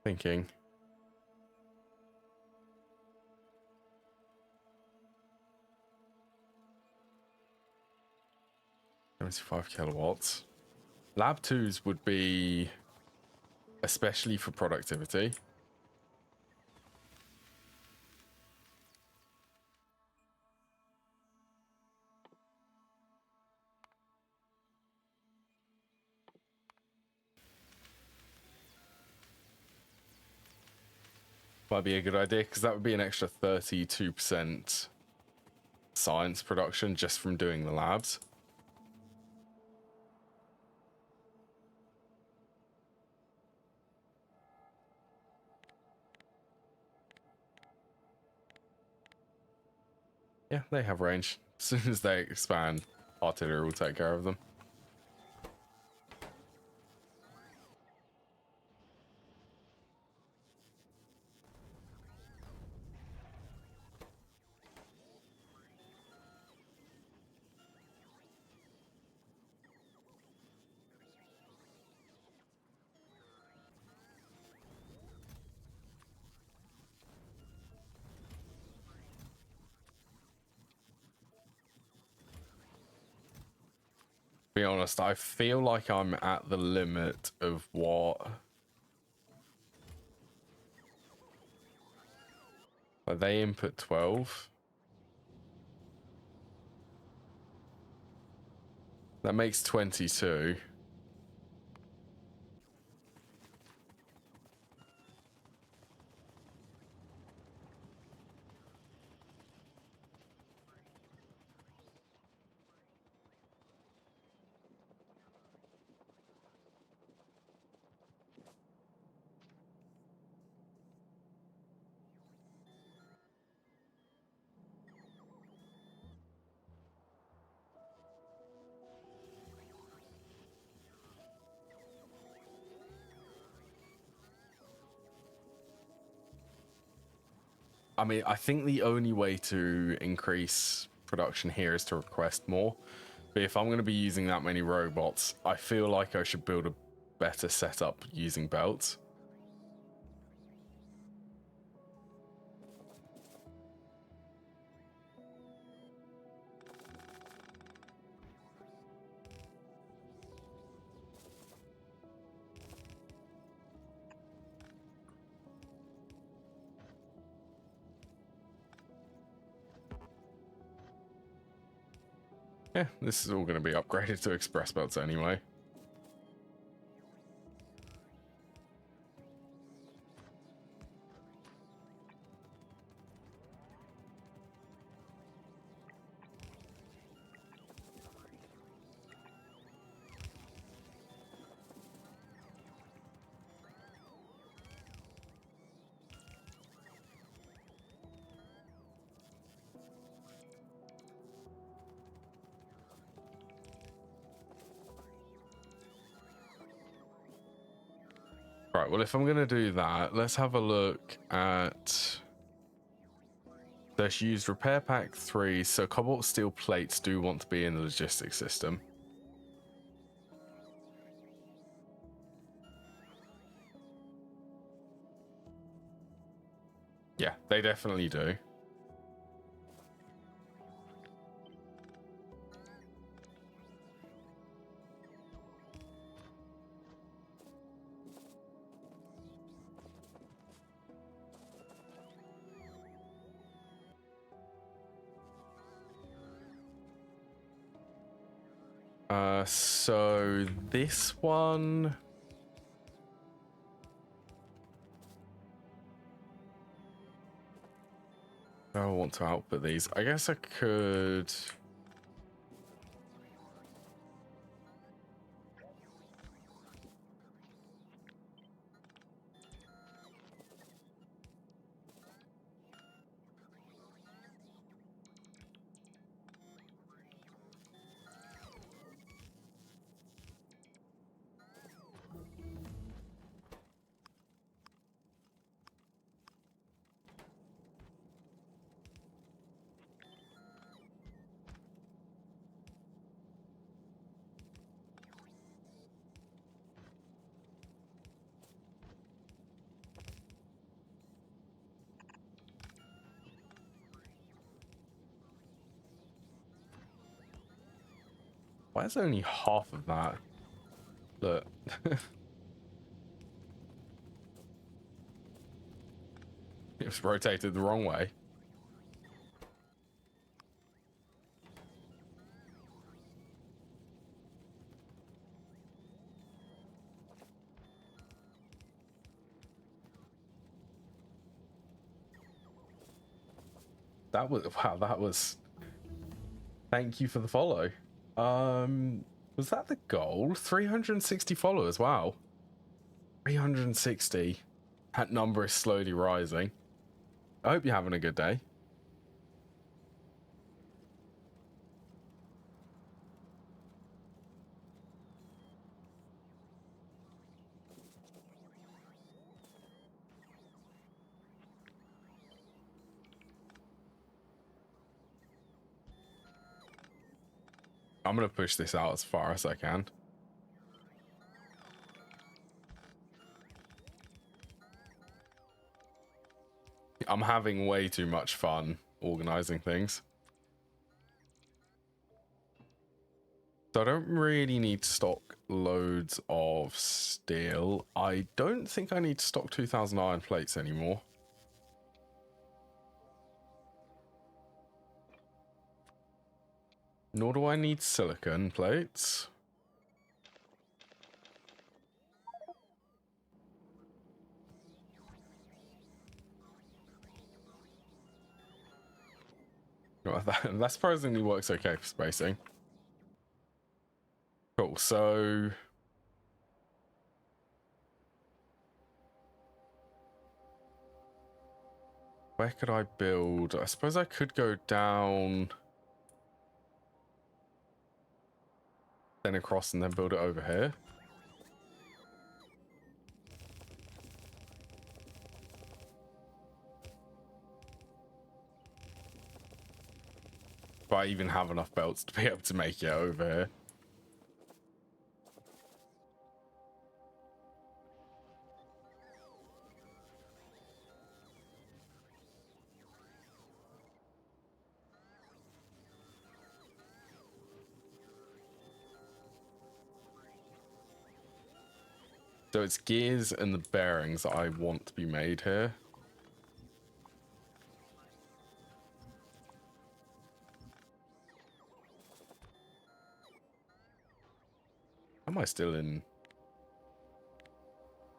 thinking. 75 kilowatts. Lab 2s would be especially for productivity. Might be a good idea because that would be an extra 32% science production just from doing the labs. Yeah, they have range. As soon as they expand, artillery will take care of them. Be honest, I feel like I'm at the limit of what... Like they input 12. That makes 22. I mean, I think the only way to increase production here is to request more. But if I'm going to be using that many robots, I feel like I should build a better setup using belts. Yeah, this is all going to be upgraded to express belts anyway. Right, well, if I'm going to do that, let's have a look at... There's used repair pack 3, so cobalt steel plates do want to be in the logistics system. Yeah, they definitely do. So this one... I want to output these. I guess I could... Why is only half of that? Look. It was rotated the wrong way. That was... Wow, that was... Thank you for the follow. Was that the goal? 360 followers, wow. 360. That number is slowly rising. I hope you're having a good day. I'm going to push this out as far as I can. I'm having way too much fun organizing things. So I don't really need to stock loads of steel. I don't think I need to stock 2,000 iron plates anymore. Nor do I need silicon plates. Well, that surprisingly works okay for spacing. Cool, so... Where could I build? I suppose I could go down... Then across and then build it over here. If I even have enough belts to be able to make it over here. So it's gears and the bearings that I want to be made here. Am I still in?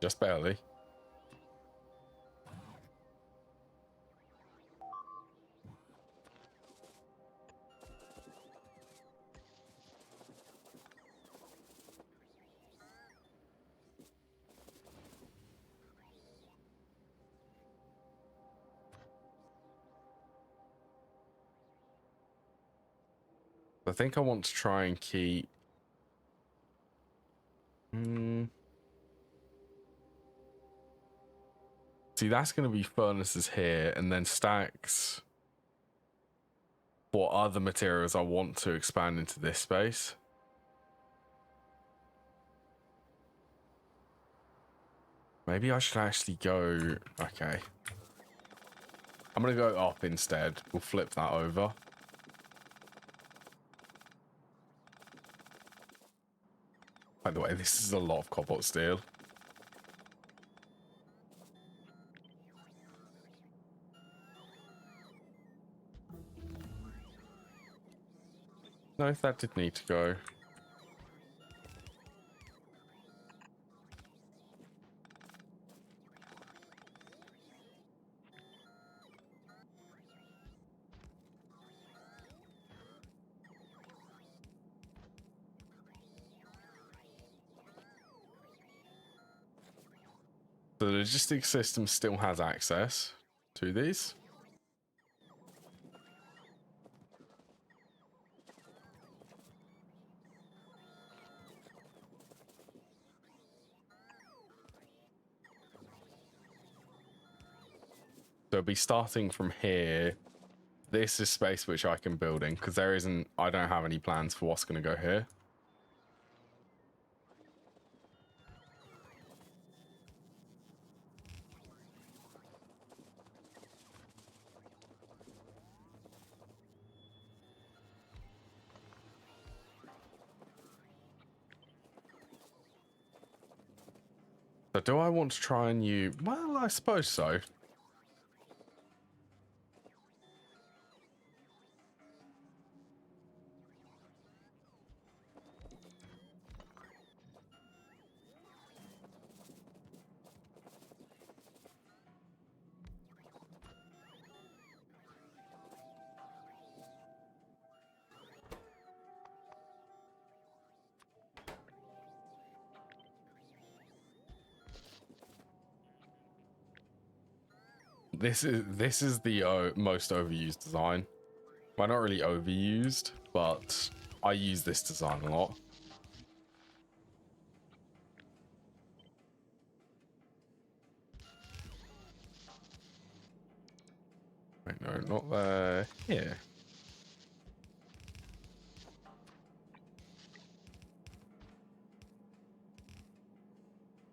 Just barely. I think I want to try and keep... See, that's going to be furnaces here, and then stacks for other materials I want to expand into this space. Maybe I should actually go... Okay. I'm going to go up instead. We'll flip that over. By the way, this is a lot of cobalt steel. No, that did need to go. The logistics system still has access to these. So it'll be starting from here. This is space which I can build in, because I don't have any plans for what's going to go here. So do I want to try and use... Well, I suppose so. This is the most overused design. Well, not really overused, but I use this design a lot. Wait, no, not there. Here.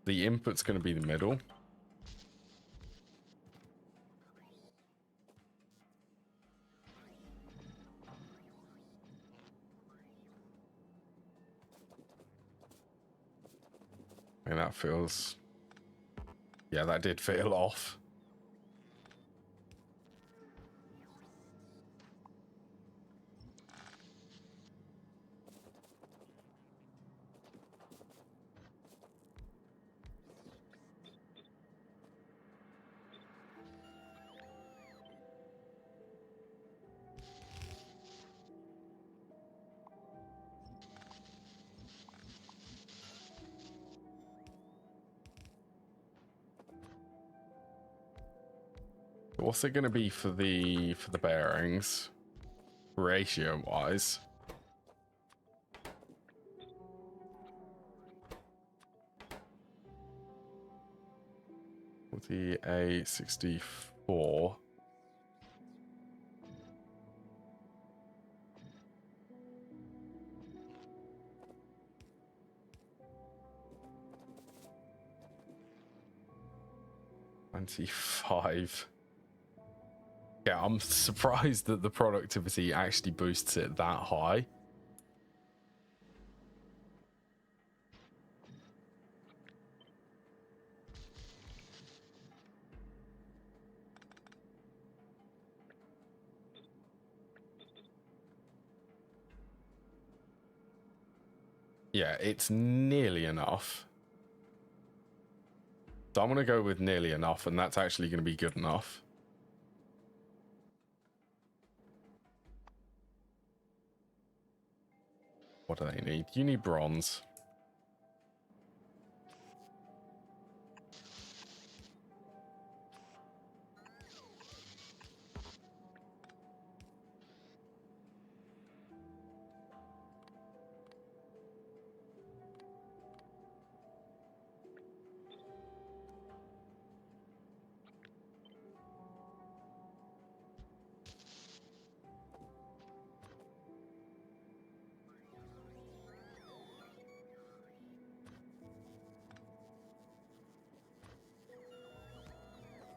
The input's going to be the middle. And that feels... Yeah, that did feel off. What's it going to be for the bearings, ratio wise? The A64. $25. Yeah, I'm surprised that the productivity actually boosts it that high. Yeah, it's nearly enough. So I'm going to go with nearly enough, and that's actually going to be good enough. What do they need? You need bronze.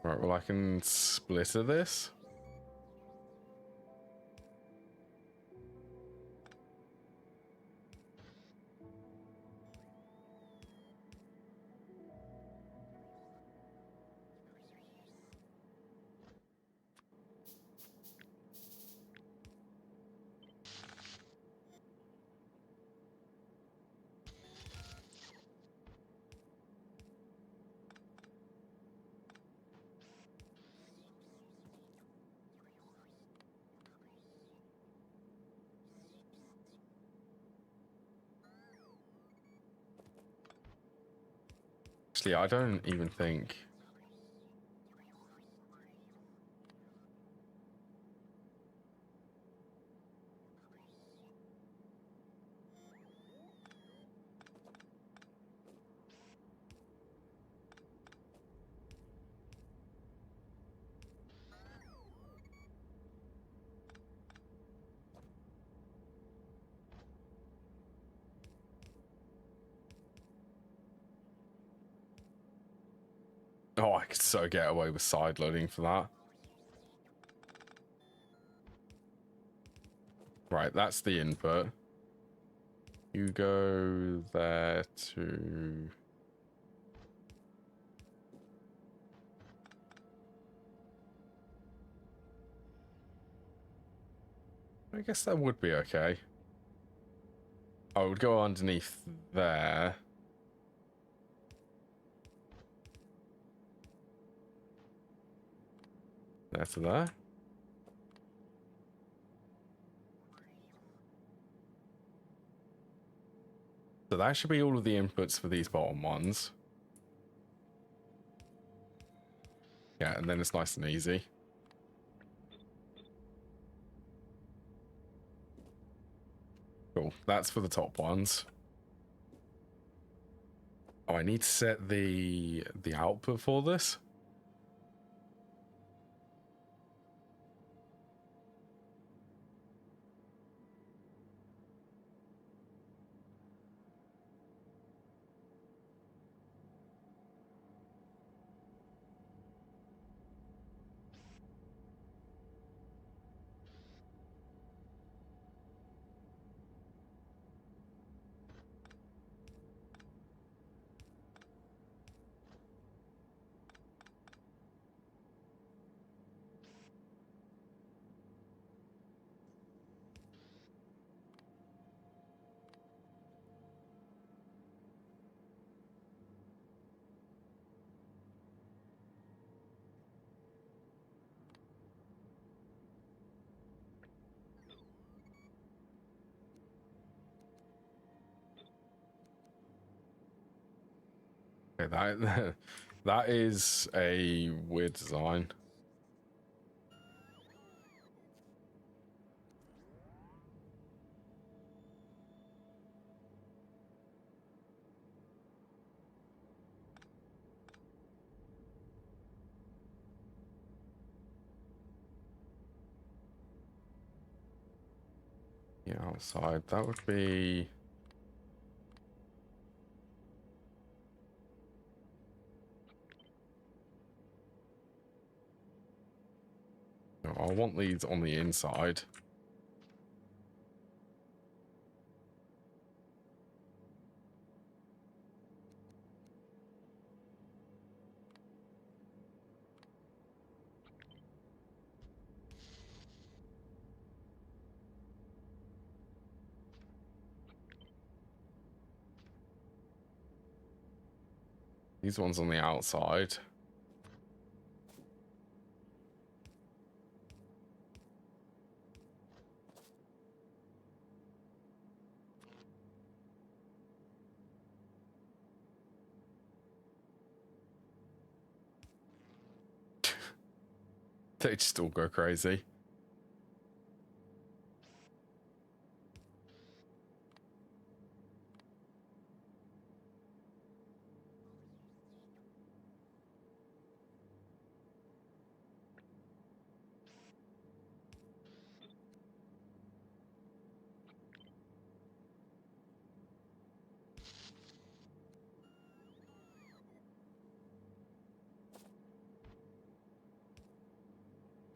Right, well, I can splitter this. Actually, I don't even think... Oh, I could so get away with side loading for that. Right, that's the input. You go there to... I guess that would be okay. I would go underneath there. There to there. So that should be all of the inputs for these bottom ones. Yeah, and then it's nice and easy. Cool. That's for the top ones. Oh, I need to set the output for this. Okay, that that is a weird design. Yeah, outside that would be. No, I want these on the inside. These ones on the outside. They just all go crazy.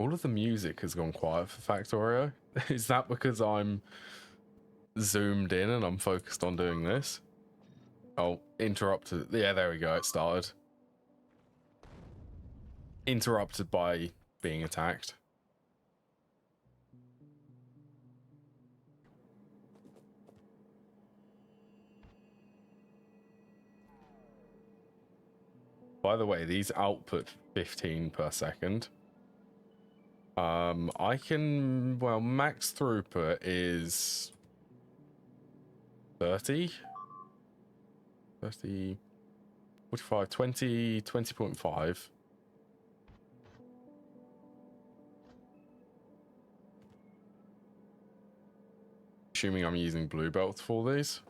All of the music has gone quiet for Factorio. Is that because I'm zoomed in and I'm focused on doing this? Oh, interrupted. Yeah, there we go. It started. Interrupted by being attacked. By the way, these output 15 per second. I can, well, max throughput is 30, 45, 20, 20.5. Assuming I'm using blue belts for these.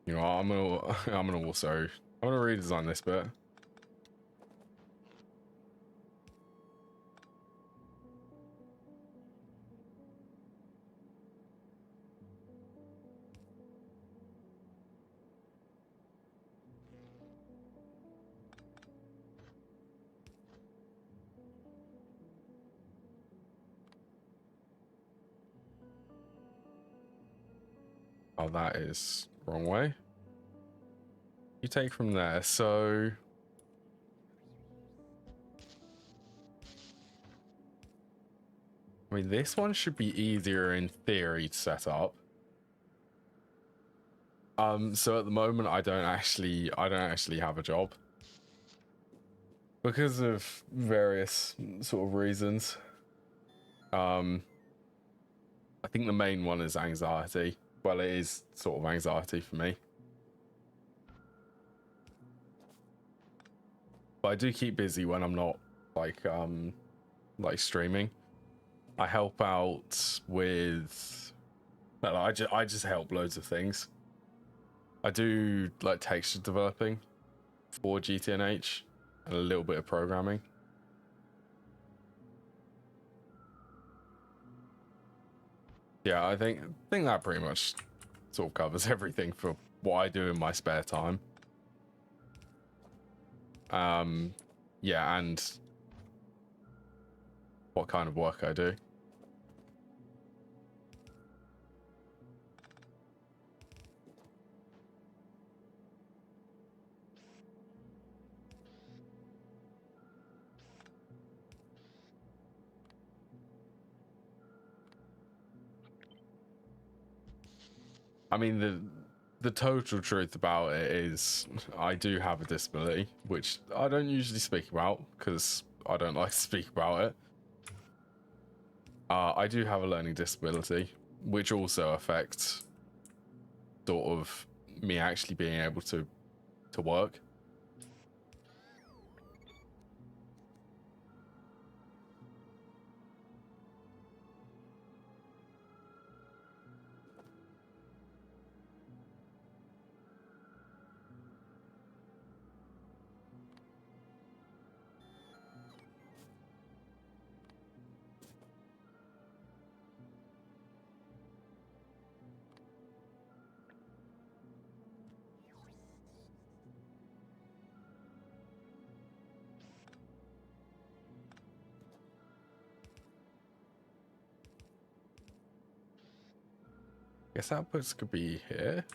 You know, I'm gonna redesign this bit. Oh, that is wrong way. You take from there, so I mean, this one should be easier in theory to set up. So at the moment, I don't actually have a job because of various sort of reasons. I think the main one is anxiety. Well, it is sort of anxiety for me. But I do keep busy when I'm not like streaming. I help out with, no, I just help loads of things. I do like texture developing for GTNH and a little bit of programming. Yeah, I think that pretty much sort of covers everything for what I do in my spare time. Yeah, and what kind of work I do. I mean, the total truth about it is I do have a disability, which I don't usually speak about because I don't like to speak about it. I do have a learning disability, which also affects sort of me actually being able to work. Guess outputs could be here.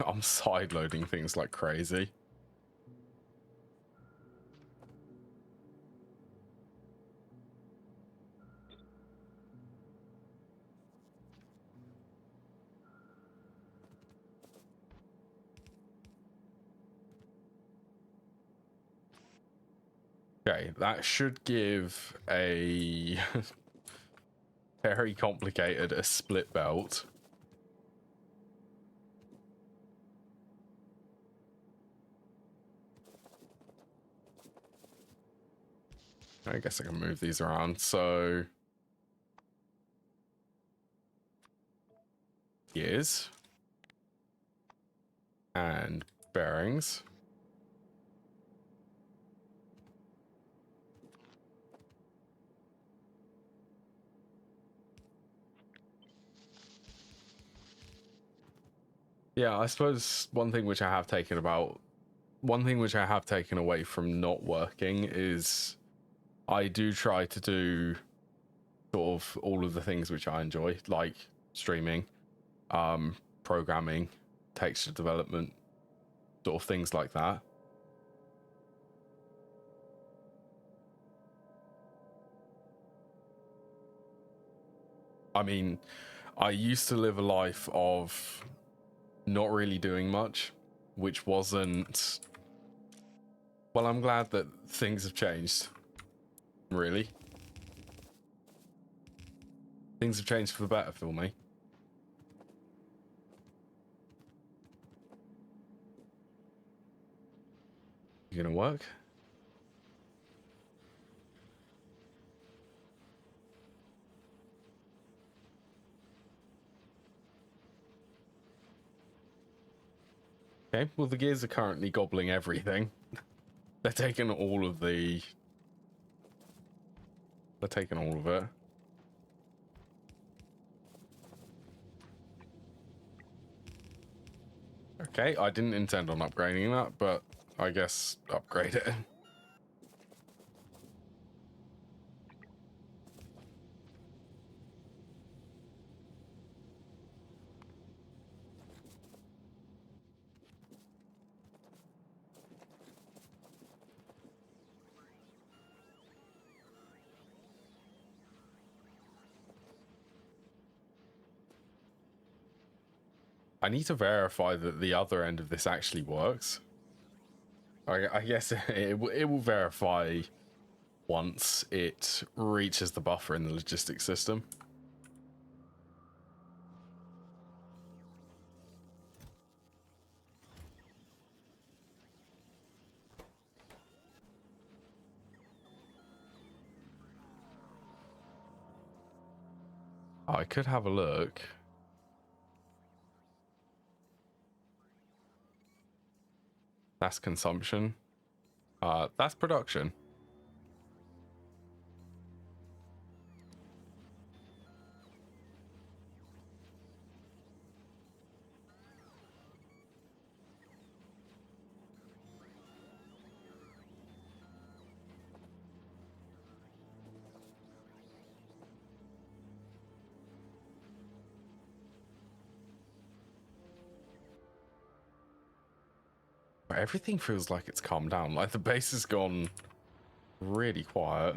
I'm sideloading things like crazy. Okay, that should give a very complicated a split belt. I guess I can move these around. So gears and bearings. Yeah, I suppose one thing which I have taken away from not working is I do try to do sort of all of the things which I enjoy, like streaming, programming, texture development, sort of things like that. I mean, I used to live a life of not really doing much, which wasn't... Well, I'm glad that things have changed, really. Things have changed for the better for me. You gonna work? Okay, well the gears are currently gobbling everything. They're taking all of the... They're taking all of it. Okay, I didn't intend on upgrading that, but I guess upgrade it. I need to verify that the other end of this actually works. I guess it will verify once it reaches the buffer in the logistics system. I could have a look. That's consumption. That's production. But everything feels like it's calmed down. Like the base has gone really quiet.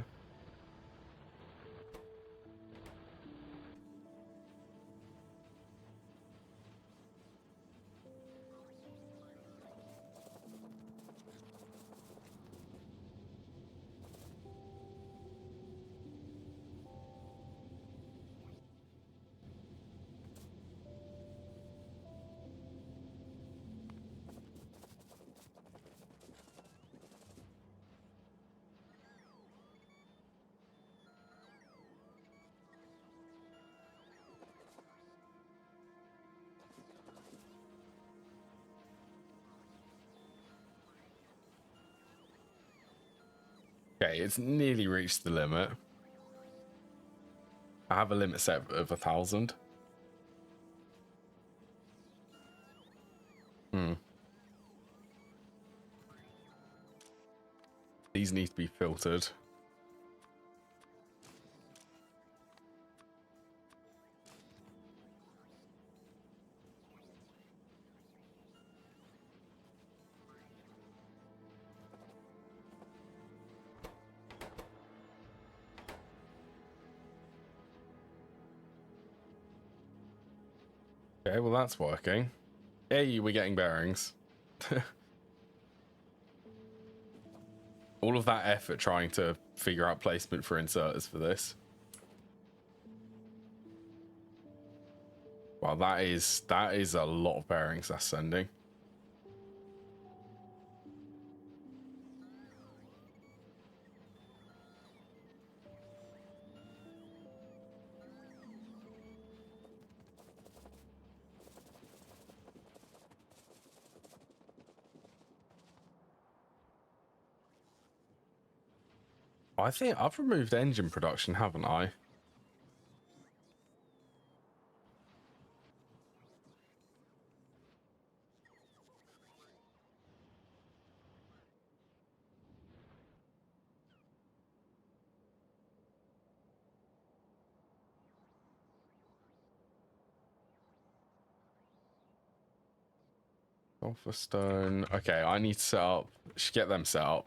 Okay, it's nearly reached the limit. I have a limit set of 1,000. These need to be filtered. Okay, well that's working. Hey, we're getting bearings. All of that effort trying to figure out placement for inserters for this. Wow, that is a lot of bearings that's sending. I think I've removed engine production, haven't I? Sulfur stone. Okay, I need to set up. Should get them set up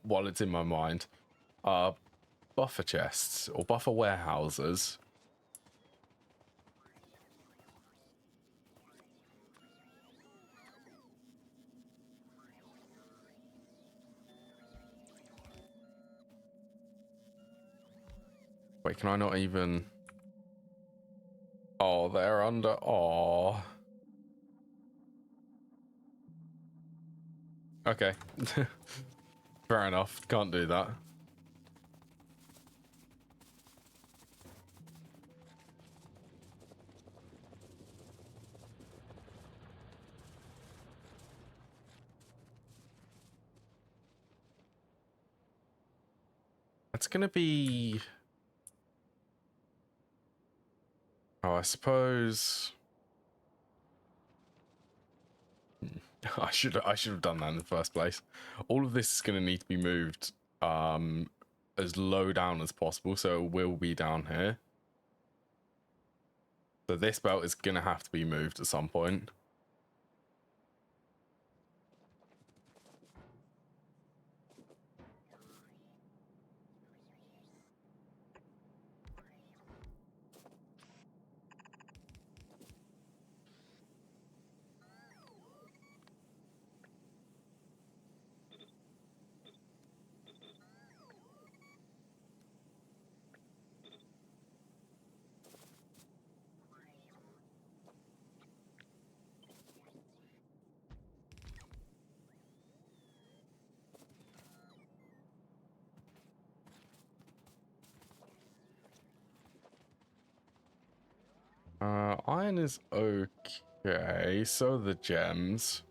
while it's in my mind. Buffer chests or buffer warehouses. Wait, can I not even? Oh, they're under. Oh. Okay. Fair enough. Can't do that. It's gonna be. Oh, I suppose. I should have done that in the first place. All of this is gonna need to be moved as low down as possible, so it will be down here. So this belt is gonna have to be moved at some point. Iron is okay. So are the gems.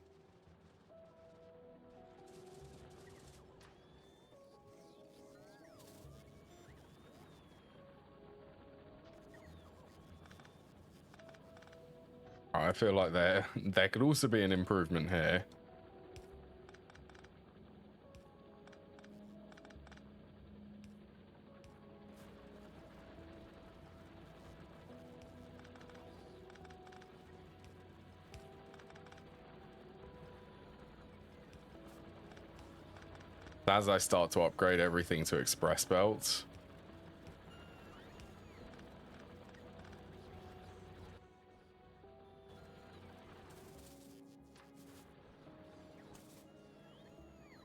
I feel like there could also be an improvement here. As I start to upgrade everything to express belts.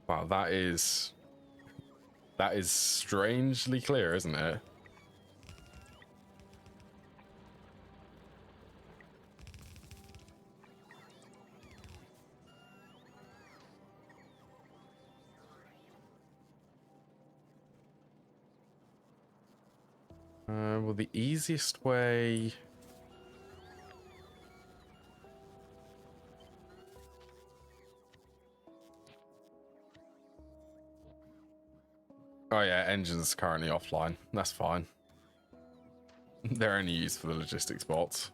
Wow, that is strangely clear, isn't it? Well, the easiest way. Oh yeah, engine's currently offline. That's fine. They're only used for the logistics bots.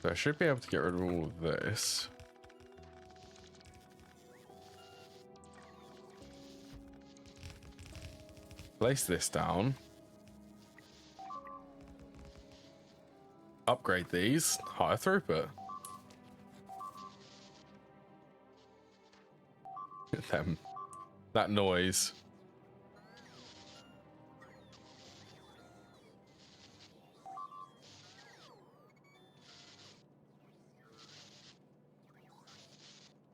So I should be able to get rid of all of this. Place this down. Upgrade these. Higher throughput. Them. That noise.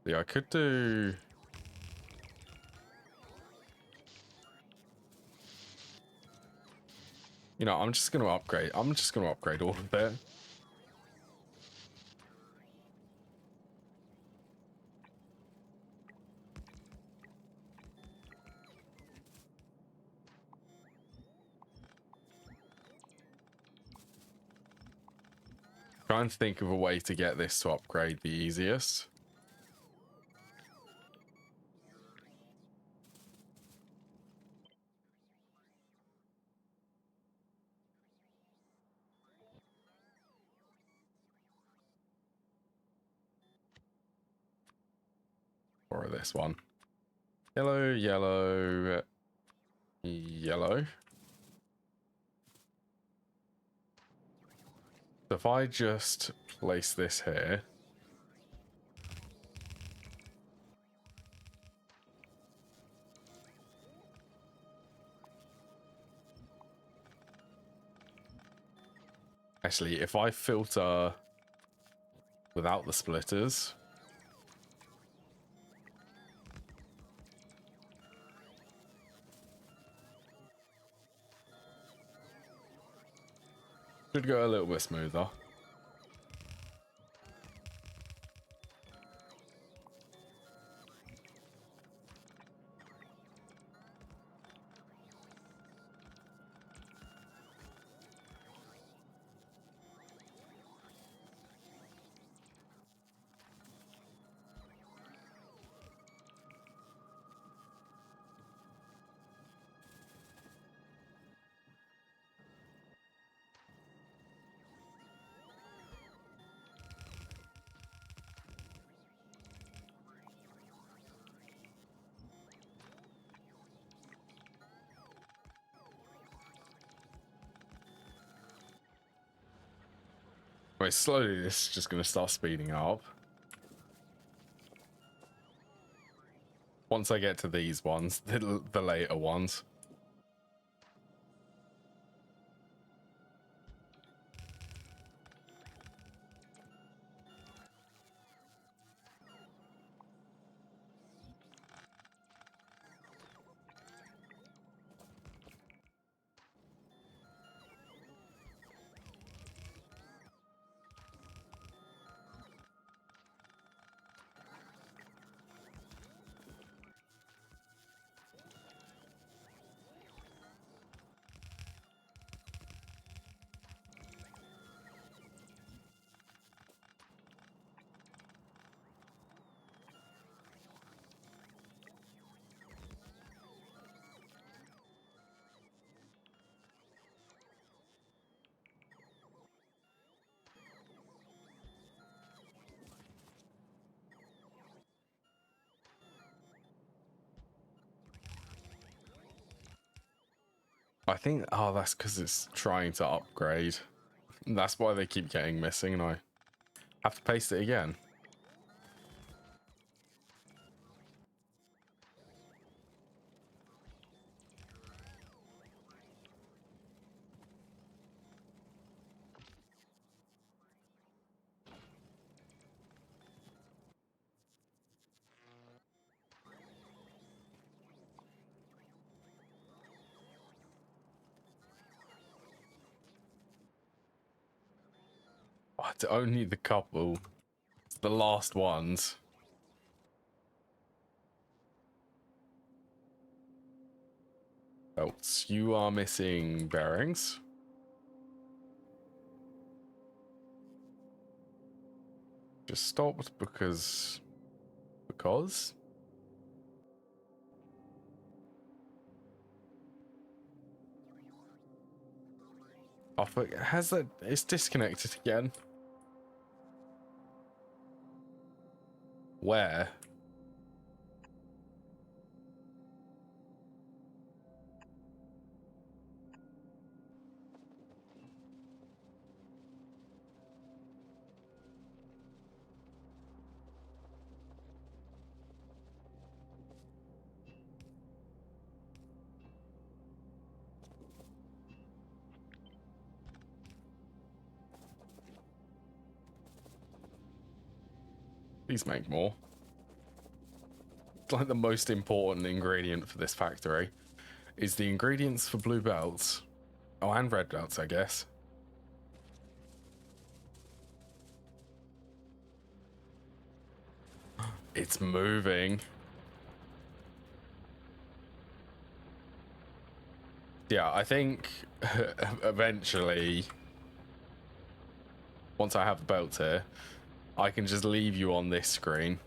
Yeah, I could do. You know, I'm just going to upgrade. I'm just going to upgrade all of it. Trying to think of a way to get this to upgrade the easiest. Or this one. Yellow, yellow, yellow. So if I just place this here. Actually, if I filter without the splitters. Should go a little bit smoother. Wait, slowly this is just going to start speeding up. Once I get to these ones, the later ones. I think, oh, that's because it's trying to upgrade. That's why they keep getting missing, and I have to paste it again. Oh, it's only the couple. It's the last ones. Belts. You are missing bearings. Just stopped because... Oh, fuck. Has that... It's disconnected again. Where? Please make more. It's like the most important ingredient for this factory is the ingredients for blue belts. Oh, and red belts, I guess. It's moving. Yeah, I think eventually, once I have the belt here, I can just leave you on this screen.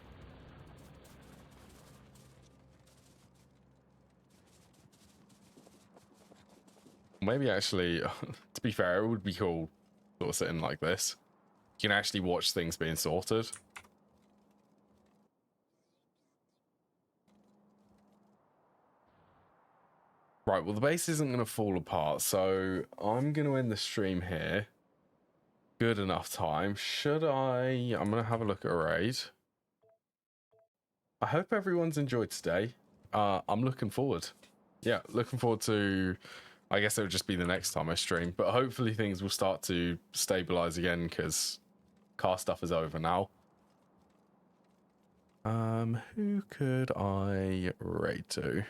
Maybe actually, to be fair, it would be cool sort of sitting like this. You can actually watch things being sorted. Right, well, the base isn't going to fall apart, so I'm going to end the stream here. Good enough time. Should I... I'm going to have a look at a raid. I hope everyone's enjoyed today. I'm looking forward. Yeah, looking forward to... I guess it would just be the next time I stream, but hopefully things will start to stabilize again because car stuff is over now. Who could I raid to?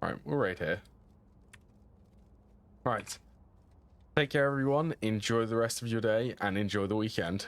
Right, we'll raid here. Right. Take care, everyone. Enjoy the rest of your day and enjoy the weekend.